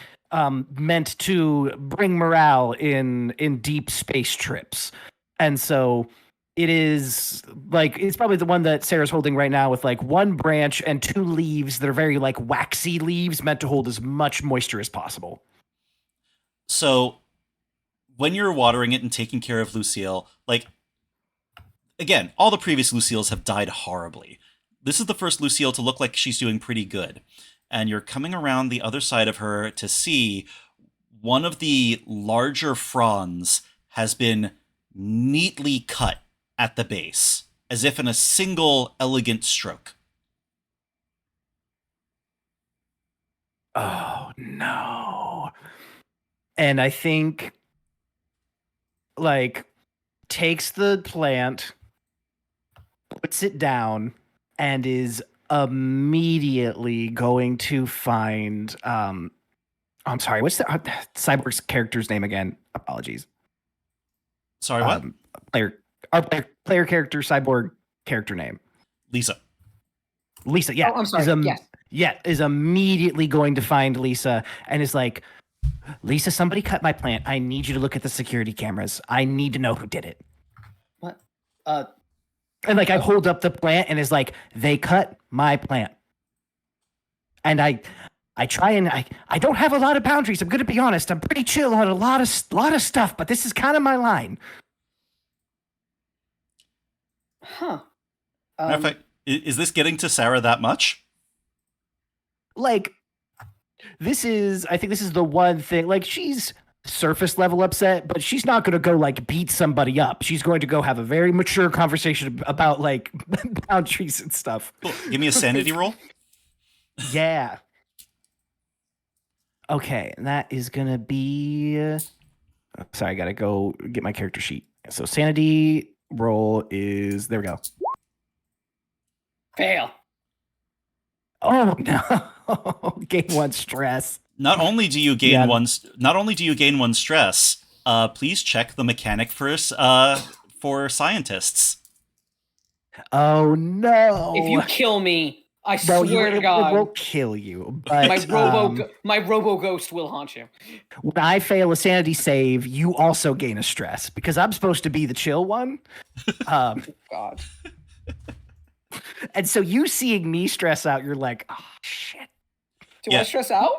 Meant to bring morale in deep space trips. And so it is like, it's probably the one that Sarah's holding right now with like one branch and 2 leaves that are very like waxy leaves meant to hold as much moisture as possible.
So when you're watering it and taking care of Lucille, like, again, all the previous Lucille's have died horribly. This is the first Lucille to look like she's doing pretty good. And you're coming around the other side of her to see one of the larger fronds has been neatly cut at the base, as if in a single elegant stroke.
Oh, no. And I think, like, takes the plant, puts it down, and is immediately going to find. I'm sorry. What's the Cyborg's character's name again? Apologies.
Sorry, what?
Player character Cyborg character name.
Lisa.
Lisa. Yeah.
Oh, I'm sorry. Yes.
Yeah, is immediately going to find Lisa and is like, Lisa, somebody cut my plant. I need you to look at the security cameras. I need to know who did it.
What?
And like I hold up the plant and is like, they cut my plant. And I try and I don't have a lot of boundaries. I'm gonna be honest. I'm pretty chill on a lot of stuff, but this is kind of my line.
Huh.
Matter of fact, is this getting to Sarah that much?
Like, I think this is the one thing. Like, she's surface level upset, but she's not going to go like beat somebody up. She's going to go have a very mature conversation about like boundaries and stuff.
Cool. Give me a sanity roll.
Yeah. Okay, and that is going to be. Sorry, I got to go get my character sheet. So sanity roll is there. We go.
Fail.
Oh no! Gain 1 stress.
Not only do you gain one stress, please check the mechanic for scientists.
Oh no!
If you kill me, I
No,
swear to
it
God,
won't kill you. But
my robo ghost will haunt you.
when I fail a sanity save, you also gain a stress because I'm supposed to be the chill one.
God.
And so you seeing me stress out, you're like, oh shit.
Do I stress out?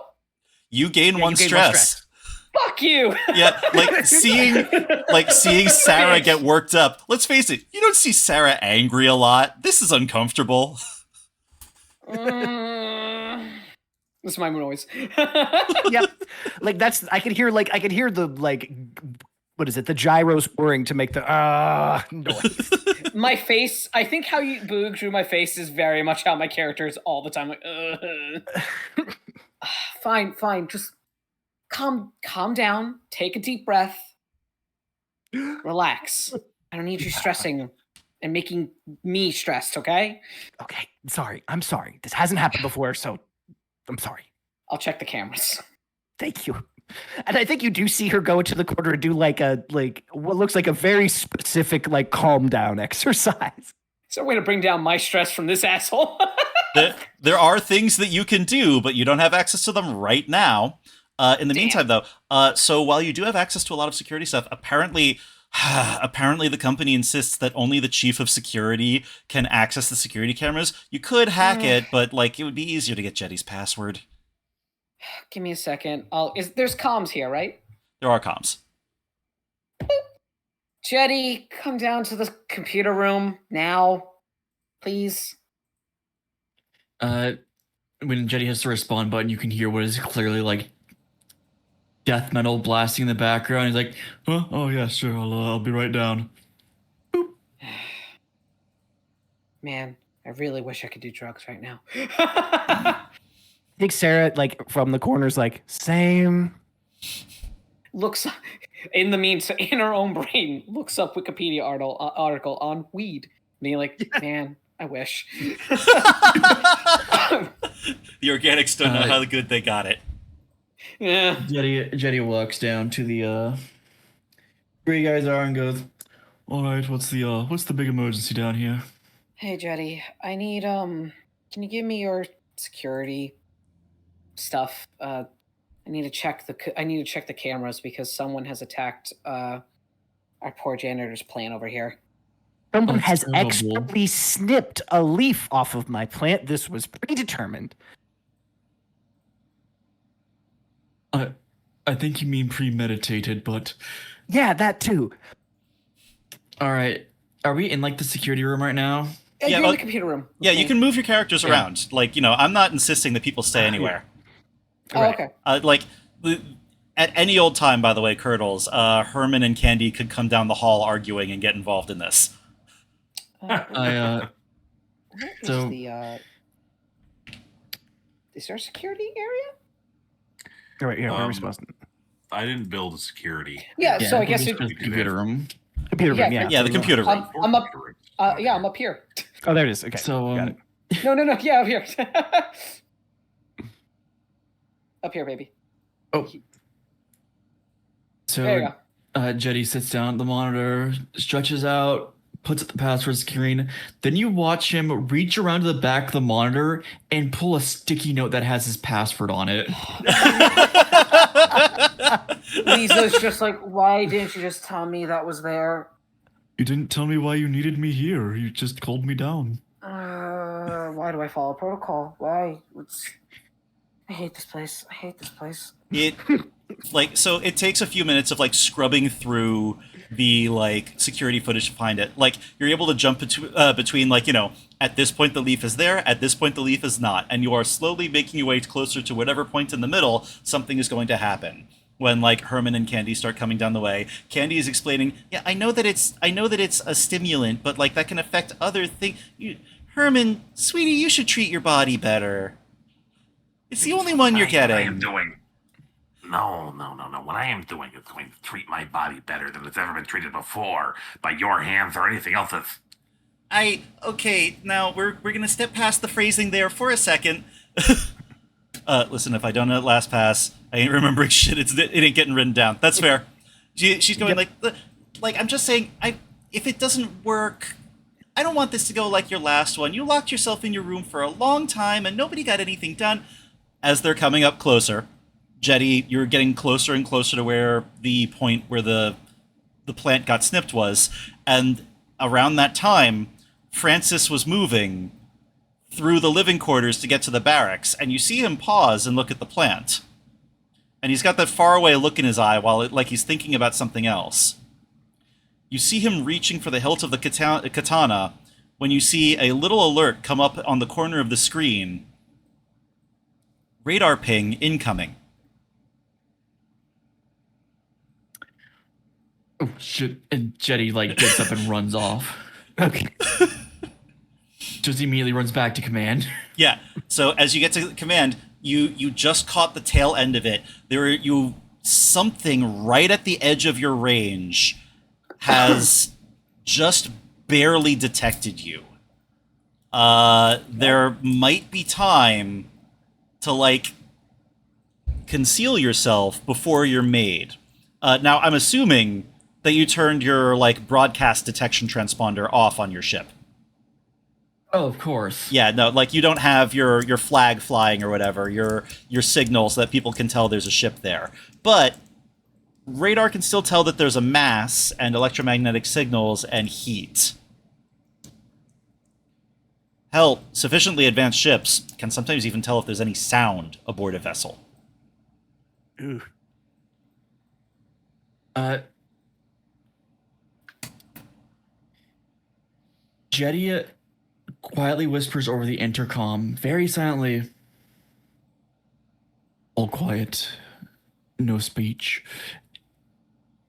You gain
Yeah,
one
you gain
stress.
Fuck you.
Yeah, seeing Sarah get worked up. Let's face it, you don't see Sarah angry a lot. This is uncomfortable.
This is my noise.
Yep. Like I could hear the like what is it? The gyros whirring to make the noise.
My face, I think how you boog through my face is very much how my character is all the time. Like, fine. Just calm down. Take a deep breath. Relax. I don't need you stressing and making me stressed, okay?
Okay. I'm sorry. This hasn't happened before, so I'm sorry.
I'll check the cameras.
Thank you. And I think you do see her go into the corner and do like what looks like a very specific like calm down exercise.
Is there a way to bring down my stress from this asshole?
There are things that you can do, but you don't have access to them right now. In the meantime, though, so while you do have access to a lot of security stuff, apparently the company insists that only the chief of security can access the security cameras. You could hack it, but like it would be easier to get Jetty's password.
Give me a second. There's comms here, right?
There are comms.
Jetty, come down to the computer room now, please.
When Jetty hits the respond button, you can hear what is clearly like death metal blasting in the background. He's like, "Oh yeah, sure. I'll be right down." Boop.
Man, I really wish I could do drugs right now.
I think Sarah, like from the corners, like same.
Looks in the meantime in her own brain, looks up Wikipedia article on weed, being like, man, I wish.
The organics don't know how good they got it.
Yeah.
Jetty walks down to the where you guys are and goes, "All right, what's the big emergency down here?"
Hey Jetty, I need can you give me your security stuff? I need to check the cameras because someone has attacked our poor janitor's plant over here.
Someone has
terrible.
expertly snipped a leaf off of my plant. This was predetermined.
I think you mean premeditated, but
Yeah, that too.
all right. Are we in like the security room right now?
Yeah,
Yeah,
you're
well,
in the computer room.
Yeah, you can move your characters around. Like, I'm not insisting that people stay anywhere.
Oh,
Right.
okay.
At any old time, by the way, Curdles, Herman and Candy could come down the hall arguing and get involved in this.
Where is
so-
is there a security area?
All right, yeah, where are we
Um,
supposed to?
I didn't build a security.
Yeah, so I guess
it's the computer room.
Computer room,
yeah,
yeah.
Yeah, the computer room.
I'm up. Yeah, I'm up here.
Oh, there it is. Okay,
So
got it.
No. Yeah, up here. Up here, baby.
Oh.
There you
So
go.
Jetty sits down at the monitor, stretches out, puts up the password screen. Then you watch him reach around to the back of the monitor and pull a sticky note that has his password on it.
Lisa's just like, why didn't you just tell me that was there?
You didn't tell me why you needed me here. You just called me down.
Why do I follow protocol? Why? I hate this place.
So it takes a few minutes of like scrubbing through the like security footage to find it. Like you're able to jump between like, you know, at this point the leaf is there, at this point the leaf is not, and you are slowly making your way closer to whatever point in the middle something is going to happen. When like Herman and Candy start coming down the way, Candy is explaining, "Yeah, I know that it's a stimulant, but like that can affect other things. Herman, sweetie, you should treat your body better. It's the only one you're
What I am
getting."
doing. No. What I am doing is going to treat my body better than it's ever been treated before by your hands or anything else that's...
Okay, now we're gonna step past the phrasing there for a second. Listen, if I don't know it last pass, I ain't remembering shit. It ain't getting written down. That's fair. She's going like I'm just saying. If it doesn't work, I don't want this to go like your last one. You locked yourself in your room for a long time and nobody got anything done. As they're coming up closer, Jetty, you're getting closer and closer to where the point where the plant got snipped was, and around that time, Francis was moving through the living quarters to get to the barracks, and you see him pause and look at the plant. And he's got that faraway look in his eye like he's thinking about something else. You see him reaching for the hilt of the katana when you see a little alert come up on the corner of the screen. Radar ping incoming.
Oh shit! And Jetty like gets up and runs off.
Okay.
Just immediately runs back to command.
Yeah. So as you get to command, you just caught the tail end of it. Something right at the edge of your range has just barely detected you. There might be time to like conceal yourself before you're made. Now I'm assuming that you turned your like broadcast detection transponder off on your ship.
Oh, of course.
Yeah, no, like you don't have your flag flying or whatever, your signal so that people can tell there's a ship there. But radar can still tell that there's a mass and electromagnetic signals and heat. Hell, sufficiently advanced ships can sometimes even tell if there's any sound aboard a vessel.
Ooh.
Jetty quietly whispers over the intercom, very silently. All quiet. No speech.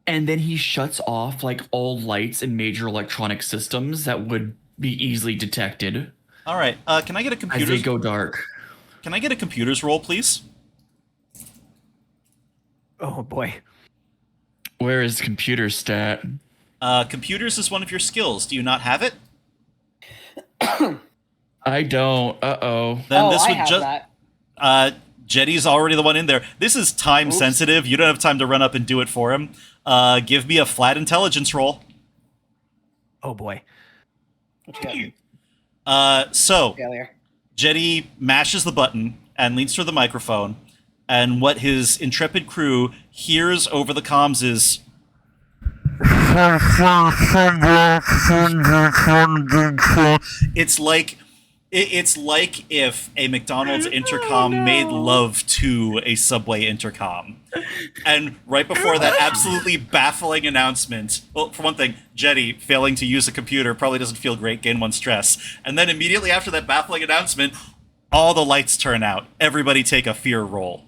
And then he shuts off like all lights and major electronic systems that would be easily detected.
All right, can I get a
As
computer's...
they go dark.
Can I get a computer's roll, please?
Oh boy.
Where is computer stat?
Computers is one of your skills. Do you not have it?
I don't. Uh-oh.
Then
I have that.
Jetty's already the one in there. This is time sensitive. You don't have time to run up and do it for him. Give me a flat intelligence roll.
Oh boy.
What you got? Failure.
Jetty mashes the button and leans to the microphone, and what his intrepid crew hears over the comms is... It's like if a McDonald's intercom made love to a Subway intercom. And right before that absolutely baffling announcement, well, for one thing, Jetty failing to use a computer probably doesn't feel great, gain 1 stress. And then immediately after that baffling announcement, all the lights turn out. Everybody take a fear roll.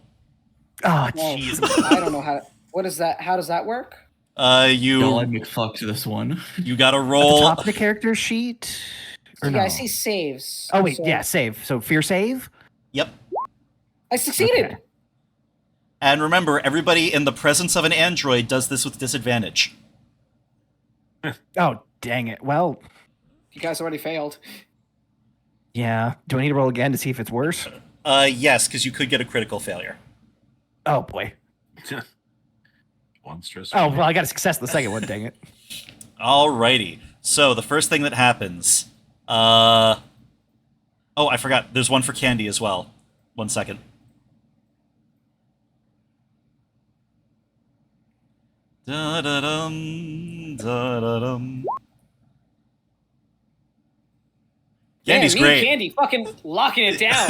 Oh
Well,
jeez.
I don't know how. What is that? How does that work?
Y'all let me fuck to this one.
You gotta
At the
roll.
top of the character sheet. Or
Yeah,
no?
I see saves.
Oh wait,
So
yeah, save. So fear save.
Yep.
I succeeded.
Okay.
And remember, everybody in the presence of an android does this with disadvantage.
Oh dang it. Well,
You guys already failed.
Yeah. Do I need to roll again to see if it's worse?
Yes, because you could get a critical failure.
Oh boy.
One stress.
Oh well, I got a success the second one. Dang it.
Alrighty. So the first thing that happens. Oh, I forgot. There's one for Candy as well. 1 second. Da-da-dum, da-da-dum. Candy's
Man, me and
great.
Candy fucking locking it down.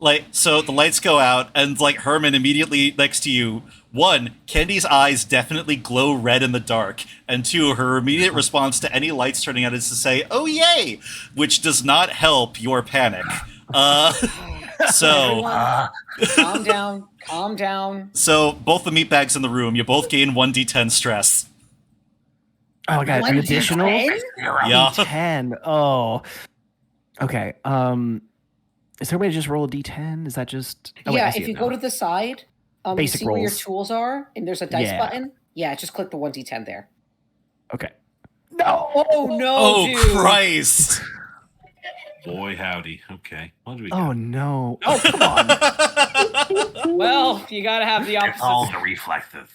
Like, so the lights go out, and like Herman immediately next to you. One, Candy's eyes definitely glow red in the dark, and two, her immediate response to any lights turning out is to say, "Oh yay," which does not help your panic. So
Calm down. Calm down.
so both the meatbags in the room, you both gain 1d10 stress.
Oh, I got an additional
1d10?
Yeah.
10. Oh. Okay. Is there a way to just roll a d10? Is that just? Oh, wait, I
Yeah,
see
if
it
you
now.
go to the side, you
Basic
see where your
rolls.
tools are, and there's a dice
Yeah.
button. Yeah, just click the 1d10 there.
Okay. No.
Oh no,
Oh
dude.
Christ!
Boy, howdy. Okay. What do we
Oh
got?
no. Oh come on.
Well, you gotta have the
It's all
opposite.
the reflexes.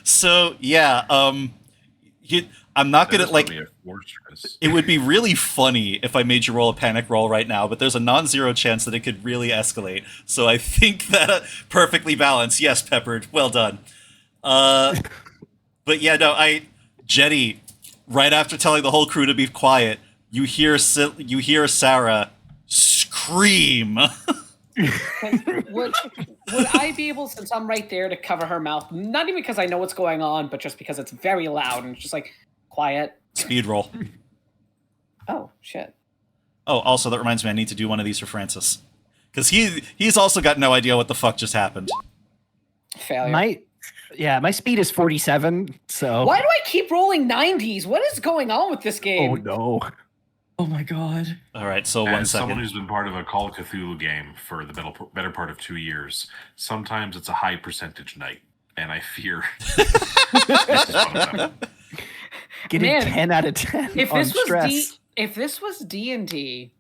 So yeah, I'm not
That
gonna
is
like.
probably a 4 stress.
It would be really funny if I made you roll a panic roll right now, but there's a non-zero chance that it could really escalate. So I think that perfectly balanced. Yes, Peppered. Well done. But yeah, no, Jetty, right after telling the whole crew to be quiet, you hear Sarah scream.
Would I be able, since I'm right there, to cover her mouth? Not even because I know what's going on, but just because it's very loud and it's just like quiet.
Speed roll.
Oh shit.
Oh, also that reminds me, I need to do one of these for Francis, because he's also got no idea what the fuck just happened.
Failure.
My speed is 47. So.
Why do I keep rolling 90s? What is going on with this game?
Oh no.
Oh my god.
All right, so 1
As someone
second.
who's been part of a Call of Cthulhu game for the better part of 2 years, sometimes it's a high percentage night, and I fear. This is one of them.
Getting
Man,
10 out of 10
If
on
this was
stress.
if this was D&D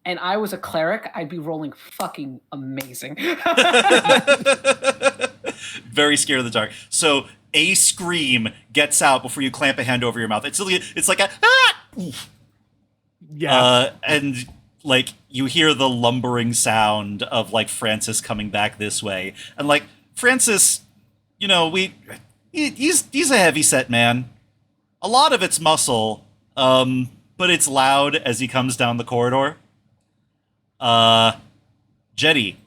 and I was a cleric, I'd be rolling fucking amazing.
Very scared of the dark. So a scream gets out before you clamp a hand over your mouth. It's like a ah!
Yeah.
And like you hear the lumbering sound of like Francis coming back this way, and like Francis, you know, he's a heavy set man. A lot of it's muscle, but it's loud as he comes down the corridor. Jetty,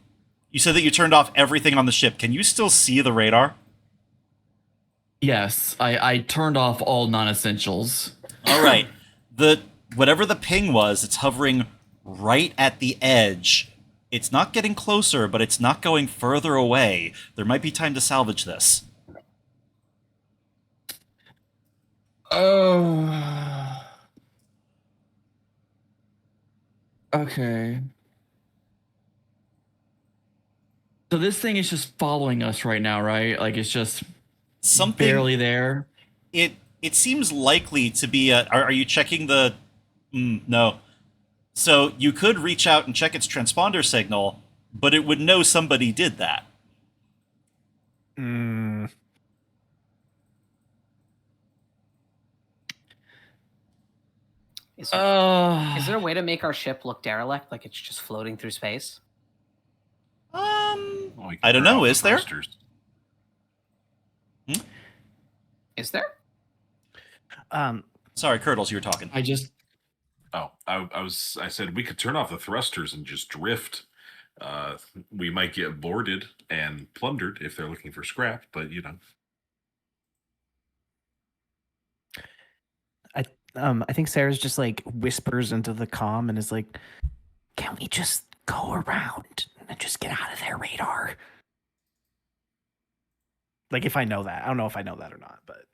you said that you turned off everything on the ship. Can you still see the radar?
Yes, I turned off all non-essentials.
All right. Whatever the ping was, it's hovering right at the edge. It's not getting closer, but it's not going further away. There might be time to salvage this.
Oh. Okay. So this thing is just following us right now, right? Like it's just
Something
barely there.
it seems likely to be are you checking the no. So you could reach out and check its transponder signal, but it would know somebody did that.
Mm.
Is
Is
there a way to make our ship look derelict, like it's just floating through space?
Well, we can
I don't
turn
know,
off the
is there?
thrusters.
Is there?
Sorry, Curdles, you were talking.
I just
Oh, I said we could turn off the thrusters and just drift. We might get boarded and plundered if they're looking for scrap, but you know.
I think Sarah's just like whispers into the comm and is like, "Can we just go around and just get out of their radar?" Like if I know that. I don't know if I know that or not, but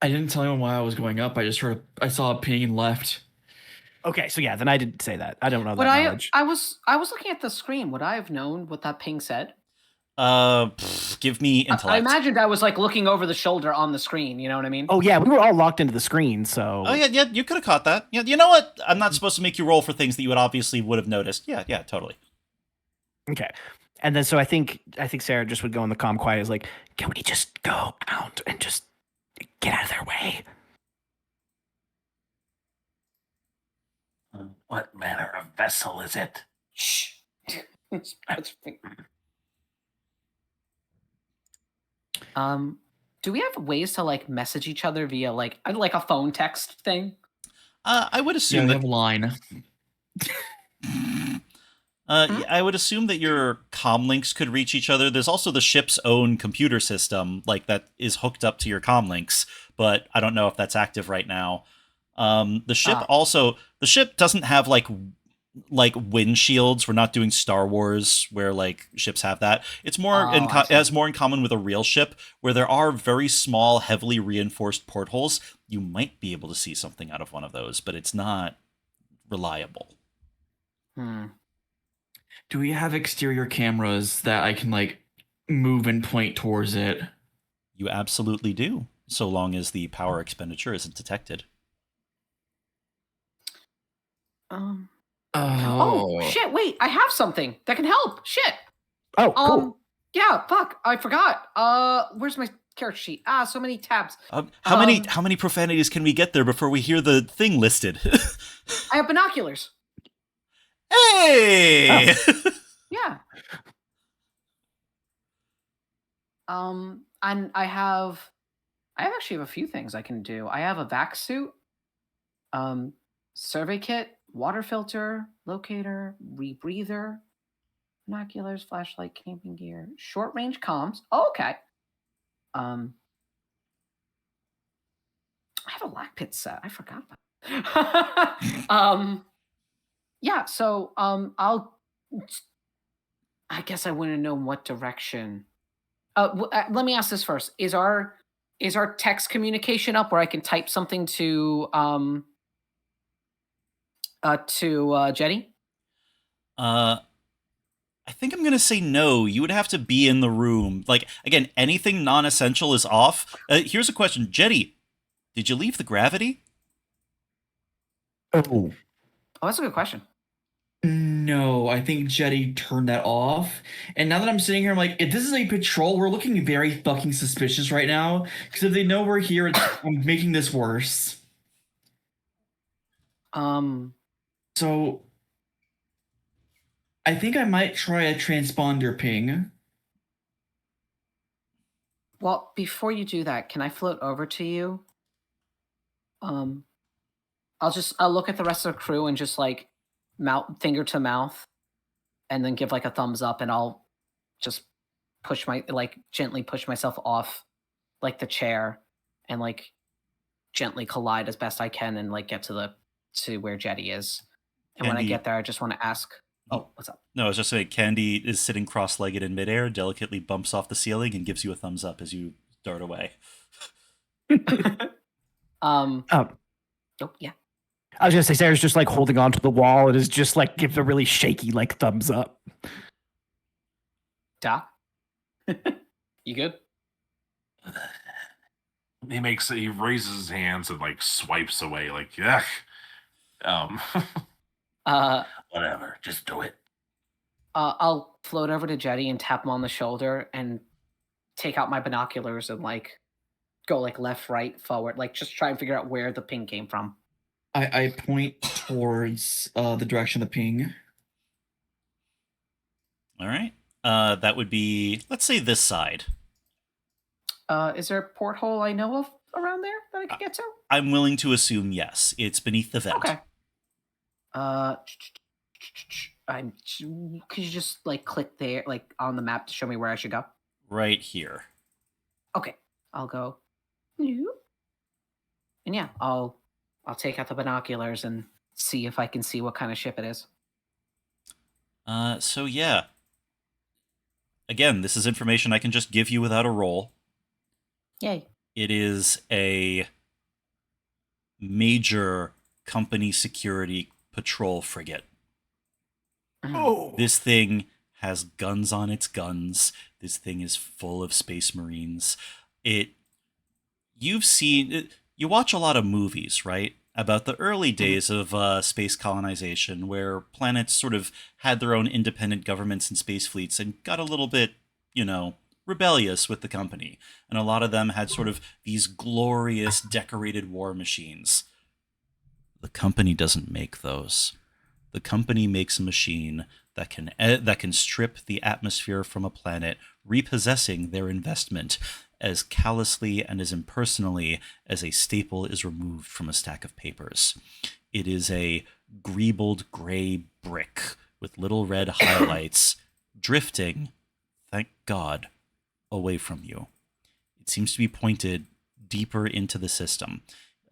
I didn't tell anyone why I was going up. I saw a ping and left.
okay, so yeah, then I didn't say that. I don't know
Would
that knowledge.
I was looking at the screen. Would I have known what that ping said?
Give me intellect.
I imagined I was like looking over the shoulder on the screen. You know what I mean?
Oh yeah, we were all locked into the screen, so.
Oh yeah, you could have caught that. Yeah, you know what? I'm not supposed to make you roll for things that you would have noticed. Yeah, totally.
Okay. And then so I think Sarah just would go in the calm quiet is like, can we just go out and just get out of their way?
What manner of vessel is it?
Shh. Do we have ways to like message each other via like a phone text thing?
I would
Yeah,
assume
we
that.
have a line.
I would assume that your comm links could reach each other. There's also the ship's own computer system, like that is hooked up to your comm links, but I don't know if that's active right now. The ship doesn't have like windshields. We're not doing Star Wars where like ships have that. It's more it has more in common with a real ship where there are very small, heavily reinforced portholes. You might be able to see something out of one of those, but it's not reliable.
Do we have exterior cameras that I can like move and point towards it?
You absolutely do, so long as the power expenditure isn't detected.
Oh shit! Wait, I have something that can help. Shit.
Oh, cool.
Yeah. Fuck. I forgot. Where's my character sheet? So many tabs.
How many profanities can we get there before we hear the thing listed?
I have binoculars.
Hey.
Oh. Yeah. And I actually have a few things I can do. I have a vac suit, survey kit, water filter, locator, rebreather, binoculars, flashlight, camping gear, short range comms. Oh, okay. I have a lock pit set. I forgot about it. Yeah, so I guess I wouldn't know what direction. Let me ask this first. Is our text communication up where I can type something to Jetty?
I think I'm gonna say no. You would have to be in the room. Like again, anything non-essential is off. Here's a question, Jetty. Did you leave the gravity?
Oh,
that's a good question.
No, I think Jetty turned that off. And now that I'm sitting here, I'm like, if this is a patrol, we're looking very fucking suspicious right now. Because if they know we're here, I'm making this worse. So I think I might try a transponder ping.
Well, before you do that, can I float over to you? I'll look at the rest of the crew and just like finger to mouth, and then give like a thumbs up, and I'll just gently push myself off like the chair and like gently collide as best I can and like get to where Jetty is. And when I get there, I just want to ask, oh, what's up?
No, I was just saying Candy is sitting cross-legged in midair, delicately bumps off the ceiling and gives you a thumbs up as you dart away.
Oh, yeah.
I was gonna say Sarah's just like holding onto the wall and is just like give a really shaky like thumbs up.
Doc, you good?
He raises his hands and like swipes away, like yeah.
Whatever, just do it.
I'll float over to Jetty and tap him on the shoulder and take out my binoculars and like go like left, right, forward, like just try and figure out where the ping came from.
I point towards the direction of the ping.
All right. That would be, let's say, this side.
Is there a porthole I know of around there that I could get to?
I'm willing to assume yes. It's beneath the vent.
Okay. Could you just like click there, like on the map to show me where I should go?
Right here.
Okay, I'll go. And yeah, I'll take out the binoculars and see if I can see what kind of ship it is.
So yeah. Again, this is information I can just give you without a roll.
Yay.
It is a major company security patrol frigate.
Oh.
This thing has guns on its guns. This thing is full of space marines. You watch a lot of movies, right? About the early days of space colonization, where planets sort of had their own independent governments and space fleets and got a little bit, rebellious with the company. And a lot of them had sort of these glorious decorated war machines. The company doesn't make those. The company makes a machine that can strip the atmosphere from a planet, repossessing their investment as callously and as impersonally as a staple is removed from a stack of papers. It is a greebled gray brick with little red highlights drifting, thank God, away from you. It seems to be pointed deeper into the system.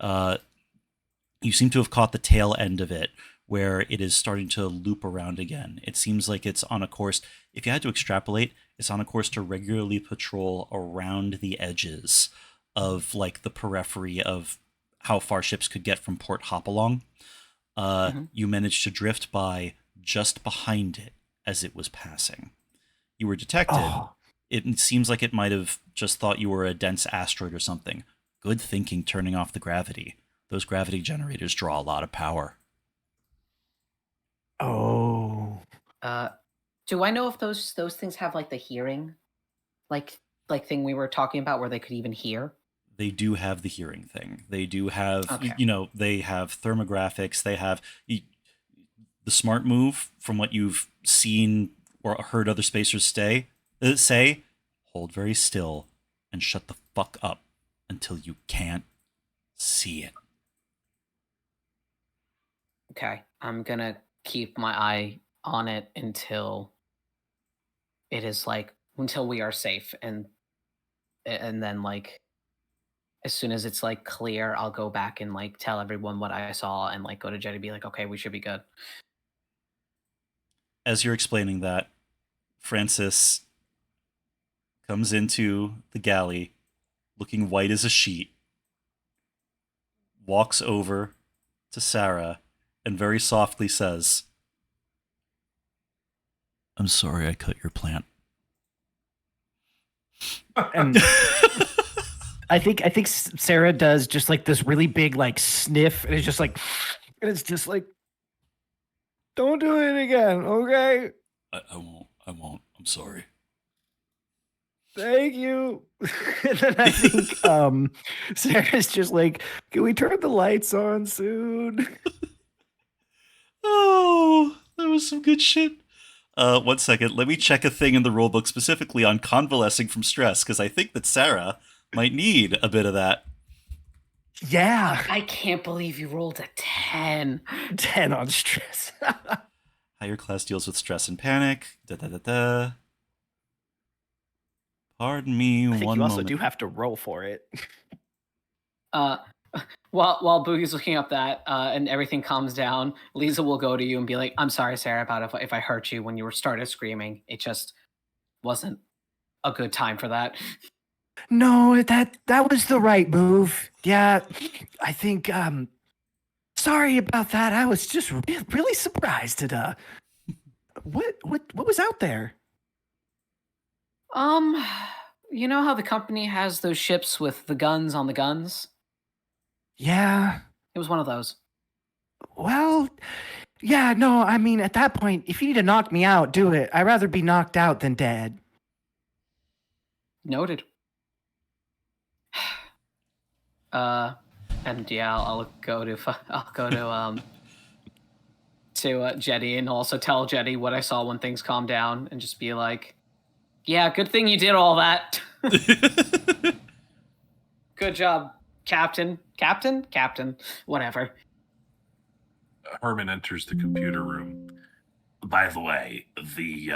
You seem to have caught the tail end of it, where it is starting to loop around again. It seems like it's on a course, if you had to extrapolate, it's on a course to regularly patrol around the edges of like the periphery of how far ships could get from Port Hopalong. You managed to drift by just behind it as it was passing. You were detected.
Oh.
It seems like it might have just thought you were a dense asteroid or something. Good thinking turning off the gravity. Those gravity generators draw a lot of power.
Oh.
Do I know if those things have like the hearing, like thing we were talking about, where they could even hear?
They do have the hearing thing. They do have,
Okay.
They have thermographics. They have the smart move from what you've seen or heard other spacers say, hold very still and shut the fuck up until you can't see it.
Okay, I'm gonna keep my eye on it until it is until we are safe, and then as soon as it's clear, I'll go back and tell everyone what I saw, and go to Jetty, be like, okay, we should be good.
As you're explaining that, Francis comes into the galley looking white as a sheet, walks over to Sarah, and very softly says, I'm sorry I cut your plant.
And I think Sarah does just this really big sniff, and it's just like, don't do it again, okay?
I won't. I'm sorry.
Thank you. And then I think Sarah's just like, can we turn the lights on soon?
Oh, that was some good shit. 1 second. Let me check a thing in the rulebook specifically on convalescing from stress, because I think that Sarah might need a bit of that.
Yeah.
I can't believe you rolled a 10.
10 on stress.
Higher class deals with stress and panic. Da-da-da-da. Pardon me
I think
one
you also
moment.
do have to roll for it.
While Boogie's looking up that and everything calms down, Lisa will go to you and be like, I'm sorry, Sarah, about if I hurt you when you started screaming. It just wasn't a good time for that.
No, that was the right move. Yeah, I think sorry about that. I was just really surprised at what was out there?
You know how the company has those ships with the guns on the guns?
Yeah.
It was one of those.
Well, yeah, no, I mean, at that point, if you need to knock me out, do it. I'd rather be knocked out than dead.
Noted. And yeah, I'll go to Jetty, and also tell Jetty what I saw when things calmed down, and just be like, yeah, good thing you did all that. Good job, Captain, whatever.
Herman enters the computer room.
By the way, the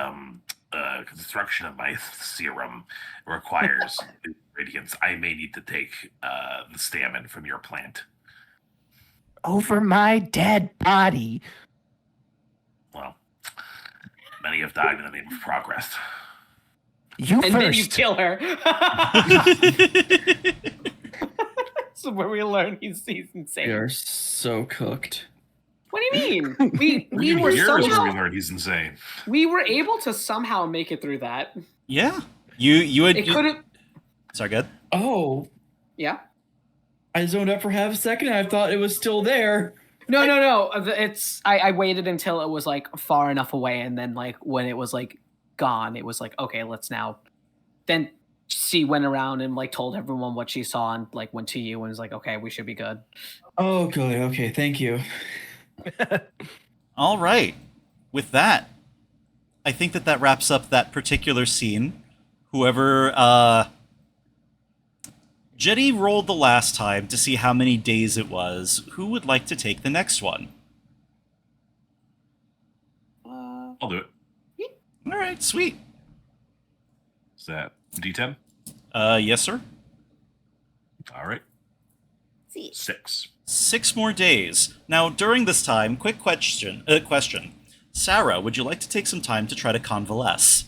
construction of my serum requires ingredients. I may need to take the stamen from your plant.
Over my dead body.
Well, many have died in the name of progress.
You
And
first.
then you kill her. So where we learn he's insane.
We are so cooked.
What do you mean? We
Even
were
here is where we
somehow
learned he's insane.
we were able to somehow make it through that.
Yeah. You had.
It could have.
Sorry, good.
Oh,
Yeah.
I zoned out for half a second. And I thought it was still there.
No. It's I waited until it was like far enough away, and then like when it was like gone, it was like okay, let's now. Then she went around and like told everyone what she saw, and like went to you and was like, okay, we should be good.
Oh, good. Okay, thank you.
All right. With that, I think that wraps up that particular scene. Whoever Jetty rolled the last time to see how many days it was. Who would like to take the next one?
I'll do it.
All right, sweet.
Is that D10?
Yes, sir.
All right. 6.
6 more days. Now, during this time, quick question. Sarah, would you like to take some time to try to convalesce?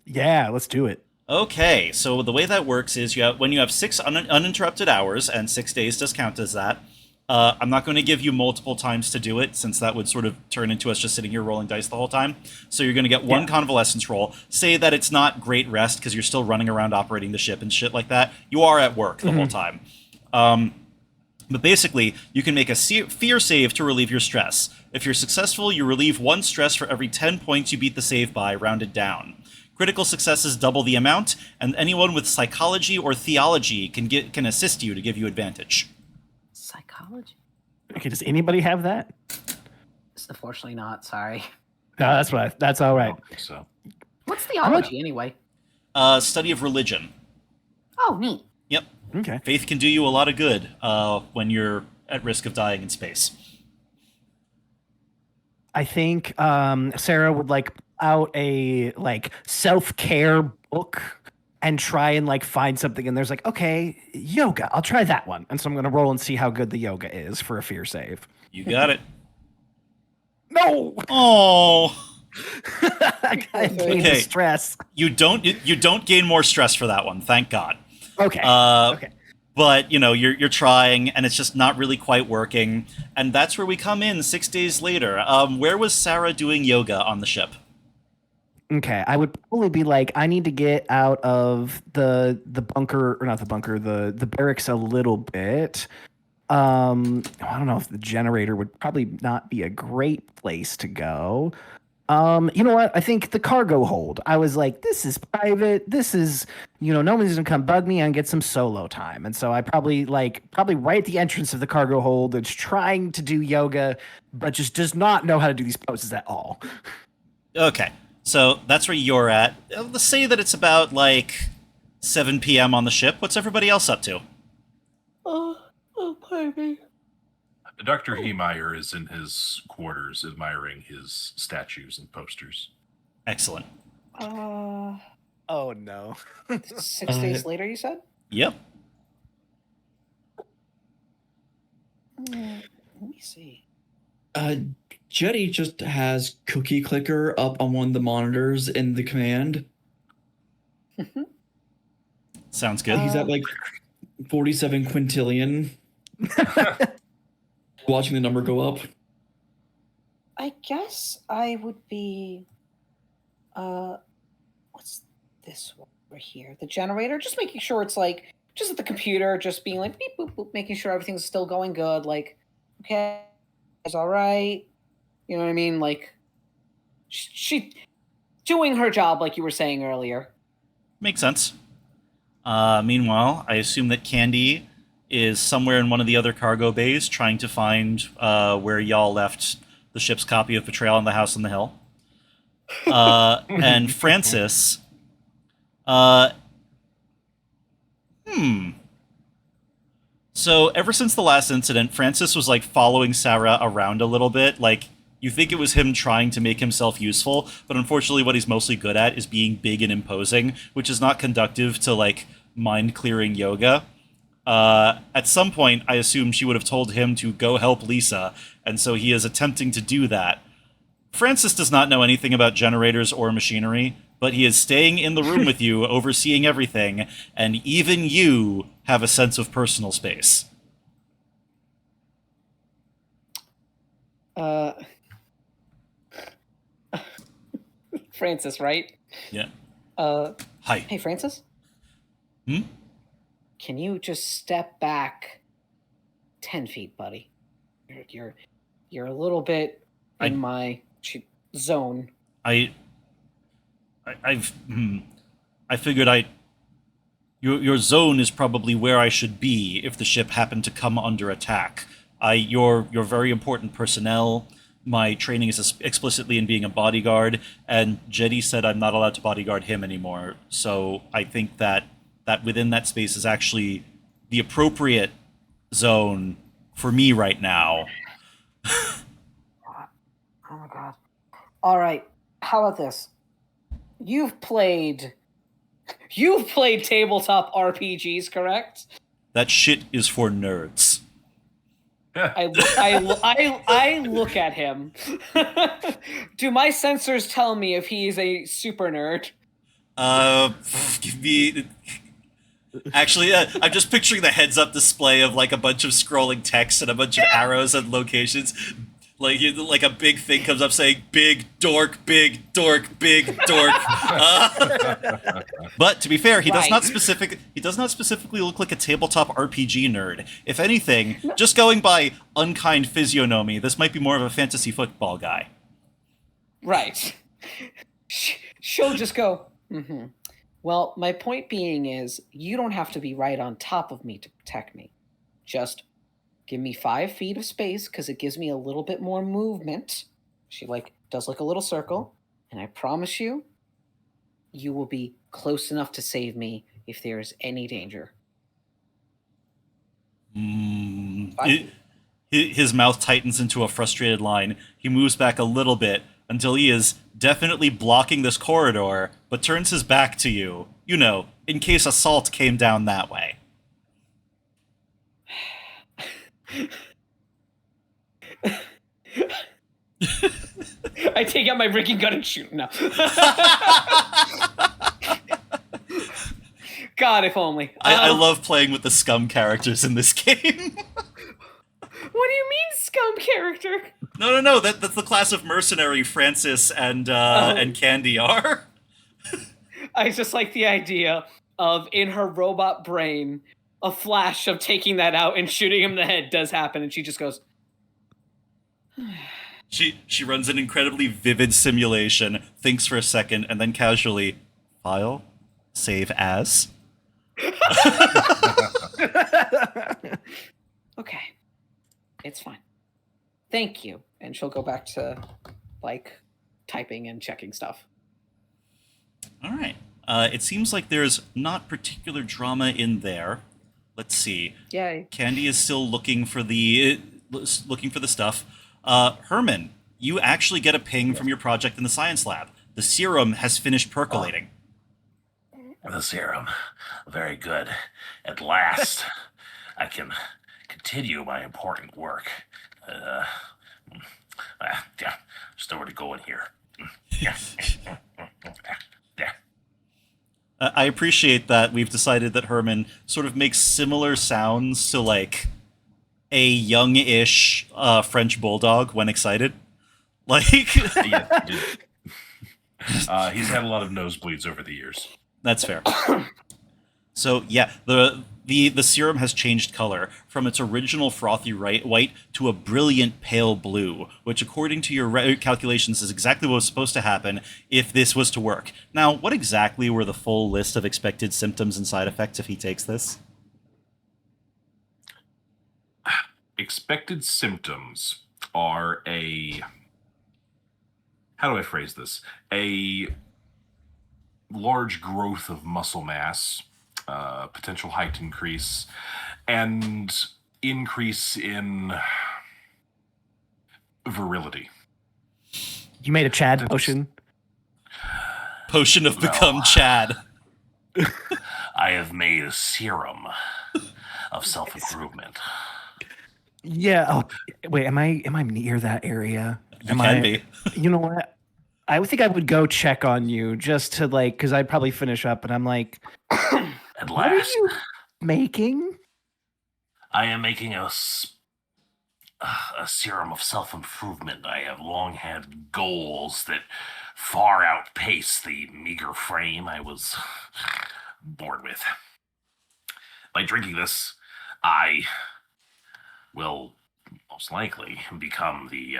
Yeah, let's do it.
Okay, so the way that works is when you have 6 uninterrupted hours, and 6 days does count as that. I'm not going to give you multiple times to do it, since that would sort of turn into us just sitting here rolling dice the whole time. So you're going to get one convalescence roll. Say that it's not great rest, because you're still running around operating the ship and shit like that. You are at work the whole time. But basically, you can make a fear save to relieve your stress. If you're successful, you relieve 1 stress for every 10 points you beat the save by, rounded down. Critical successes double the amount, and anyone with psychology or theology can assist you to give you advantage.
Psychology?
Okay, does anybody have that?
Unfortunately not, sorry.
No, that's all right.
So
What's theology anyway?
Study of religion.
Oh, neat.
Yep.
Okay.
Faith can do you a lot of good when you're at risk of dying in space.
I think Sarah would like out a like self-care book and try and like find something, and there's like, okay, yoga, I'll try that one. And so I'm gonna roll and see how good the yoga is for a fear save.
You got it.
No.
Oh.
I gained
Okay.
stress.
You don't gain more stress for that one, thank God.
Okay.
Okay. But you're trying, and it's just not really quite working, and that's where we come in 6 days later. Where was Sarah doing yoga on the ship?
Okay, I would probably be like, I need to get out of the bunker, or not the bunker, the barracks a little bit. I don't know if the generator would probably not be a great place to go. You know what? I think the cargo hold. I was like, this is private. This is, nobody's gonna come bug me and get some solo time. And so I probably right at the entrance of the cargo hold, it's trying to do yoga, but just does not know how to do these poses at all.
Okay, so that's where you're at. Let's say that it's about 7 p.m. on the ship. What's everybody else up to?
Pardon me.
Dr. Heemeyer is in his quarters admiring his statues and posters.
Excellent.
Oh no.
6 days later, you said?
Yep.
Let me see.
Jetty just has cookie clicker up on one of the monitors in the command.
Sounds good.
He's at 47 quintillion. Watching the number go up.
I guess I would be. What's this one over here? The generator. Just making sure it's just at the computer, just being beep boop boop, making sure everything's still going good. Okay, it's all right. You know what I mean? She doing her job, like you were saying earlier.
Makes sense. Meanwhile, I assume that Candy is somewhere in one of the other cargo bays trying to find where y'all left the ship's copy of Betrayal on the House on the Hill. And Francis... So ever since the last incident, Francis was following Sarah around a little bit. You think it was him trying to make himself useful, but unfortunately what he's mostly good at is being big and imposing, which is not conductive to mind-clearing yoga. At some point, I assume she would have told him to go help Lisa, and so he is attempting to do that. Francis does not know anything about generators or machinery, but he is staying in the room with you, overseeing everything, and even you have a sense of personal space.
Uh, Francis, right?
Yeah.
Hey,
Hi.
Francis?
Hmm?
Can you just step back 10 feet, buddy? You're a little bit in
I-
my zone.
I figured your zone is probably where I should be if the ship happened to come under attack. You're very important personnel. My training is explicitly in being a bodyguard, and Jetty said I'm not allowed to bodyguard him anymore. So I think that within that space is actually the appropriate zone for me right now.
Oh my god. All right. How about this? You've played tabletop RPGs, correct?
That shit is for nerds.
I look at him. Do my sensors tell me if he's a super nerd?
Give me. Actually, I'm just picturing the heads-up display of like a bunch of scrolling text and a bunch of arrows and locations. Like a big thing comes up saying "big dork, big dork, big dork." But to be fair, he does not specifically look like a tabletop RPG nerd. If anything, just going by unkind physiognomy, this might be more of a fantasy football guy.
Right. She'll just go. Mm-hmm. Well, my point being is, you don't have to be right on top of me to protect me. Just give me 5 feet of space, because it gives me a little bit more movement. She does a little circle, and I promise you, you will be close enough to save me if there is any danger.
His mouth tightens into a frustrated line. He moves back a little bit until he is definitely blocking this corridor, but turns his back to you, in case assault came down that way.
I take out my rigging gun and shoot. No. God, if only.
I love playing with the scum characters in this game.
What do you mean, scum character?
No. That's the class of mercenary Francis and Candy are.
I just like the idea of, in her robot brain, a flash of taking that out and shooting him in the head does happen, and she just goes.
She runs an incredibly vivid simulation, thinks for a second, and then casually, file, save as.
Okay. It's fine. Thank you. And she'll go back to, typing and checking stuff.
All right. It seems like there's not particular drama in there. Let's see.
Yay.
Candy is still looking for the stuff. Herman, you actually get a ping from your project in the science lab. The serum has finished percolating.
The serum. Very good. At last, I can continue my important work. There's nowhere to go in here.
I appreciate that we've decided that Herman sort of makes similar sounds to, a young-ish French bulldog when excited. He's
had a lot of nosebleeds over the years.
That's fair. So yeah, the serum has changed color from its original frothy white to a brilliant pale blue, which according to your calculations is exactly what was supposed to happen if this was to work. Now, what exactly were the full list of expected symptoms and side effects if he takes this?
Expected symptoms are how do I phrase this? A large growth of muscle mass, potential height increase, and increase in virility.
You made a Chad potion?
Potion of Become Chad.
I have made a serum of self-improvement.
Yeah. Oh, wait. Am I near that area?
You can be.
You know what? I would think I would go check on you just to because I'd probably finish up, and I'm like,
At
what are
last,
you making?
I am making a a serum of self-improvement. I have long had goals that far outpace the meager frame I was born with. By drinking this, I will most likely become the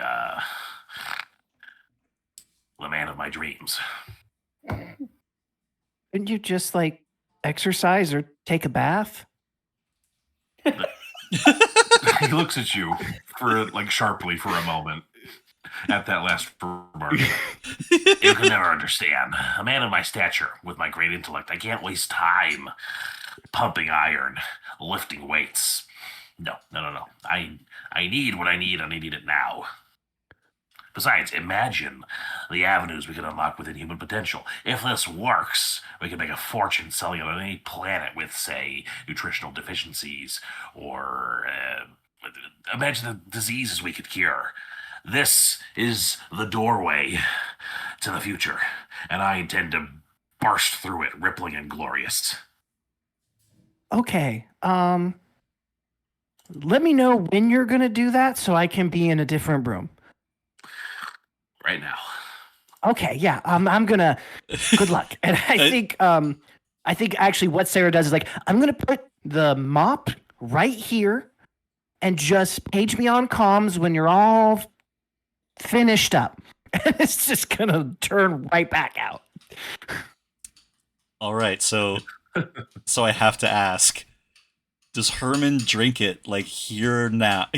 man of my dreams.
Couldn't you just like exercise or take a bath?
He looks at you sharply for a moment at that last remark.
You can never understand. A man of my stature, with my great intellect, I can't waste time pumping iron, lifting weights. No. I need what I need, and I need it now. Besides, imagine the avenues we could unlock within human potential. If this works, we could make a fortune selling it on any planet with, say, nutritional deficiencies, or imagine the diseases we could cure. This is the doorway to the future, and I intend to burst through it, rippling and glorious.
Okay. Let me know when you're gonna do that so I can be in a different room.
Right now.
Okay, yeah. I'm gonna. Good luck. And I think actually what Sarah does is like, I'm gonna put the mop right here, and just page me on comms when you're all finished up. And it's just gonna turn right back out.
All right, so I have to ask: does Herman drink it like here and now?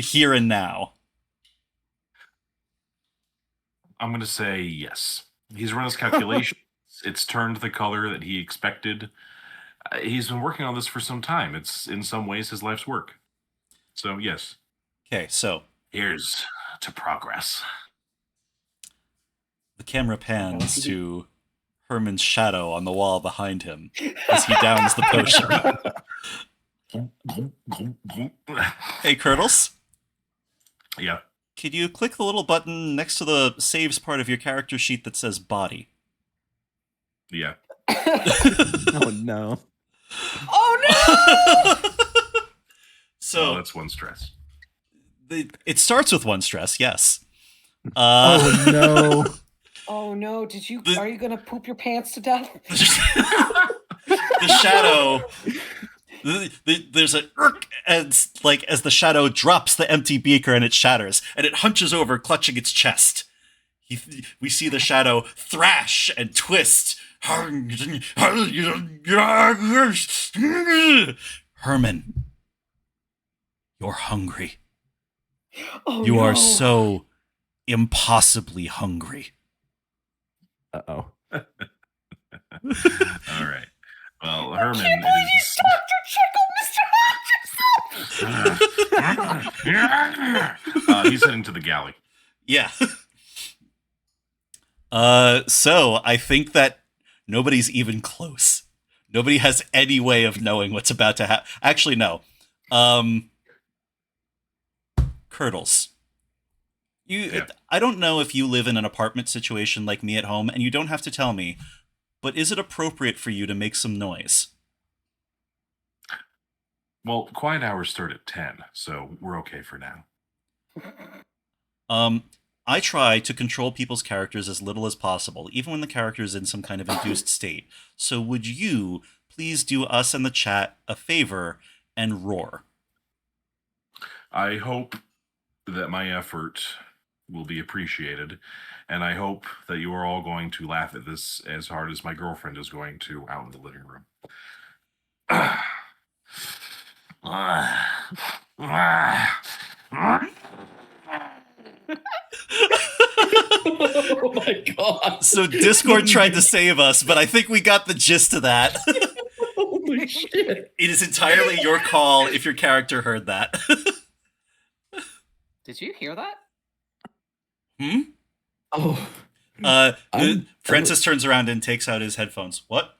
I'm going to say yes. He's run his calculations. It's turned the color that he expected. He's been working on this for some time. It's in some ways his life's work. So, yes.
Okay, so
Here's to progress.
the camera pans to Herman's shadow on the wall behind him as he downs the potion. Hey, Kurtz,
Yeah.
could you click the little button next to the saves part of your character sheet that says body?
Yeah.
Oh no.
Oh no!
So
that's one stress.
it starts with one stress, yes.
Oh no.
Oh no! Are you gonna poop your pants to death?
The shadow. There's a as the shadow drops the empty beaker and it shatters, and it hunches over, clutching its chest. We see the shadow thrash and twist. Herman, you're hungry.
Oh,
You are
no.
so impossibly hungry.
Uh-oh.
All right. Well, Herman
Can't believe you
is.
Dr. Jekyll, Mr. Hyde
He's heading to the galley.
Yeah. So I think that nobody's even close. Nobody has any way of knowing what's about to happen. Actually, no. Kurtz.
Yeah.
I don't know if you live in an apartment situation like me at home, and you don't have to tell me, but is it appropriate for you to make some noise?
Well, quiet hours start at 10, so we're okay for now.
I try to control people's characters as little as possible, even when the character is in some kind of induced state. So would you please do us and the chat a favor and roar?
I hope that my effort will be appreciated, and I hope that you are all going to laugh at this as hard as my girlfriend is going to out in the living room.
Oh my god.
So Discord tried to save us, but I think we got the gist of that.
Holy shit.
It is entirely your call if your character heard that.
Did you hear that?
Oh.
Francis turns around and takes out his headphones. What?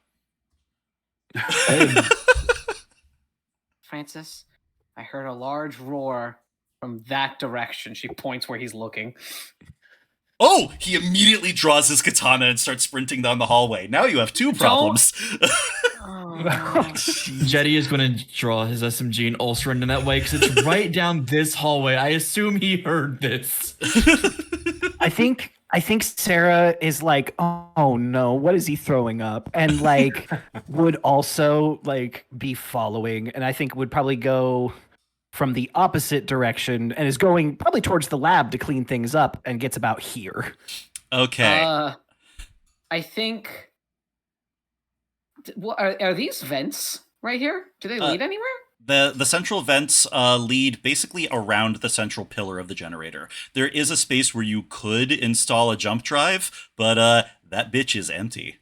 Francis, I heard a large roar from that direction. She points where he's looking.
Oh, he immediately draws his katana and starts sprinting down the hallway. Now you have two problems.
Oh.
Jetty is going to draw his SMG and ulcer into that way because it's right down this hallway. I assume he heard this.
I think Sarah is like, oh no, what is he throwing up? And like would also like be following, and I think would probably go from the opposite direction and is going probably towards the lab to clean things up and gets about here.
Okay.
I think. What are these vents right here? Do they lead anywhere?
The central vents lead basically around the central pillar of the generator. There is a space where you could install a jump drive, but that bitch is empty.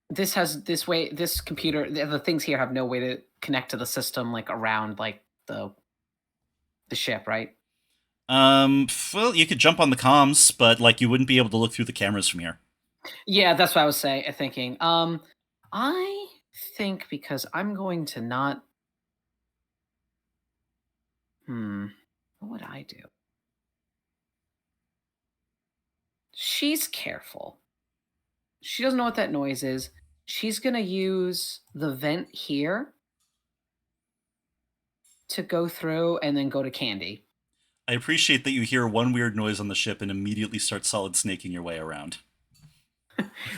This computer, the things here have no way to connect to the system like around like the ship, right?
Well, you could jump on the comms, but like you wouldn't be able to look through the cameras from here.
Yeah, that's what I was thinking. I think because I'm going to not. What would I do? She's careful. She doesn't know what that noise is. She's gonna use the vent here to go through and then go to Candy.
I appreciate that you hear one weird noise on the ship and immediately start solid snaking your way around.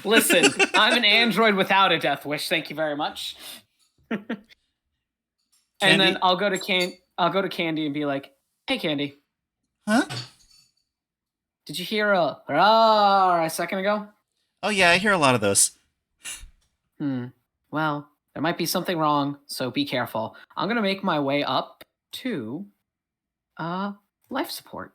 Listen, I'm an android without a death wish. Thank you very much. And then I'll go to Candy and be like, "Hey, Candy.
Huh?
Did you hear a roar a second ago?"
Oh yeah, I hear a lot of those.
Well, there might be something wrong, so be careful. I'm gonna make my way up to life support.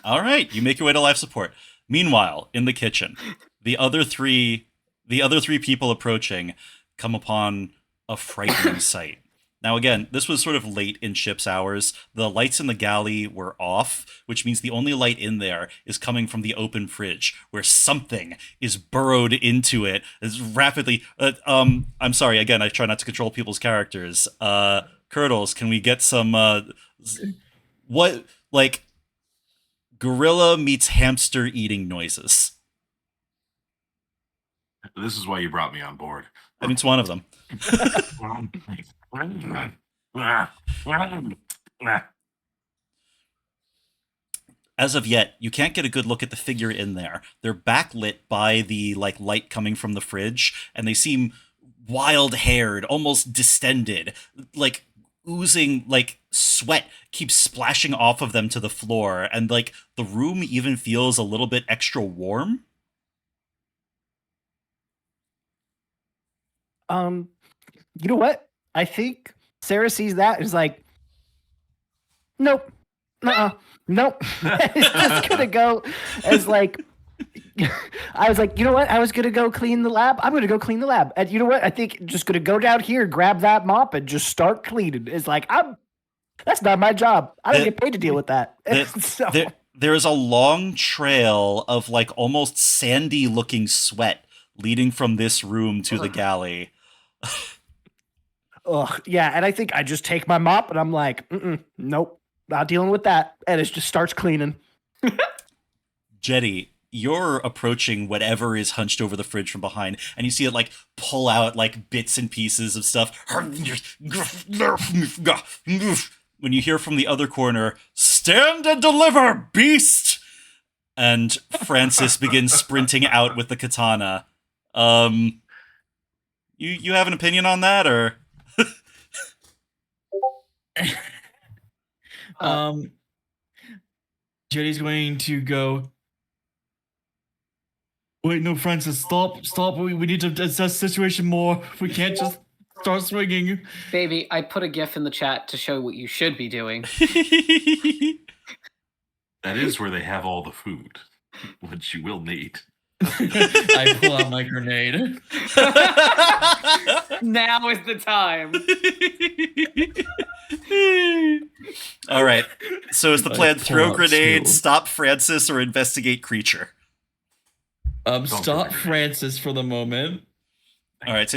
All right, you make your way to life support. Meanwhile, in the kitchen, the other three people approaching come upon a frightening sight. Now again, this was sort of late in ship's hours. The lights in the galley were off, which means the only light in there is coming from the open fridge, where something is burrowed into it as rapidly. I'm sorry, again, I try not to control people's characters. Kurtz, can we get some what like gorilla meets hamster eating noises?
This is why you brought me on board.
I mean, it's one of them. As of yet, you can't get a good look at the figure in there. They're backlit by the like light coming from the fridge, and they seem wild-haired, almost distended, like oozing like sweat keeps splashing off of them to the floor, and like the room even feels a little bit extra warm.
You know what? I think Sarah sees that and is like, nope. Nope. It's just gonna go as like I was like, you know what? I was gonna go clean the lab. I'm gonna go clean the lab. And you know what? I think just gonna go down here, grab that mop, and just start cleaning. It's like that's not my job. I don't get paid to deal with that. So
there is a long trail of like almost sandy looking sweat leading from this room to the galley.
Ugh, yeah, and I think I just take my mop and I'm like, nope, not dealing with that. And it just starts cleaning.
Jetty, you're approaching whatever is hunched over the fridge from behind, and you see it like pull out like bits and pieces of stuff. When you hear from the other corner, "Stand and deliver, beast!" And Francis begins sprinting out with the katana. You have an opinion on that, or?
Jetty's going to go. Wait, no, Francis, stop. We need to assess the situation more. We can't just start swinging.
Baby, I put a GIF in the chat to show what you should be doing.
That is where they have all the food, which you will need.
I pull out my grenade.
Now is the time.
All right. So is the plan throw grenade,
two.
stop Francis, or investigate creature?
Stop Francis for the moment.
All right.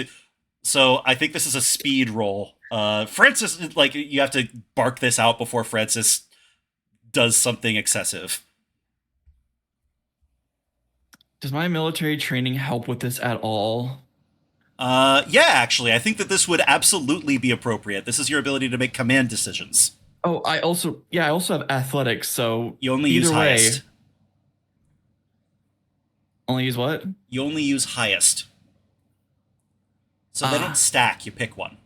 So I think this is a speed roll. Francis, like you have to bark this out before Francis does something excessive.
Does my military training help with this at all?
Yeah, actually, I think that this would absolutely be appropriate. This is your ability to make command decisions.
Oh, I also have athletics, so
You only
either
use
way.
highest.
Only use what?
You only use highest. So they don't stack, you pick one.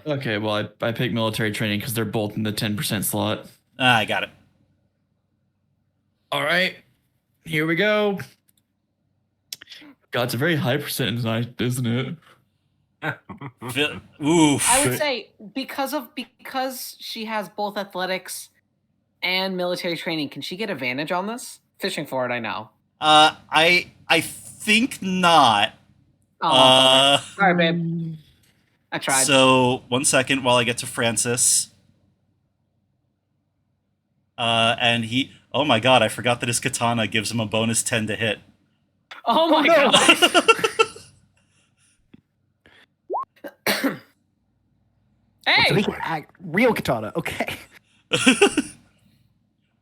Okay, well, I pick military training because they're both in the 10% slot.
I got it.
All right, here we go. God, it's a very high percentage tonight, isn't it?
Oof.
I would say because she has both athletics and military training, can she get advantage on this? Fishing for it, I know.
I think not.
Oh, sorry, babe. I tried.
So 1 second while I get to Francis. And he. Oh my god! I forgot that his katana gives him a bonus 10 to hit.
Oh my god! Hey!
So he can act real katana. Okay.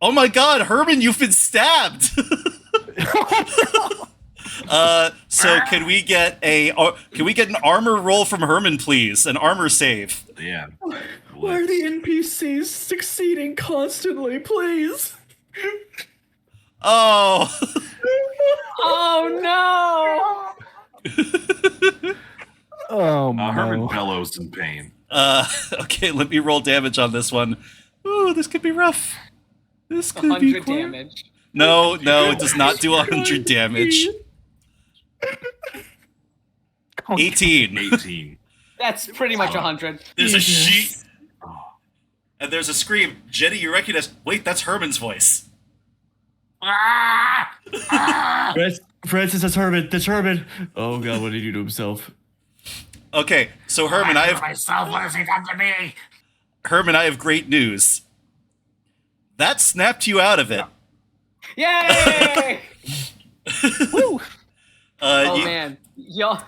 Oh my god, Herman, you've been stabbed! So can we get an armor roll from Herman, please? An armor save.
Yeah.
Why are the NPCs succeeding constantly, please?
Oh.
Oh no!
Oh no.
Herman bellows in pain.
Okay, let me roll damage on this one. Ooh, this could be rough. This could be
100
quite...
damage.
No, it does not do 100 damage. 18.
18.
That's pretty much 100.
There's a sheet. And there's a scream. Jenny, you recognize... Wait, that's Herman's voice.
Francis, that's Herman. That's Herman. Oh god, what did he do to himself?
Okay, so Herman,
myself. What has he done to me?
Herman, I have great news. That snapped you out of it.
Yay!
Woo!
Oh
you,
man, y'all.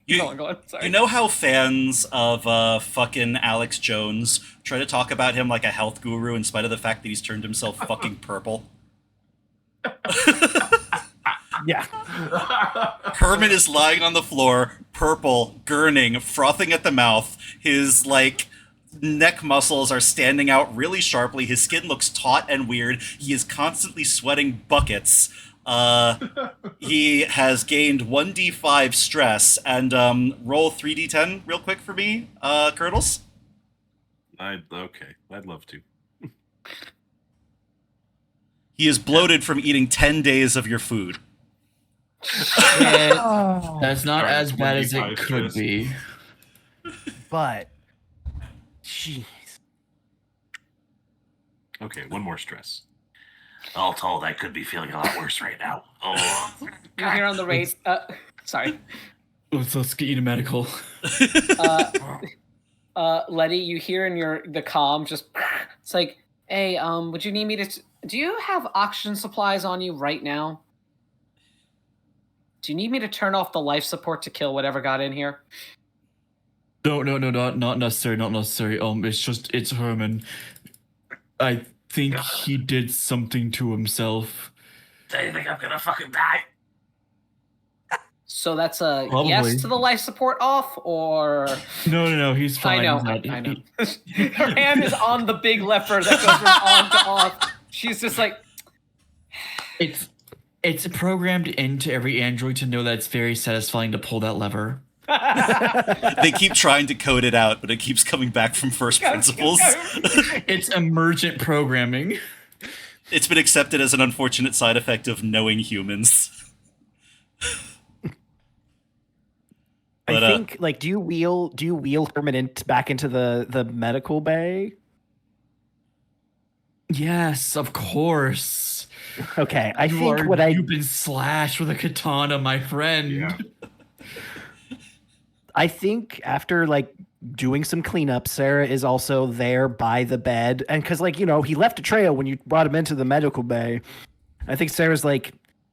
Go on. Sorry.
You know how fans of fucking Alex Jones try to talk about him like a health guru in spite of the fact that he's turned himself fucking purple?
Yeah.
Herman is lying on the floor, purple, gurning, frothing at the mouth. His, neck muscles are standing out really sharply. His skin looks taut and weird. He is constantly sweating buckets. He has gained 1d5 stress. And roll 3d10 real quick for me, Kurtles.
Okay, I'd love to.
He is bloated from eating 10 days of your food.
That's not as bad as it could be.
But, jeez.
Okay, one more stress.
All told, I could be feeling a lot worse right now. Oh,
You're here on the race. Sorry.
Let's get you to medical.
Letty, you hear in the comm just it's like, hey, would you need me to? Do you have oxygen supplies on you right now? Do you need me to turn off the life support to kill whatever got in here?
No, not necessary, not necessary. It's Herman. I think he did something to himself.
do you think I'm gonna fucking die?
So that's a
Probably.
yes to the life support off, or
No, he's fine.
I know. Her hand is on the big lever that goes from on to off. She's just like,
It's programmed into every android to know that it's very satisfying to pull that lever.
They keep trying to code it out, but it keeps coming back from first principles.
It's emergent programming.
It's been accepted as an unfortunate side effect of knowing humans. But,
I think, do you wheel Herman back into the medical bay?
Yes, of course.
Okay, you've
been slashed with a katana, my friend.
Yeah.
I think after doing some cleanup, Sarah is also there by the bed, and because he left a trail when you brought him into the medical bay. I think Sarah's like,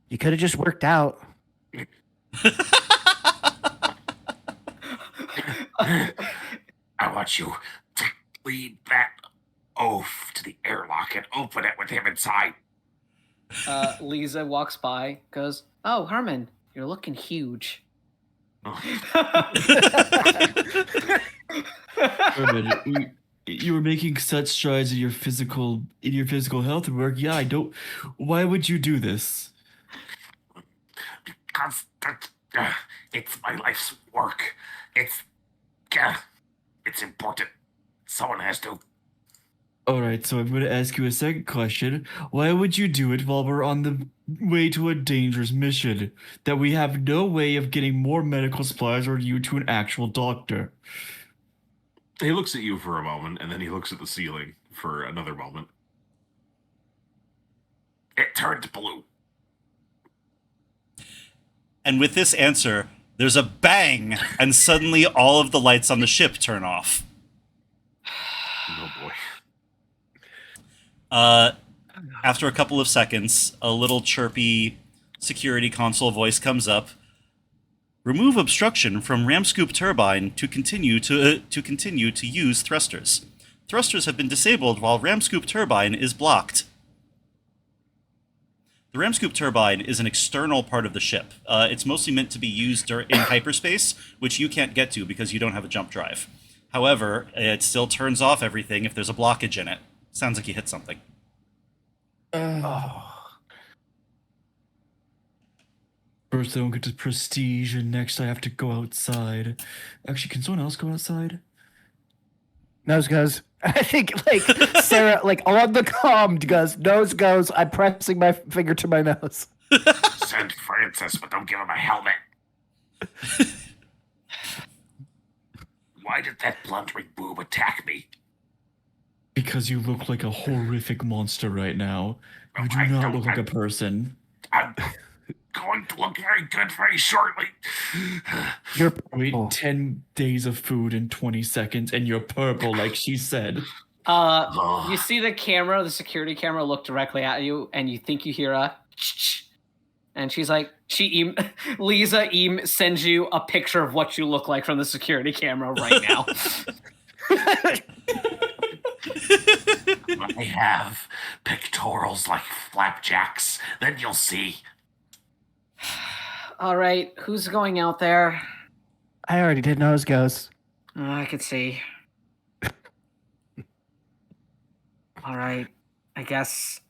you could have just worked out.
I want you to lead that oaf to the airlock and open it with him inside.
Lisa walks by, goes, "Oh, Herman, you're looking huge."
Herman, you were making such strides in your physical health work. Yeah, I don't. Why would you do this?
Because it's my life's work. It's important. Someone has to.
All right, so I'm going to ask you a second question. Why would you do it while we're on the way to a dangerous mission that we have no way of getting more medical supplies or you to an actual doctor?
He looks at you for a moment, and then he looks at the ceiling for another moment.
It turned blue.
And with this answer, there's a bang, and suddenly all of the lights on the ship turn off.
Oh boy.
After a couple of seconds, a little chirpy security console voice comes up. Remove obstruction from ram scoop turbine to continue to use thrusters. Thrusters have been disabled while ram scoop turbine is blocked. The ram scoop turbine is an external part of the ship. It's mostly meant to be used in hyperspace, which you can't get to because you don't have a jump drive. However, it still turns off everything if there's a blockage in it. Sounds like you hit something.
First I don't get to prestige, and next I have to go outside. Actually, can someone else go outside?
Nose goes. I think like Sarah, like on the comm goes. Nose goes. I'm pressing my finger to my nose.
Send Francis, but don't give him a helmet. Why did that blundering boob attack me?
Because you look like a horrific monster right now. You do
I
not
don't-
look like a person.
I'm going to look very good very shortly.
You're
Wait
purple.
10 days of food in 20 seconds, and you're purple, like she said.
You see the camera, the security camera, look directly at you, and you think you hear a ch-ch. And she's like, Lisa sends you a picture of what you look like from the security camera right now.
I have pectorals like flapjacks. Then you'll see.
All right, who's going out there?
I already did. Nose goes.
I could see. All right, I guess.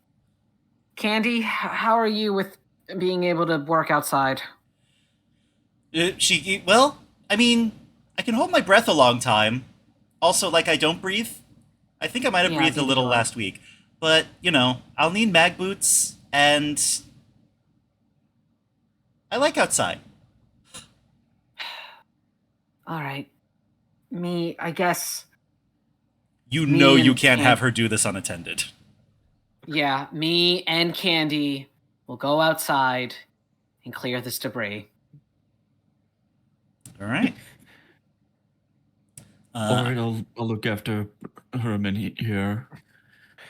Candy, how are you with being able to work outside?
Well, I mean, I can hold my breath a long time. Also, like, I don't breathe. I think I might have
Yeah, I
breathed a
think
little
you are.
last week. But, I'll need mag boots, and I like outside.
All right. Me, I guess.
You
Me
know you
and
can't
Can-
have her do this unattended.
Yeah, me and Candy will go outside and clear this debris.
All right.
All right, I'll look after Herman here.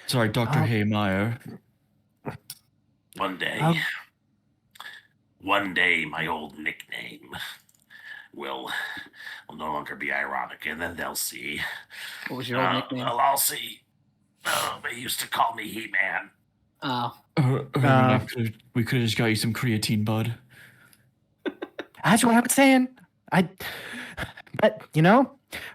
Sorry, Dr.
Oh.
Haymeyer.
One day.
Um,
One day, my old nickname will no longer be ironic, and then they'll see.
What was your old nickname?
They'll all see. They used to call me He-Man.
Oh,
Herman, we could have just got you some creatine, bud.
That's what I was saying. But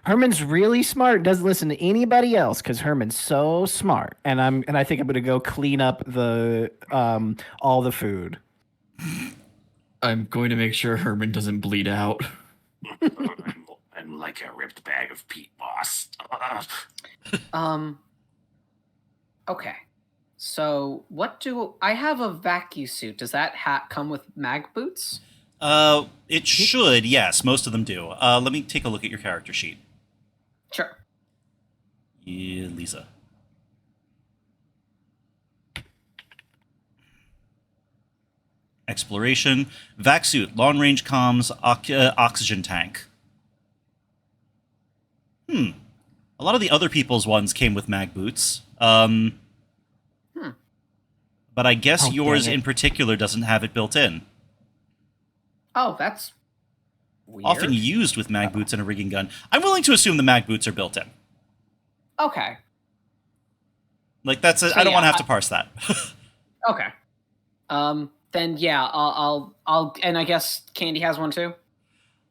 Herman's really smart. Doesn't listen to anybody else because Herman's so smart. And I think I'm gonna go clean up the all the food.
I'm going to make sure Herman doesn't bleed out.
I'm like a ripped bag of peat moss.
okay. So I have a vacuum suit. Does that hat come with mag boots?
It should, yes. Most of them do. Let me take a look at your character sheet.
Sure.
Yeah, Lisa. Exploration, vac suit, long range comms, oxygen tank. A lot of the other people's ones came with mag boots. But I guess
Oh,
yours
dang it.
in particular doesn't have it built in.
Oh, that's weird.
Often used with mag boots and a rigging gun. I'm willing to assume the mag boots are built in.
Okay.
Like, I don't
yeah,
want to have to parse that.
Okay. Then yeah, I'll, and I guess Candy has one too.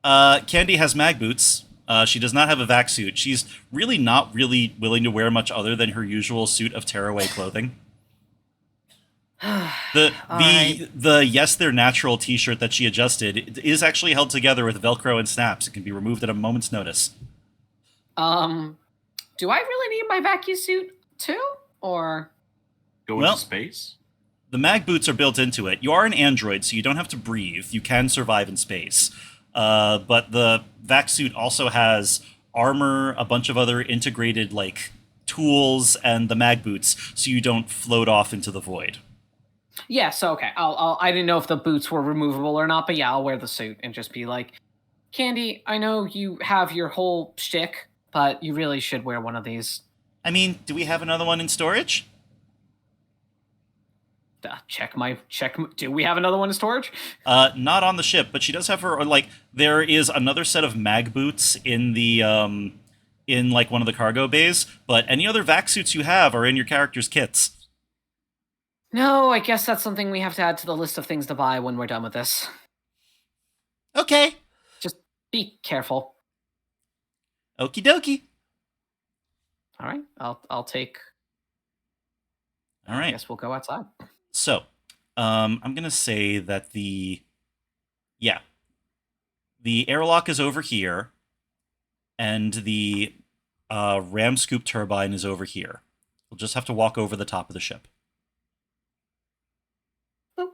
Candy has mag boots. She does not have a vac suit. She's really not really willing to wear much other than her usual suit of tearaway clothing. The
All right.
the yes they're natural T-shirt that she adjusted is actually held together with Velcro and snaps. It can be removed at a moment's notice.
Do I really need my vacuum suit too, or?
Go
Well-
into space?
The mag boots are built into it. You are an android, so you don't have to breathe. You can survive in space. But the vac suit also has armor, a bunch of other integrated like tools, and the mag boots, so you don't float off into the void.
Yeah, so okay. I didn't know if the boots were removable or not, but yeah, I'll wear the suit and just be like, Candy, I know you have your whole shtick, but you really should wear one of these.
I mean, do we have another one in storage?
Do we have another one in storage?
Not on the ship, but she does have her, like, there is another set of mag boots in the, in, like, one of the cargo bays, but any other vac suits you have are in your character's kits.
No, I guess that's something we have to add to the list of things to buy when we're done with this.
Okay.
Just be careful.
Okie dokie.
All right, I'll take.
All
I
right.
guess we'll go outside.
So, I'm going to say that the airlock is over here, and the ram scoop turbine is over here. We'll just have to walk over the top of the ship.
Boop.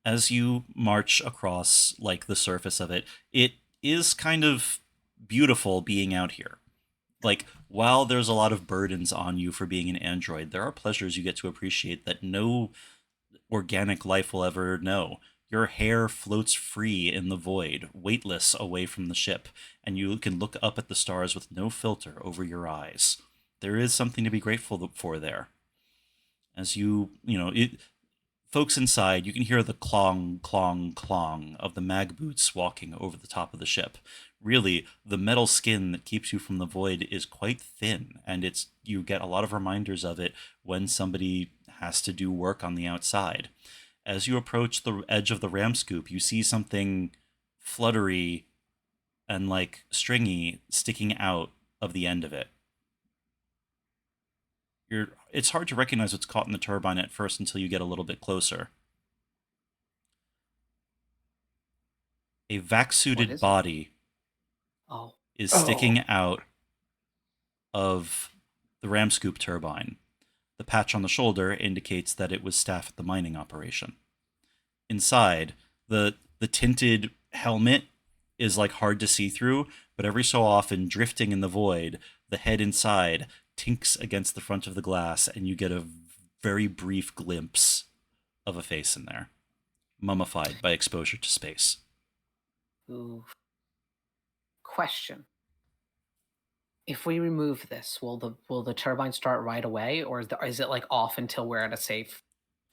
As you march across, like, the surface of it, it is kind of beautiful being out here. Like, while there's a lot of burdens on you for being an android, there are pleasures you get to appreciate that no organic life will ever know. Your hair floats free in the void, weightless away from the ship, and you can look up at the stars with no filter over your eyes. There is something to be grateful for there. As folks inside, you can hear the clong, clong, clong of the mag boots walking over the top of the ship. Really, the metal skin that keeps you from the void is quite thin, and you get a lot of reminders of it when somebody has to do work on the outside. As you approach the edge of the ram scoop, you see something fluttery and like stringy sticking out of the end of it. It's hard to recognize what's caught in the turbine at first until you get a little bit closer. A vac-suited body is sticking out of the ram scoop turbine. The patch on the shoulder indicates that it was staff at the mining operation. Inside, the tinted helmet is like hard to see through, but every so often, drifting in the void, the head inside tinks against the front of the glass, and you get a very brief glimpse of a face in there, mummified by exposure to space.
Ooh. Question: if we remove this, will the turbine start right away, or is it like off until we're at a safe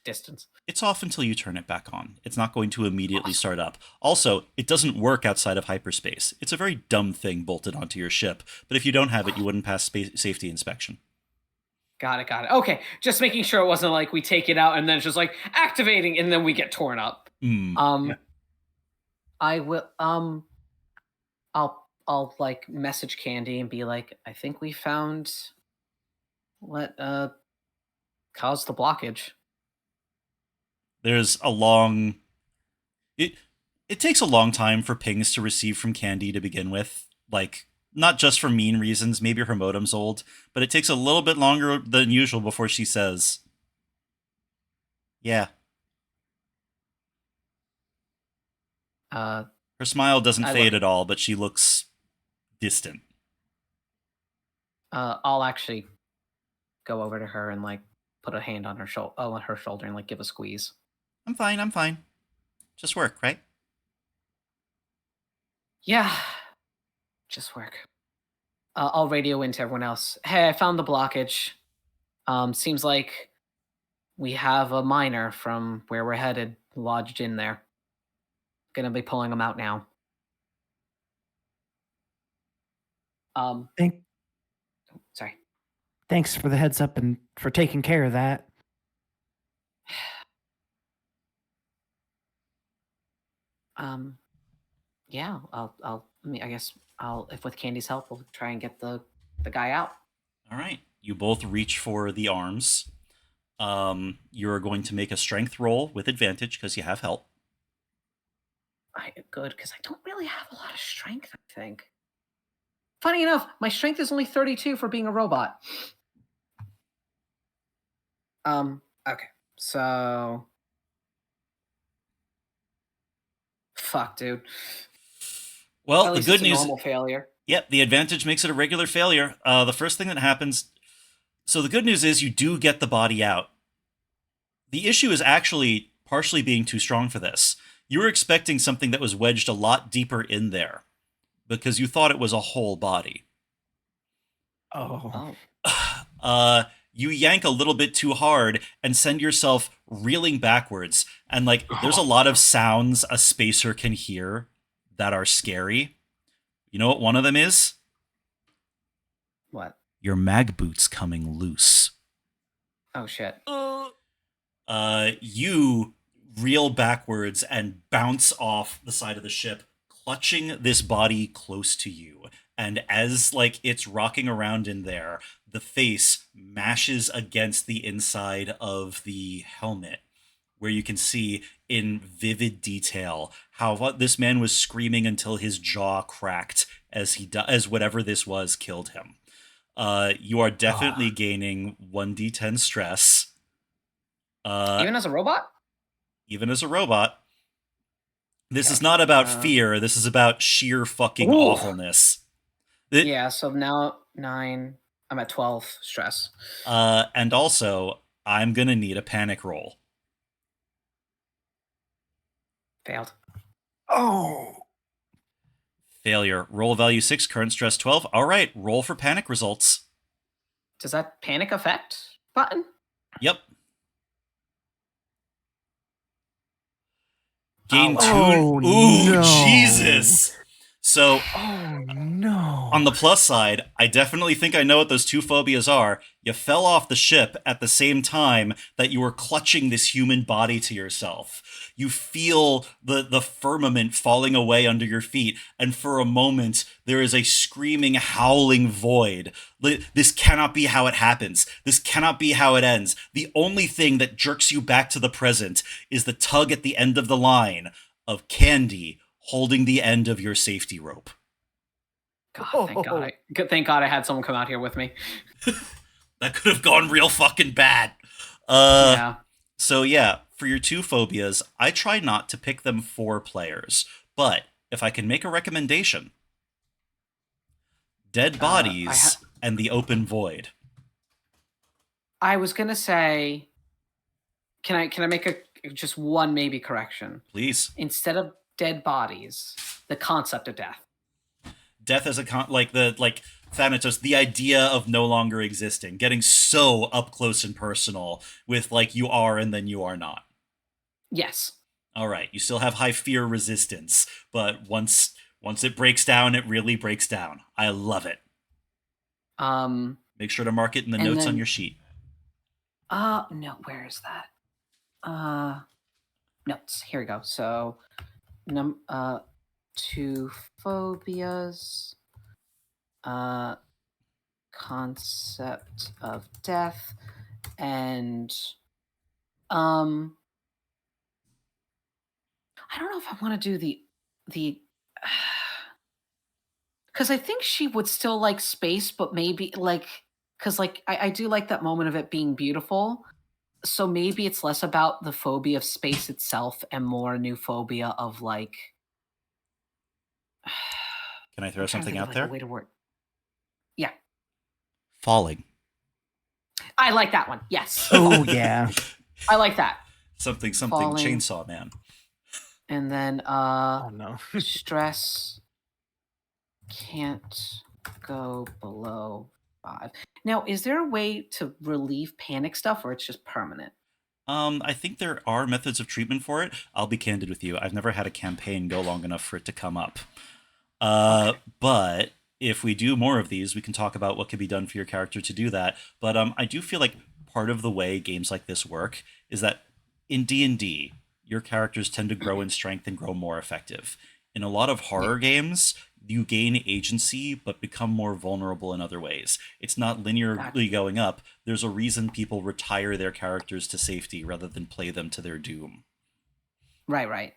distance?
It's off until you turn it back on. It's not going to immediately start up. Also, it doesn't work outside of hyperspace. It's a very dumb thing bolted onto your ship, but if you don't have it, you wouldn't pass safety inspection.
Got it. Okay, just making sure it wasn't like we take it out and then it's just like activating and then we get torn up.
Yeah.
I will. I'll like message Candy and be like, I think we found what caused the blockage.
There's a long... It takes a long time for pings to receive from Candy to begin with. Like, not just for mean reasons, maybe her modem's old, but it takes a little bit longer than usual before she says, yeah. Her smile doesn't fade at all, but she looks distant.
I'll actually go over to her and like put a hand on her shoulder and like give a squeeze.
I'm fine. Just work, right?
Yeah, just work. I'll radio into everyone else. Hey, I found the blockage. Seems like we have a miner from where we're headed lodged in there. Gonna be pulling them out now. Sorry.
Thanks for the heads up and for taking care of that.
Yeah, I mean, I guess if with Candy's help, we'll try and get the guy out.
All right. You both reach for the arms. You're going to make a strength roll with advantage because you have help.
Good, because I don't really have a lot of strength, I think. Funny enough, my strength is only 32 for being a robot. Okay. So fuck, dude.
Well,
At
the
least
good
it's a
news.
normal failure.
Yep, the advantage makes it a regular failure. The first thing that happens. So the good news is you do get the body out. The issue is actually partially being too strong for this. You were expecting something that was wedged a lot deeper in there because you thought it was a whole body.
Oh.
You yank a little bit too hard and send yourself reeling backwards. And like, there's a lot of sounds a spacer can hear that are scary. You know what one of them is?
What?
Your mag boots coming loose.
Oh shit.
You reel backwards and bounce off the side of the ship, clutching this body close to you. And as like it's rocking around in there, the face mashes against the inside of the helmet, where you can see in vivid detail how this man was screaming until his jaw cracked as whatever this was killed him. You are definitely gaining 1d10 stress.
Even as a robot?
Even as a robot. This is not about fear. This is about sheer fucking awfulness.
Yeah, so now 9. I'm at 12 stress.
And also, I'm going to need a panic roll.
Failed.
Oh.
Failure. Roll value 6, current stress 12. All right, roll for panic results.
Does that panic effect button?
Yep. Gain 2.
Oh,
Ooh,
no.
Jesus. So,
Oh, no.
on the plus side, I definitely think I know what those two phobias are. You fell off the ship at the same time that you were clutching this human body to yourself. You feel the firmament falling away under your feet, and for a moment, there is a screaming, howling void. This cannot be how it happens. This cannot be how it ends. The only thing that jerks you back to the present is the tug at the end of the line of Candy holding the end of your safety rope.
God, thank God I had someone come out here with me.
That could have gone real fucking bad.
Yeah.
So yeah, for your two phobias, I try not to pick them for players, but if I can make a recommendation, dead bodies and the open void.
I was gonna say, can I make just one maybe correction?
Please.
Instead of dead bodies, the concept of death.
Death as like Thanatos, the idea of no longer existing, getting so up close and personal with like you are and then you are not.
Yes.
All right, you still have high fear resistance, but once it breaks down, it really breaks down. I love it. Make sure to mark it in the notes on your sheet.
No, where is that? Notes. Here we go. So, two phobias, concept of death, and I don't know if I want to do the because I think she would still like space, but maybe like because like I do like that moment of it being beautiful. So maybe it's less about the phobia of space itself and more a new phobia of like.
Can I throw something out there?
Way to word. Yeah.
Falling.
I like that one. Yes.
Oh yeah.
I like that.
Something
Falling.
Chainsaw Man.
And then
Oh no.
stress can't go below 5. Now, is there a way to relieve panic stuff or it's just permanent?
I think there are methods of treatment for it. I'll be candid with you. I've never had a campaign go long enough for it to come up.
Okay.
But if we do more of these, we can talk about what could be done for your character to do that. But I do feel like part of the way games like this work is that in D&D, your characters tend to grow in strength and grow more effective. In a lot of horror games, you gain agency but become more vulnerable in other ways. It's not linearly going up. There's a reason people retire their characters to safety rather than play them to their doom.
Right.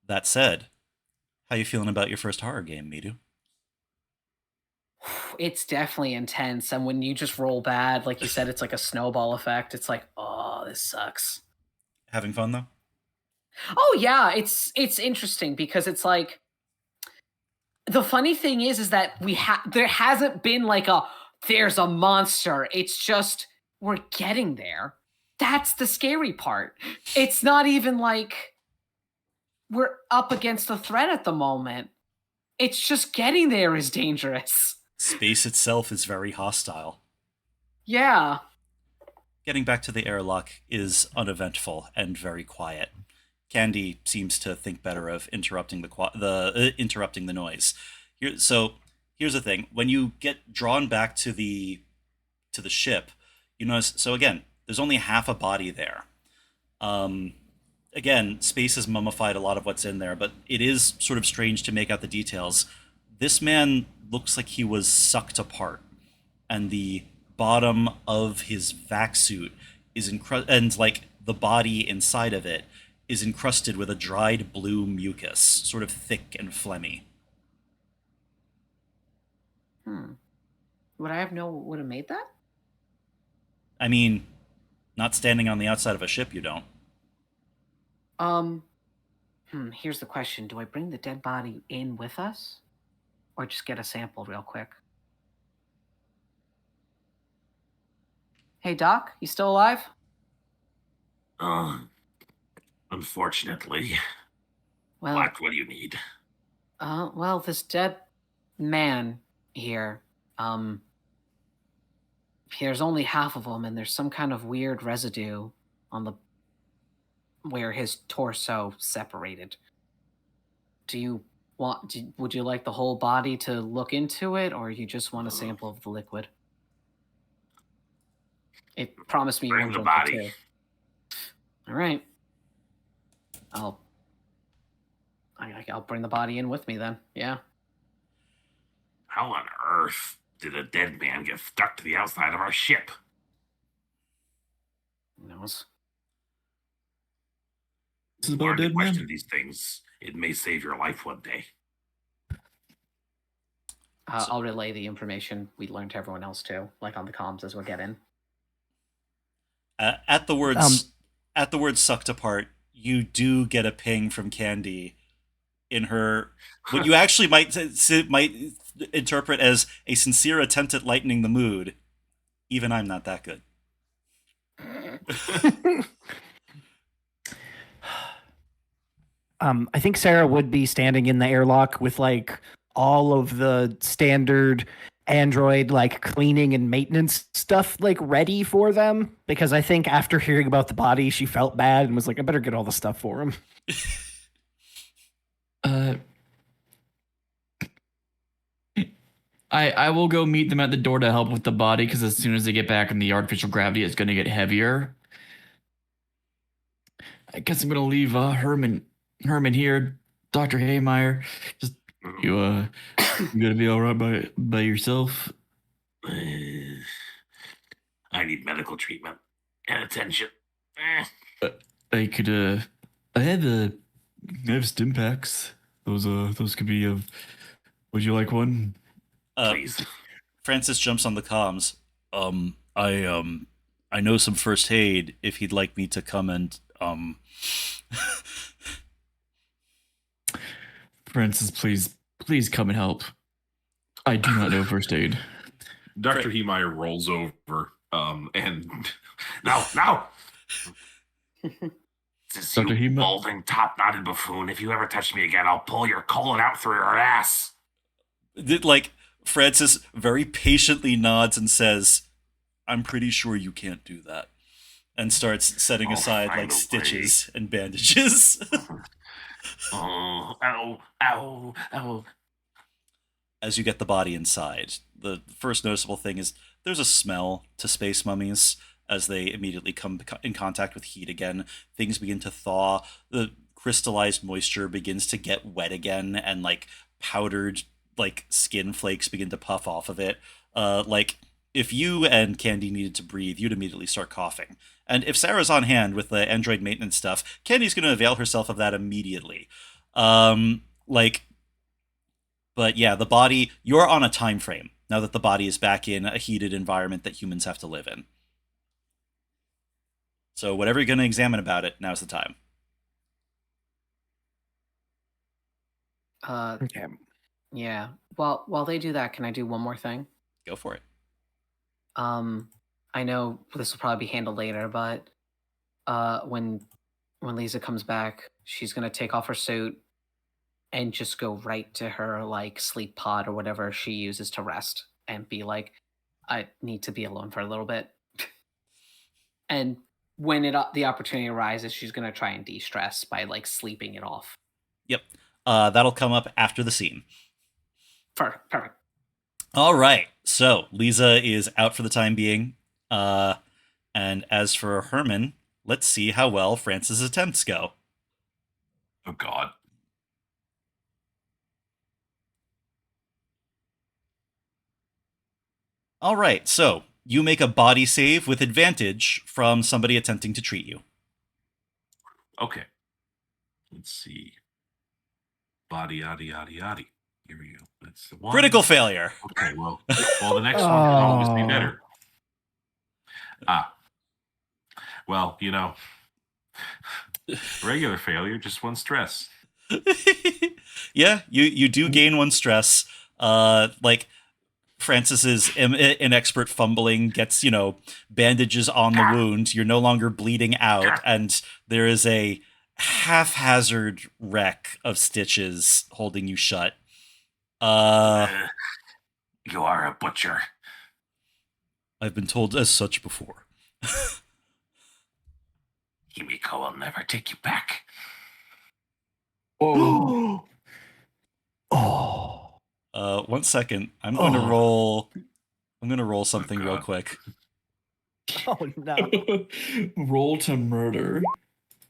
That said, how you feeling about your first horror game, Midu?
It's definitely intense, and when you just roll bad, like you said, it's like a snowball effect. It's like, oh, this sucks.
Having fun though?
Oh yeah, it's interesting because it's like the funny thing is that there hasn't been like there's a monster. It's just we're getting there. That's the scary part. It's not even like we're up against a threat at the moment. It's just getting there is dangerous.
Space itself is very hostile.
Yeah.
Getting back to the airlock is uneventful and very quiet. Candy seems to think better of interrupting interrupting the noise. So here's the thing: when you get drawn back to the ship, you notice. So again, there's only half a body there. Again, space has mummified a lot of what's in there, but it is sort of strange to make out the details. This man looks like he was sucked apart, and the bottom of his vac suit is and like the body inside of it is encrusted with a dried blue mucus, sort of thick and phlegmy.
Would have made that?
I mean, not standing on the outside of a ship, you don't.
Here's the question. Do I bring the dead body in with us? Or just get a sample real quick? Hey, Doc, you still alive?
Unfortunately.
Well,
What do you need?
well, this dead man here, there's only half of him, and there's some kind of weird residue on where his torso separated. Would you like the whole body to look into it, or you just want a sample of the liquid? It promised me you
Bring
won't
the
drink it
body.
too. All right. I'll bring the body in with me then. Yeah.
How on earth did a dead man get stuck to the outside of our ship?
Who knows?
This is about a
Learn to
dead
question
man.
these things. It may save your life one day.
I'll relay the information we learned to everyone else too, like on the comms as we get in.
At the word sucked apart, you do get a ping from Candy in her what you actually might interpret as a sincere attempt at lightening the mood. Even I'm not that good.
I think Sarah would be standing in the airlock with like all of the standard Android like cleaning and maintenance stuff like ready for them, because I think after hearing about the body, she felt bad and was like, I better get all the stuff for him.
I will go meet them at the door to help with the body, because as soon as they get back in the artificial gravity, it's going to get heavier. I guess I'm going to leave Herman here, Dr. Haymeyer. Just you going to be all right by yourself?
I need medical treatment and attention.
I could I have stim packs. Those could be of. Would you like one?
Please.
Francis jumps on the comms. I know some first aid if he'd like me to come and
Francis, please come and help. I do not know first aid.
Dr. Heemeyer rolls over and
No! This
Dr.
you
Hema-
balding, top-knotted buffoon. If you ever touch me again, I'll pull your colon out through your ass.
like Francis very patiently nods and says, "I'm pretty sure you can't do that," and starts setting aside
find
like
a
stitches and bandages.
Oh, ow.
As you get the body inside, the first noticeable thing is there's a smell to space mummies. as they immediately come in contact with heat again. Things begin to thaw. The crystallized moisture begins to get wet again, and like powdered like skin flakes begin to puff off of it. Like if you and Candy needed to breathe, you'd immediately start coughing. And if Sarah's on hand with the android maintenance stuff, Candy's going to avail herself of that immediately. Like, but yeah, the body, you're on a time frame now that the body is back in a heated environment that humans have to live in. So whatever you're going to examine about it, now's the time.
Okay.
Yeah. Well, while they do that, can I do one more thing?
Go for it.
I know this will probably be handled later, but when Lisa comes back, she's gonna take off her suit and just go right to her like sleep pod or whatever she uses to rest, and be like, "I need to be alone for a little bit." And when the opportunity arises, she's gonna try and de-stress by like sleeping it off.
Yep. That'll come up after the scene.
Perfect.
All right. So Lisa is out for the time being. And as for Herman, let's see how well Francis' attempts go.
Oh, God.
All right. So you make a body save with advantage from somebody attempting to treat you.
Okay. Let's see. Body, yaddy, yaddy, yaddy. Here we go. That's the one.
Critical failure.
Okay, well, the next one can always be better. Well, you know, regular failure, just one stress.
Yeah, you do gain one stress. Like Francis's inexpert fumbling gets, bandages on the wound. You're no longer bleeding out, and there is a haphazard wreck of stitches holding you shut.
You are a butcher.
I've been told as such before.
Himiko will never take you back.
Oh.
Oh.
1 second. I'm going to roll. I'm going to roll something real quick.
Oh no.
Roll to murder.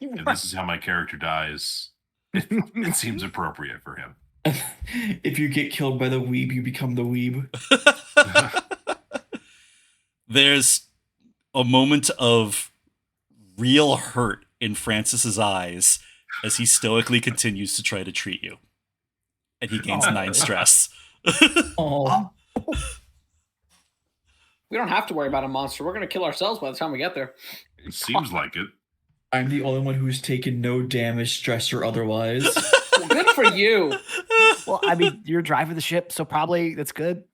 And this is how my character dies. It seems appropriate for him.
If you get killed by the weeb, you become the weeb.
There's a moment of real hurt in Francis's eyes as he stoically continues to try to treat you. And he gains 9 stress.
Oh.
We don't have to worry about a monster. We're gonna kill ourselves by the time we get there.
It seems like it.
I'm the only one who's taken no damage, stress, or otherwise.
Well, good for you.
Well, I mean, you're driving the ship, so probably that's good.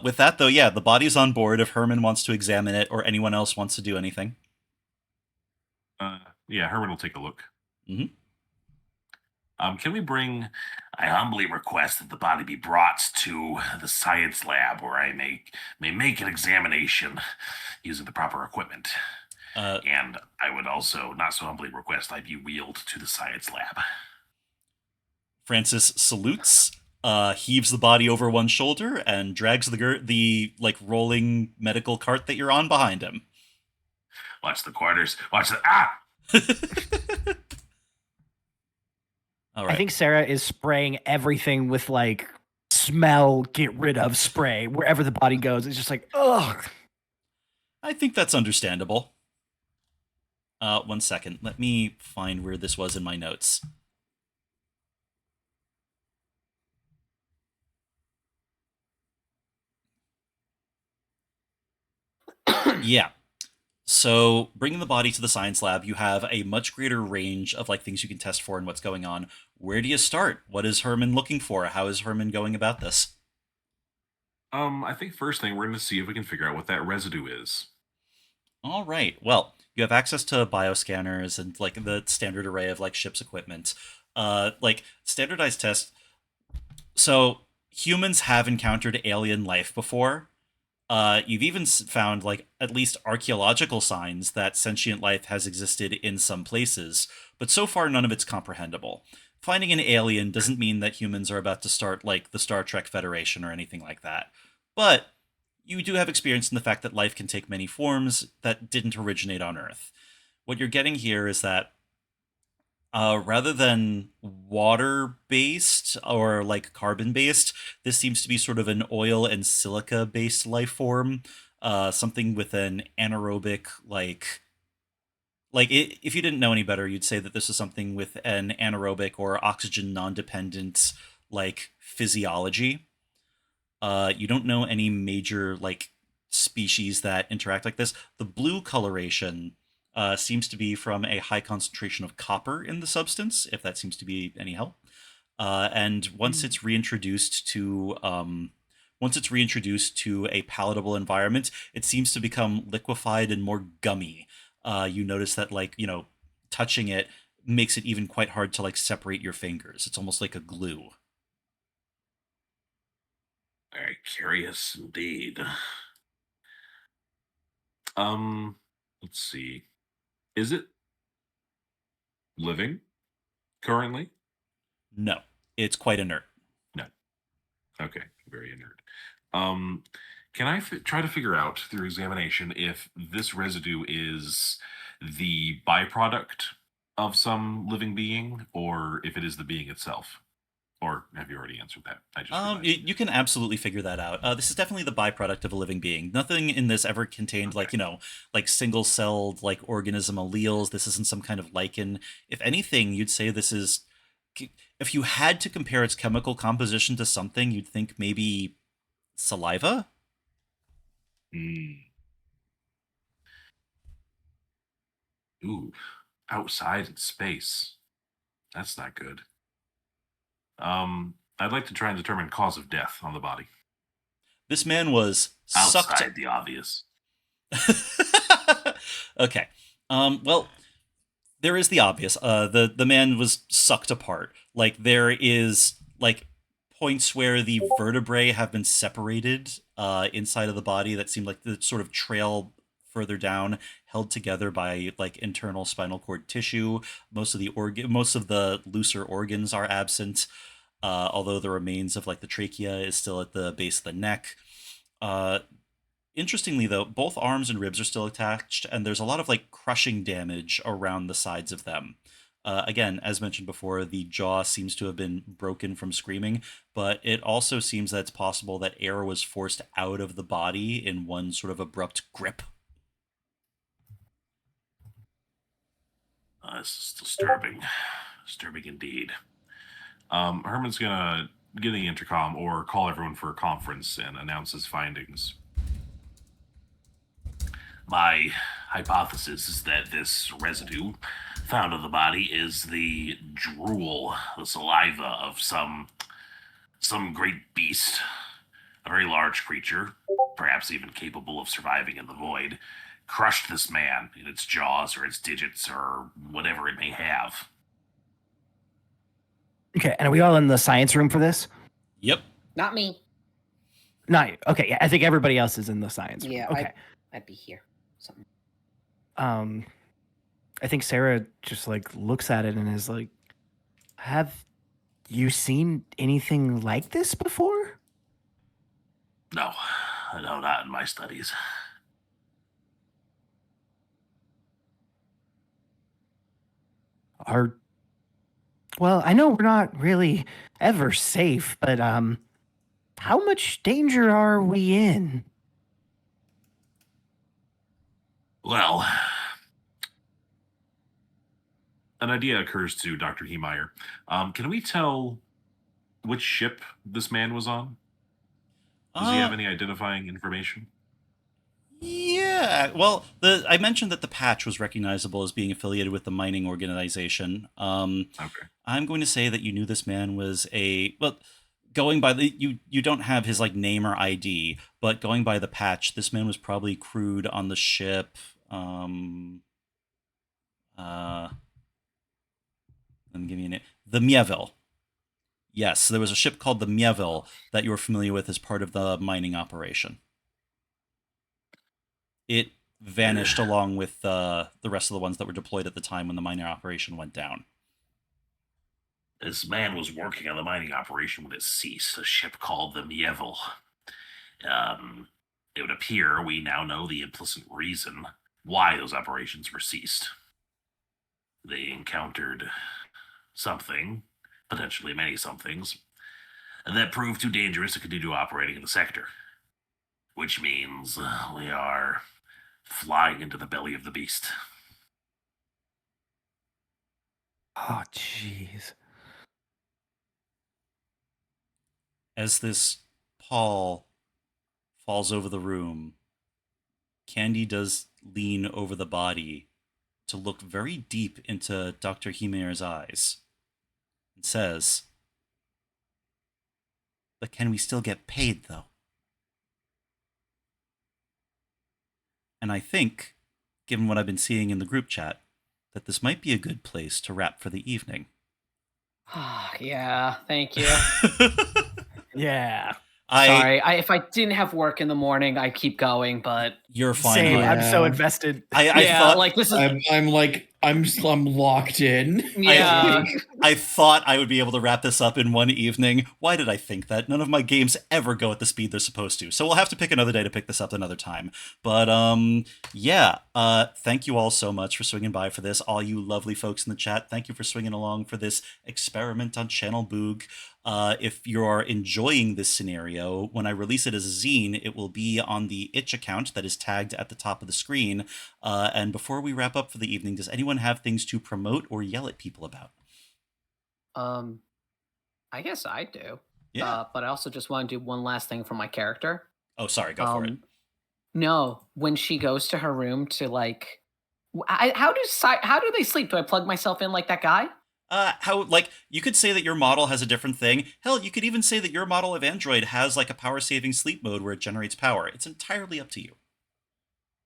With that, though, yeah, the body's on board if Herman wants to examine it or anyone else wants to do anything.
Yeah, Herman will take a look.
Mhm.
Can we bring...
I humbly request that the body be brought to the science lab where I may make an examination using the proper equipment. And I would also, not so humbly request, I be wheeled to the science lab.
Francis salutes, heaves the body over one shoulder, and drags the rolling medical cart that you're on behind him.
Watch the quarters. Watch the... Ah!
All right.
I think Sarah is spraying everything with like smell, get rid of spray wherever the body goes. It's just like, ugh.
I think that's understandable. 1 second. Let me find where this was in my notes. Yeah. So, bringing the body to the science lab, you have a much greater range of things you can test for and what's going on. Where do you start? What is Herman looking for? How is Herman going about this?
I think first thing we're going to see if we can figure out what that residue is.
All right. Well, you have access to bioscanners and the standard array of ship's equipment. Standardized tests. So, humans have encountered alien life before. You've even found at least archaeological signs that sentient life has existed in some places, but so far none of it's comprehensible. Finding an alien doesn't mean that humans are about to start the Star Trek Federation or anything like that. But you do have experience in the fact that life can take many forms that didn't originate on Earth. What you're getting here is that rather than water based or like carbon based, this seems to be sort of an oil and silica based life form. Something with an anaerobic if you didn't know any better, you'd say that this is something with an anaerobic or oxygen non-dependent like physiology. You don't know any major like species that interact like this. The blue coloration seems to be from a high concentration of copper in the substance, if that seems to be any help. And once it's reintroduced to a palatable environment, it seems to become liquefied and more gummy. You notice that touching it makes it even quite hard to like separate your fingers. It's almost like a glue.
Very curious indeed.
Let's see. Is it living currently?
No, it's quite inert.
No. Okay, very inert. Um, can I try to figure out through examination if this residue is the byproduct of some living being, or if it is the being itself? Or have you already answered that? I just realized.
You can absolutely figure that out. This is definitely the byproduct of a living being. Nothing in this ever contained
Okay.
like single-celled like organism alleles. This isn't some kind of lichen. If anything, you'd say this is. If you had to compare its chemical composition to something, you'd think maybe saliva.
Mm. Ooh, outside in space. That's not good. I'd like to try and determine cause of death on the body.
This man was sucked.
Outside the obvious.
Okay. Well, there is the obvious. The man was sucked apart. Like there is like points where the vertebrae have been separated inside of the body that seem like the sort of trail further down, held together by like internal spinal cord tissue. Most of the looser organs are absent, although the remains of like the trachea is still at the base of the neck. Uh, Interestingly, though, both arms and ribs are still attached, and there's a lot of like crushing damage around the sides of them. Again, as mentioned before, the jaw seems to have been broken from screaming, but it also seems that it's possible that air was forced out of the body in one sort of abrupt grip.
This is disturbing. Disturbing indeed.
Herman's gonna get the intercom or call everyone for a conference and announce his findings.
My hypothesis is that this residue found on the body is the drool, the saliva of some great beast, a very large creature, perhaps even capable of surviving in the void, crushed this man in its jaws or its digits or whatever it may have.
Okay, and are we all in the science room for this?
Yep.
Not me.
Not okay. Yeah, I think everybody else is in the science room.
Yeah,
Okay.
I'd be here. Something.
I think Sarah just like looks at it and is like, "Have you seen anything like this before?"
No, not in my studies.
Well, I know we're not really ever safe, but how much danger are we in?
Well,
An idea occurs to Dr. Heemeyer. Can we tell which ship this man was on? Does he have any identifying information?
Yeah. Well, I mentioned that the patch was recognizable as being affiliated with the mining organization.
Okay.
I'm going to say that you knew this man was going by you don't have his like name or ID, but going by the patch, this man was probably crewed on the ship. Let me give you a name. The Mieville. Yes, there was a ship called the Mieville that you were familiar with as part of the mining operation. It vanished along with the rest of the ones that were deployed at the time when the mining operation went down.
this man was working on the mining operation when it ceased, a ship called the Mieville. Um, It would appear we now know the implicit reason why those operations were ceased. They encountered something, potentially many somethings, that proved too dangerous to continue operating in the sector. Which means we are flying into the belly of the beast.
Oh, jeez.
As this pall falls over the room, Candy does lean over the body to look very deep into Dr. Himeir's eyes and says, "But can we still get paid, though?" And I think, given what I've been seeing in the group chat, that this might be a good place to wrap for the evening.
Yeah, thank you.
Yeah.
Sorry, if I didn't have work in the morning, I'd keep going, but
You're fine.
Same.
Hood.
I'm so
Yeah.
invested.
I
yeah,
thought
like this is
I'm locked in.
yeah.
I thought I would be able to wrap this up in one evening. Why did I think that? None of my games ever go at the speed they're supposed to. So we'll have to pick another day to pick this up another time. But yeah. Thank you all so much for swinging by for this. All you lovely folks in the chat, thank you for swinging along for this experiment on Channel Boog. If you're enjoying this scenario, when I release it as a zine, it will be on the itch account that is tagged at the top of the screen. And before we wrap up for the evening, does anyone have things to promote or yell at people about?
I guess I do.
Yeah.
But I also just want to do one last thing for my character.
Oh, sorry. Go for it.
No, when she goes to her room to like, how do they sleep? Do I plug myself in like that guy?
You could say that your model has a different thing. Hell, you could even say that your model of Android has like a power saving sleep mode where it generates power. It's entirely up to you.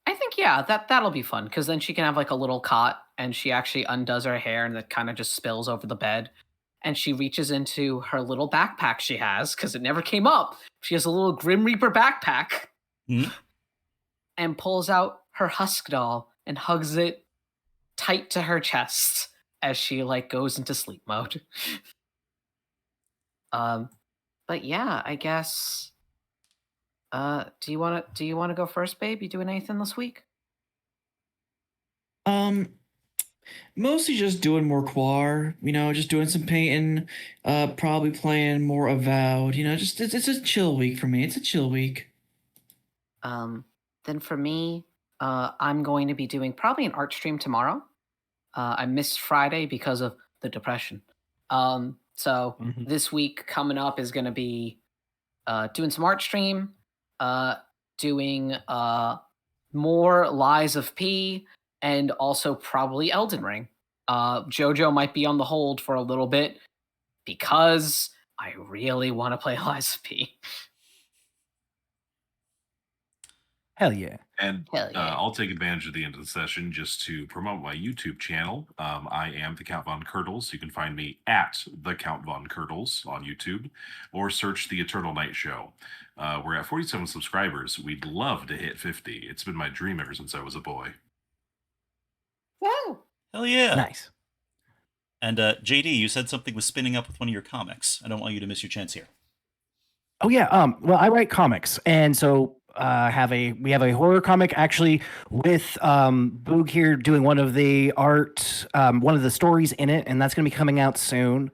I think yeah, that'll be fun because then she can have like a little cot and she actually undoes her hair and it kind of just spills over the bed. And she reaches into her little backpack she has because it never came up. She has a little Grim Reaper backpack and pulls out her husk doll and hugs it tight to her chest as she like goes into sleep mode. But yeah, I guess. Do you want to go first, babe? You doing anything this week?
Mostly just doing more Quar, just doing some painting, probably playing more Avowed, just it's a chill week for me. It's a chill week.
Then for me, I'm going to be doing probably an art stream tomorrow. I missed Friday because of the depression. So this week coming up is going to be doing some art stream, doing more Lies of P, and also probably Elden Ring. Jojo might be on the hold for a little bit because I really want to play Lies of P.
Hell yeah.
And
Hell yeah.
I'll take advantage of the end of the session just to promote my YouTube channel. I am the Count Von Kurtles. You can find me at the Count Von Kurtles on YouTube, or search the Eternal Night Show. We're at 47 subscribers. We'd love to hit 50. It's been my dream ever since I was a boy.
Woo!
Hell yeah.
Nice.
And JD, you said something was spinning up with one of your comics. I don't want you to miss your chance here.
Oh yeah. Well, I write comics, and so we have a horror comic actually with Boog here doing one of the one of the stories in it, and that's going to be coming out soon.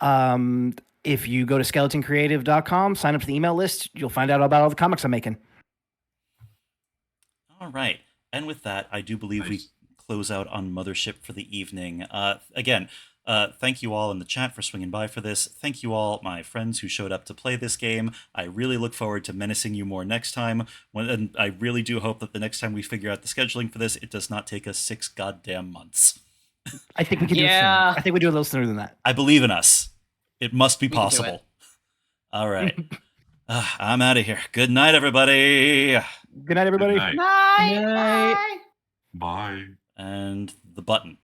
If you go to skeletoncreative.com, sign up for the email list, you'll find out about all the comics I'm making.
All right. And with that, I do believe we close out on Mothership for the evening. Again, thank you all in the chat for swinging by for this. Thank you all, my friends who showed up to play this game. I really look forward to menacing you more next time. And I really do hope that the next time we figure out the scheduling for this, it does not take us 6 goddamn months.
I think we can do it sooner. I think we do it a little sooner than that.
I believe in us. It must be possible. All right. I'm out of here. Good night, everybody.
Good night, everybody.
Good night.
Night.
Bye.
And the button.